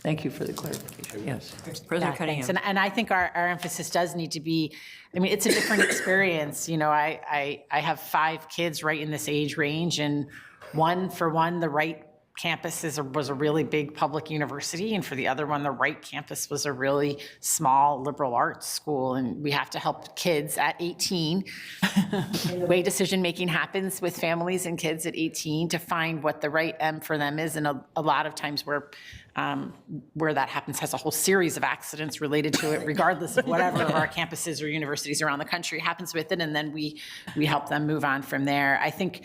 Thank you for the clarification. Yes. President Yeah, Cunningham. thanks. And I think our emphasis does need to be, I mean, it's a different experience. You know, I have 5 kids right in this age range, and the right campus was a really big public university, and for the other one, the right campus was a really small liberal arts school. And we have to help kids at 18, the way decision-making happens with families and kids at 18, to find what the right M for them is. And a lot of times where that happens has a whole series of accidents related to it, regardless of whatever of our campuses or universities around the country happens with it, and then we help them move on from there. I think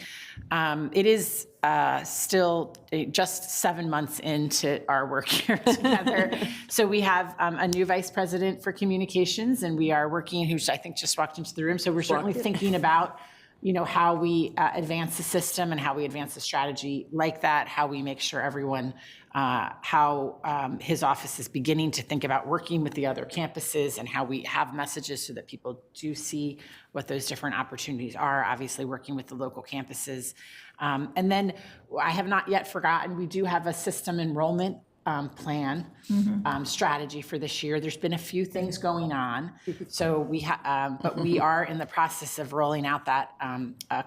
it is still just 7 months into our work here together. So we have a new vice president for communications, and we are working, who I think just walked into the room. So we're certainly thinking about, you know, how we advance the system and how we advance the strategy like that, how we make sure everyone, how his office is beginning to think about working with the other campuses, and how we have messages so that people do see what those different opportunities are, obviously working with the local campuses. And then I have not yet forgotten, we do have a system enrollment plan strategy for this year. There's been a few things going on, so but we are in the process of rolling out that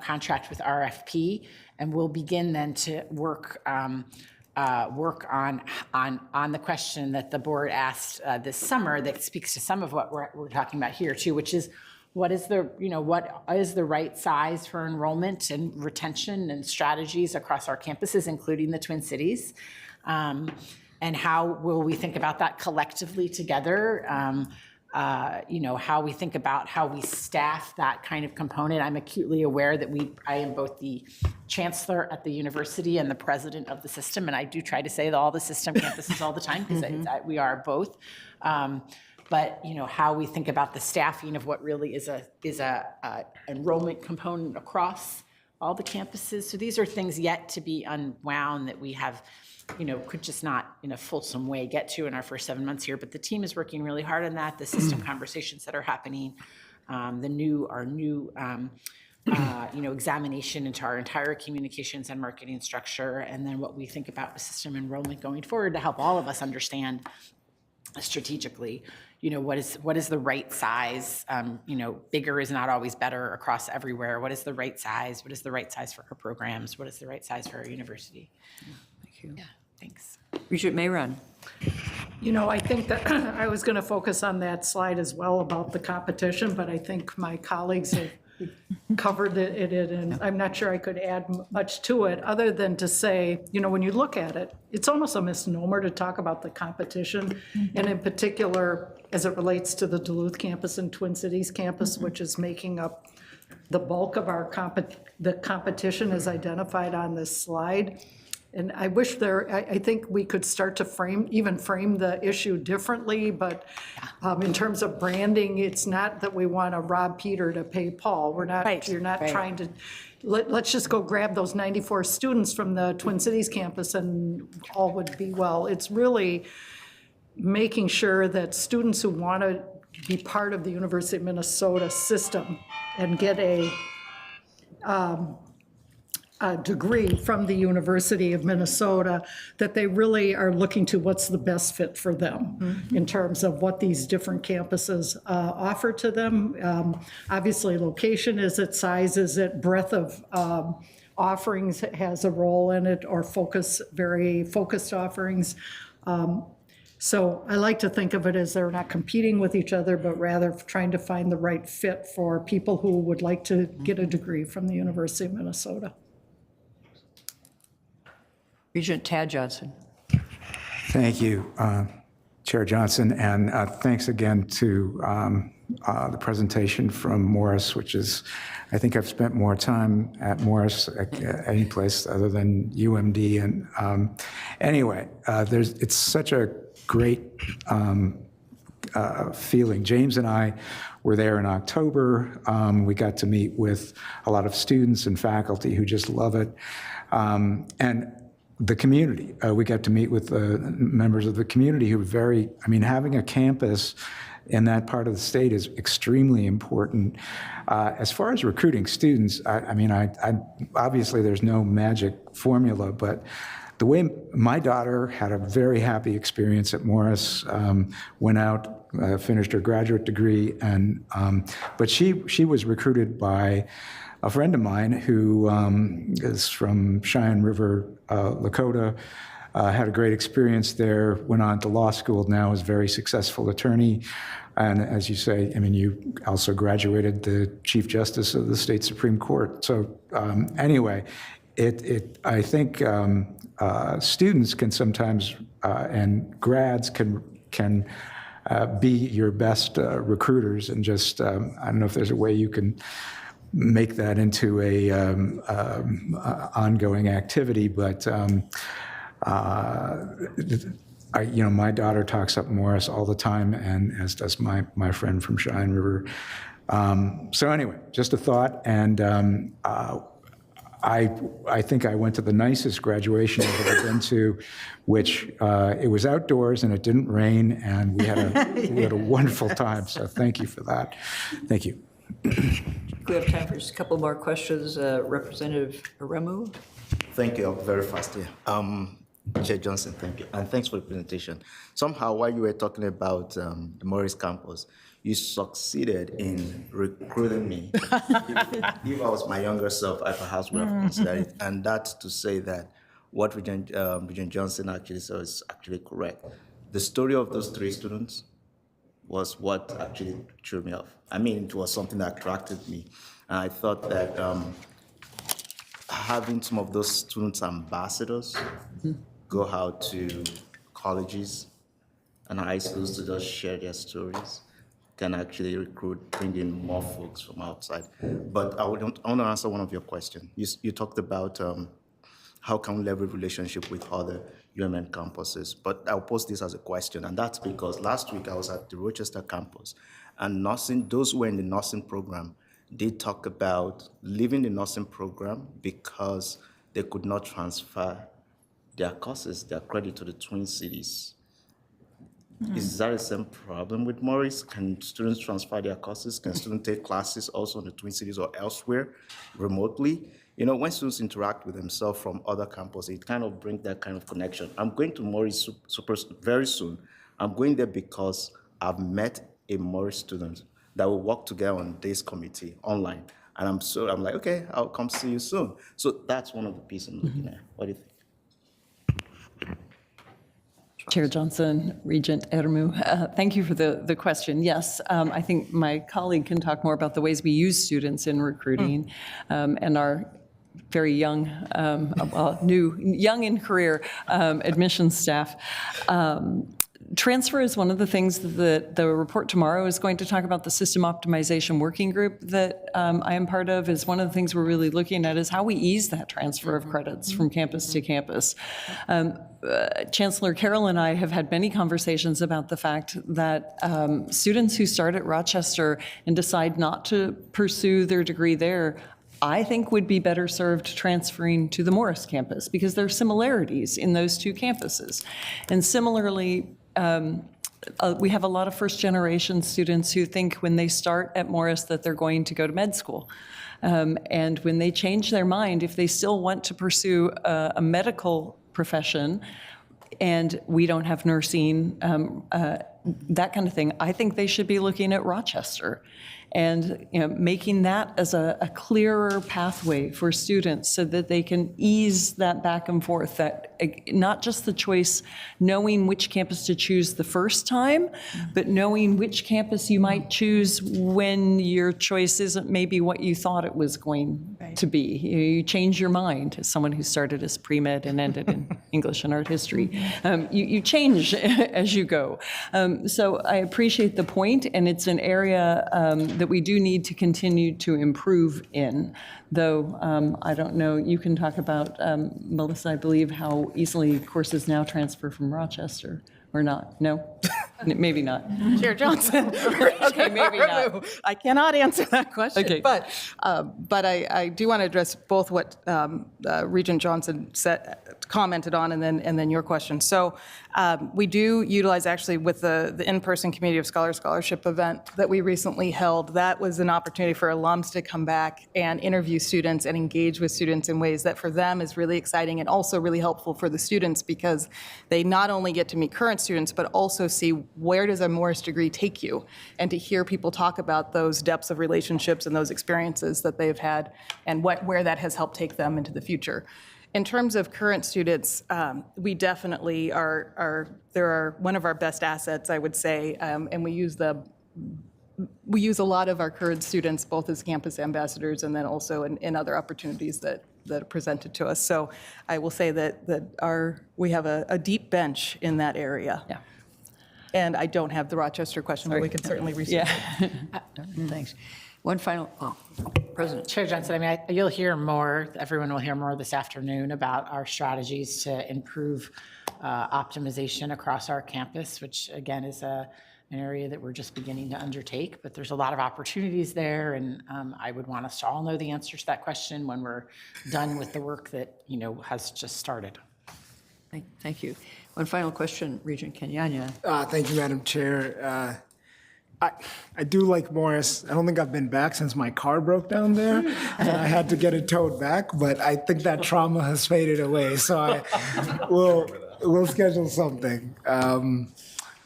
contract with RFP, and we'll begin then to work on the question that the board asked this summer, that speaks to some of what we're talking about here too, which is what is the right size for enrollment and retention and strategies across our campuses, including the Twin Cities. And how will we think about that collectively together? How we think about how we staff that kind of component. I'm acutely aware that I am both the chancellor at the university and the president of the system, and I do try to say all the system campuses all the time, because we are both. But how we think about the staffing of what really is a enrollment component across all the campuses. So these are things yet to be unwound that we have, could just not in a fulsome way get to in our first 7 months here. But the team is working really hard on that. The system conversations that are happening, our new examination into our entire communications and marketing structure, and then what we think about the system enrollment going forward to help all of us understand strategically, what is the right size? Bigger is not always better across everywhere. What is the right size? What is the right size for our programs? What is the right size for our university? Thank you. Yeah, thanks. Regent Mayron. I think that I was going to focus on that slide as well about the competition, but I think my colleagues have covered it, and I'm not sure I could add much to it, other than to say, when you look at it, it's almost a misnomer to talk about the competition, and in particular, as it relates to the Duluth campus and Twin Cities campus, which is making up the bulk of our the competition as identified on this slide. And I wish I think we could start to frame the issue differently, but in terms of branding, it's not that we want to rob Peter to pay Paul. We're not, you're not trying to, let's just go grab those 94 students from the Twin Cities campus and all would be well. It's really making sure that students who want to be part of the University of Minnesota system and get a degree from the University of Minnesota, that they really are looking to what's the best fit for them in terms of what these different campuses offer to them. Obviously, location is it, size is it, breadth of offerings has a role in it, or very focused offerings. So I like to think of it as they're not competing with each other, but rather trying to find the right fit for people who would like to get a degree from the University of Minnesota. Regent Tad Johnson. Thank you, Chair Johnson, and thanks again to the presentation from Morris, which is, I think I've spent more time at Morris at any place other than UMD. And anyway, it's such a great feeling. James and I were there in October. We got to meet with a lot of students and faculty who just love it. And the community, we got to meet with members of the community who are having a campus in that part of the state is extremely important. As far as recruiting students, obviously there's no magic formula, but the way my daughter had a very happy experience at Morris, went out, finished her graduate degree, and but she was recruited by a friend of mine who is from Cheyenne River, Lakota, had a great experience there, went on to law school, now is a very successful attorney. And as you say, you also graduated the Chief Justice of the State Supreme Court. So anyway, I think students can sometimes, and grads can be your best recruiters, and just, I don't know if there's a way you can make that into a ongoing activity, but my daughter talks up Morris all the time, and as does my friend from Cheyenne River. So anyway, just a thought, and I think I went to the nicest graduation I've ever been to, which it was outdoors and it didn't rain, and we had a wonderful time. So thank you for that. Thank you. We have time for just a couple more questions. Representative Aremu. Thank you. Very fast here. Chair Johnson, thank you. And thanks for the presentation. Somehow, while you were talking about the Morris campus, you succeeded in recruiting me. If I was my younger self, I perhaps would have considered it. And that's to say that what Regent Johnson actually said is actually correct. The story of those 3 students was what actually threw me off. It was something that attracted me. And I thought that having some of those students ambassadors go out to colleges and high schools to just share their stories can actually bring in more folks from outside. But I want to answer one of your questions. You talked about how can we leverage relationship with other UMN campuses, but I'll pose this as a question, and that's because last week I was at the Rochester campus, and those who were in the nursing program, they talk about leaving the nursing program because they could not transfer their courses, their credit to the Twin Cities. Is that the same problem with Morris? Can students transfer their courses? Can students take classes also in the Twin Cities or elsewhere remotely? When students interact with themselves from other campuses, it kind of brings that kind of connection. I'm going to Morris very soon. I'm going there because I've met a Morris student that will work together on this committee online. And I'm like, okay, I'll come see you soon. So that's one of the pieces I'm looking at. What do you think? Chair Johnson, Regent Aremu, thank you for the question. Yes, I think my colleague can talk more about the ways we use students in recruiting and our very young, young in career admissions staff. Transfer is one of the things that the report tomorrow is going to talk about. The system optimization working group that I am part of is one of the things we're really looking at is how we ease that transfer of credits from campus to campus. Chancellor Carroll and I have had many conversations about the fact that students who start at Rochester and decide not to pursue their degree there, I think would be better served transferring to the Morris campus because there are similarities in those 2 campuses. And similarly, we have a lot of first-generation students who think when they start at Morris that they're going to go to med school. And when they change their mind, if they still want to pursue a medical profession, and we don't have nursing, that kind of thing, I think they should be looking at Rochester and making that as a clearer pathway for students so that they can ease that back and forth, that not just the choice, knowing which campus to choose the first time, but knowing which campus you might choose when your choice isn't maybe what you thought it was going to be. You change your mind, as someone who started as pre-med and ended in English and art history. You change as you go. So I appreciate the point, and it's an area that we do need to continue to improve in. Though I don't know, you can talk about, Melissa, I believe, how easily courses now transfer from Rochester, or not? No? Maybe not. Chair Johnson. Okay, maybe not. I cannot answer that question. Okay. But I do want to address both what Regent Johnson commented on and then your question. So we do utilize, actually, with the in-person Community of Scholars Scholarship event that we recently held, that was an opportunity for alums to come back and interview students and engage with students in ways that for them is really exciting and also really helpful for the students, because they not only get to meet current students, but also see where does a Morris degree take you, and to hear people talk about those depths of relationships and those experiences that they've had and where that has helped take them into the future. In terms of current students, we definitely they're one of our best assets, I would say, and we use a lot of our current students both as campus ambassadors and then also in other opportunities that are presented to us. So I will say that we have a deep bench in that area. Yeah. And I don't have the Rochester question, but we can certainly research it. Thanks. One final, President. Chair Johnson, I mean, you'll hear more, everyone will hear more this afternoon about our strategies to improve optimization across our campus, which again is an area that we're just beginning to undertake, but there's a lot of opportunities there, and I would want us to all know the answers to that question when we're done with the work that, has just started. Thank you. One final question, Regent Kenyanya. Thank you, Madam Chair. I do like Morris. I don't think I've been back since my car broke down there, and I had to get it towed back, but I think that trauma has faded away, so we'll schedule something.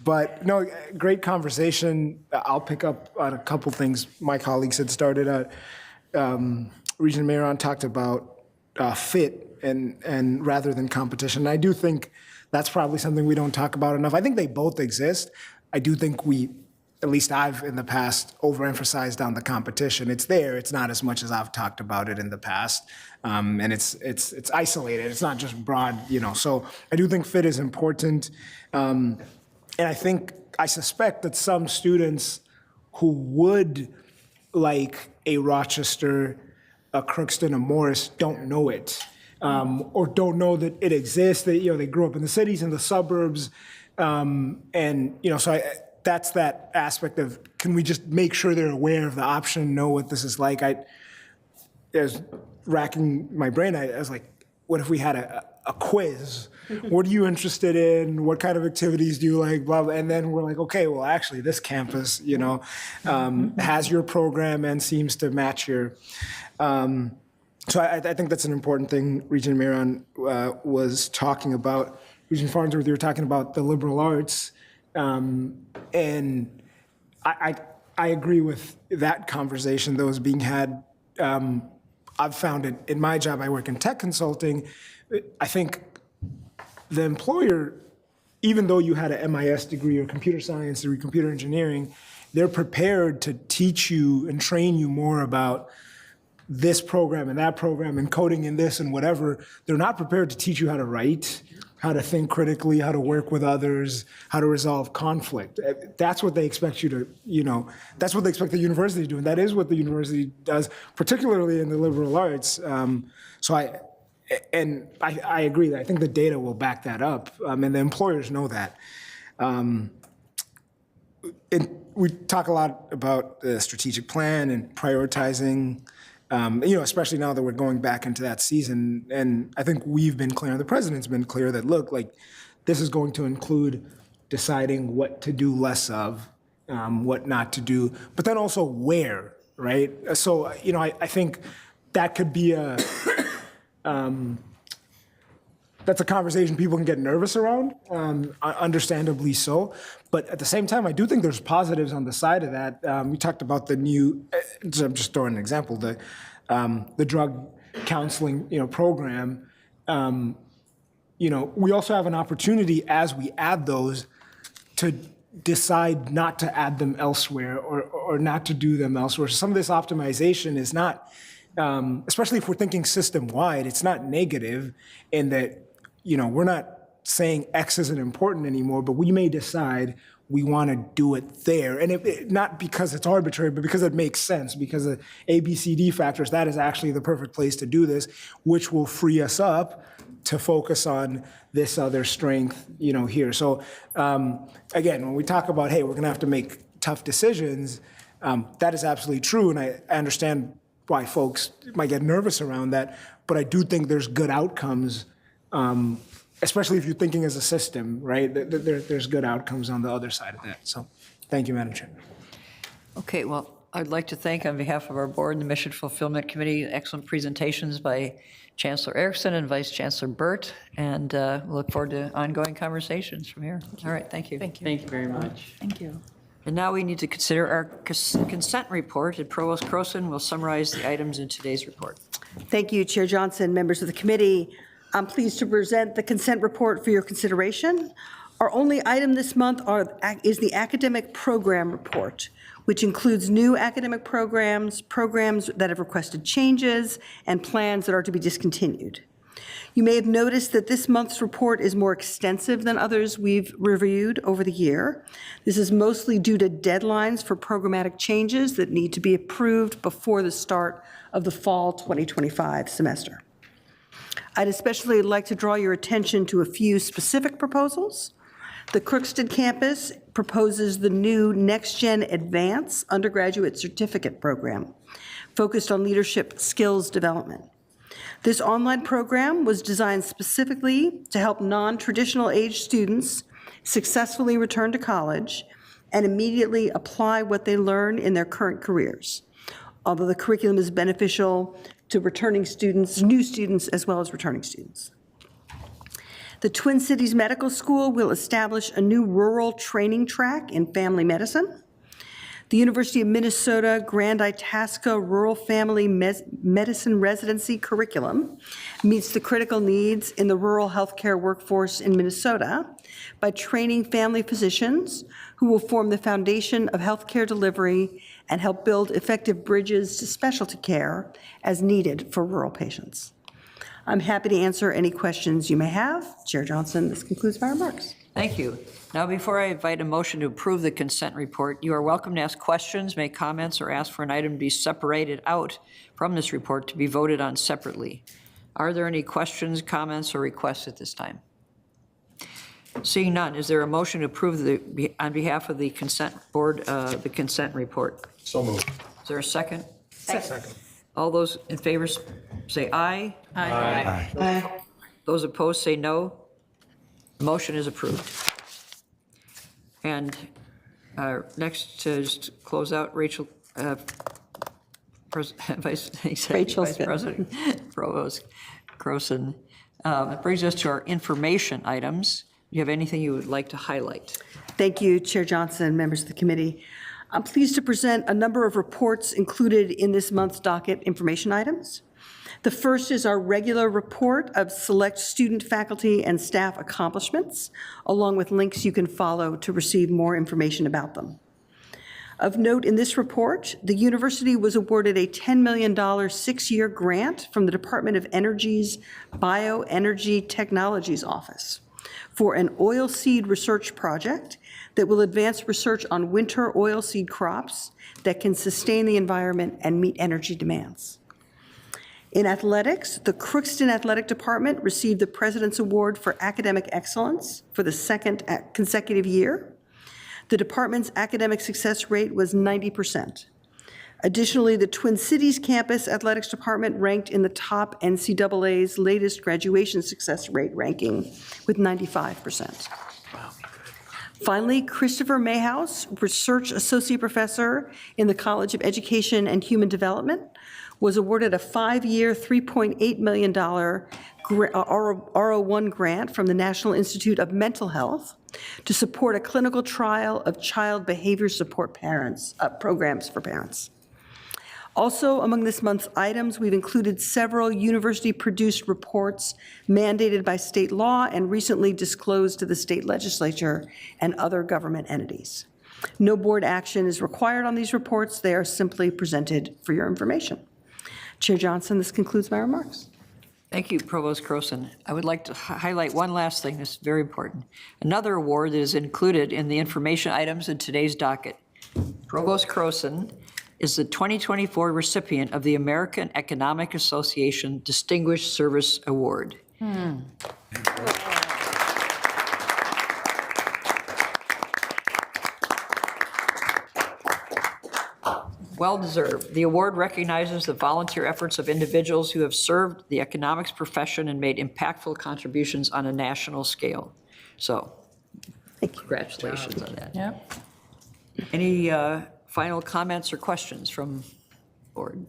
But no, great conversation. I'll pick up on a couple things my colleagues had started at. Regent Mayron talked about fit and rather than competition. And I do think that's probably something we don't talk about enough. I think they both exist. I do think at least I've in the past overemphasized on the competition. It's there. It's not as much as I've talked about it in the past, and it's isolated. It's not just broad, So I do think fit is important, and I suspect that some students who would like a Rochester, a Crookston, a Morris don't know it, or don't know that it exists. They grew up in the cities and the suburbs, so that's that aspect of, can we just make sure they're aware of the option, know what this is like? I was racking my brain. I was like, what if we had a quiz? What are you interested in? What kind of activities do you like? Blah, blah. And then we're like, okay, well, actually, this campus, has your program and seems to match your. So I think that's an important thing Regent Mayron was talking about. Regent Farnsworth, you were talking about the liberal arts. And I agree with that conversation that was being had. I've found it in my job. I work in tech consulting. I think the employer, even though you had an MIS degree or computer science degree, computer engineering, they're prepared to teach you and train you more about this program and that program and coding in this and whatever. They're not prepared to teach you how to write, how to think critically, how to work with others, how to resolve conflict. That's what they expect you to, that's what they expect the university to do. And that is what the university does, particularly in the liberal arts. So I agree that I think the data will back that up, and the employers know that. And we talk a lot about the strategic plan and prioritizing, especially now that we're going back into that season. And I think we've been clear, and the president's been clear that, look, this is going to include deciding what to do less of, what not to do, but then also where right? So, you know, I think that could be that's a conversation people can get nervous around, understandably so. But at the same time, I do think there's positives on the side of that. We talked about the new, I'm just throwing an example, the drug counseling, program. We also have an opportunity as we add those to decide not to add them elsewhere or not to do them elsewhere. Some of this optimization is not, especially if we're thinking system-wide, it's not negative in that, we're not saying X isn't important anymore, but we may decide we want to do it there. And not because it's arbitrary, but because it makes sense, because of A, B, C, D factors, that is actually the perfect place to do this, which will free us up to focus on this other strength, here. So again, when we talk about, hey, we're going to have to make tough decisions, that is absolutely true. And I understand why folks might get nervous around that, but I do think there's good outcomes, especially if you're thinking as a system, right? There's good outcomes on the other side of that. So thank you, Madam Chair. Okay, well, I'd like to thank on behalf of our board and the Mission Fulfillment Committee, excellent presentations by Chancellor Erickson and Vice Chancellor Burt, and we look forward to ongoing conversations from here. All right, thank you. Thank you very much. Thank you. And now we need to consider our consent report, and Provost Croson will summarize the items in today's report. Thank you, Chair Johnson, members of the committee. I'm pleased to present the consent report for your consideration. Our only item this month is the academic program report, which includes new academic programs, programs that have requested changes, and plans that are to be discontinued. You may have noticed that this month's report is more extensive than others we've reviewed over the year. This is mostly due to deadlines for programmatic changes that need to be approved before the start of the fall 2025 semester. I'd especially like to draw your attention to a few specific proposals. The Crookston campus proposes the new Next Gen Advance undergraduate certificate program focused on leadership skills development. This online program was designed specifically to help non-traditional age students successfully return to college and immediately apply what they learn in their current careers, although the curriculum is beneficial to returning students, new students, as well as returning students. The Twin Cities Medical School will establish a new rural training track in family medicine. The University of Minnesota Grand Itasca Rural Family Medicine Residency curriculum meets the critical needs in the rural healthcare workforce in Minnesota by training family physicians who will form the foundation of healthcare delivery and help build effective bridges to specialty care as needed for rural patients. I'm happy to answer any questions you may have. Chair Johnson, this concludes my remarks. Thank you. Now, before I invite a motion to approve the consent report, you are welcome to ask questions, make comments, or ask for an item to be separated out from this report to be voted on separately. Are there any questions, comments, or requests at this time? Seeing none, is there a motion to approve on behalf of the consent board, the consent report? So moved. Is there a second? Second. All those in favor say aye. Aye. Aye. Those opposed say no. The motion is approved. And next, to just close out, Rachel, Vice President Provost Croson. It brings us to our information items. Do you have anything you would like to highlight? Thank you, Chair Johnson, members of the committee. I'm pleased to present a number of reports included in this month's docket information items. The first is our regular report of select student, faculty, and staff accomplishments, along with links you can follow to receive more information about them. Of note in this report, the university was awarded a $10 million 6-year grant from the Department of Energy's Bioenergy Technologies Office for an oilseed research project that will advance research on winter oilseed crops that can sustain the environment and meet energy demands. In athletics, the Crookston Athletic Department received the President's Award for Academic Excellence for the second consecutive year. The department's academic success rate was 90%. Additionally, the Twin Cities Campus Athletics Department ranked in the top NCAA's latest graduation success rate ranking with 95%. Finally, Christopher Mayhouse, Research Associate Professor in the College of Education and Human Development, was awarded a 5-year, $3.8 million R01 grant from the National Institute of Mental Health to support a clinical trial of child behavior support programs for parents. Also, among this month's items, we've included several university-produced reports mandated by state law and recently disclosed to the state legislature and other government entities. No board action is required on these reports. They are simply presented for your information. Chair Johnson, this concludes my remarks. Thank you, Provost Croson. I would like to highlight one last thing that's very important. Another award that is included in the information items in today's docket. Provost Croson is the 2024 recipient of the American Economic Association Distinguished Service Award. Well deserved. The award recognizes the volunteer efforts of individuals who have served the economics profession and made impactful contributions on a national scale. So, congratulations on that. Yep. Any final comments or questions from board?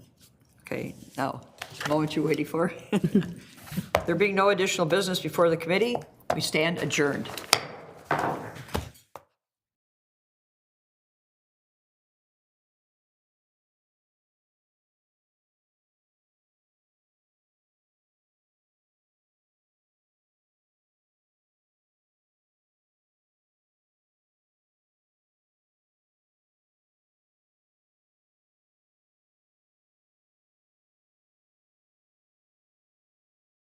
Okay, now, the moment you're waiting for. There being no additional business before the committee, we stand adjourned.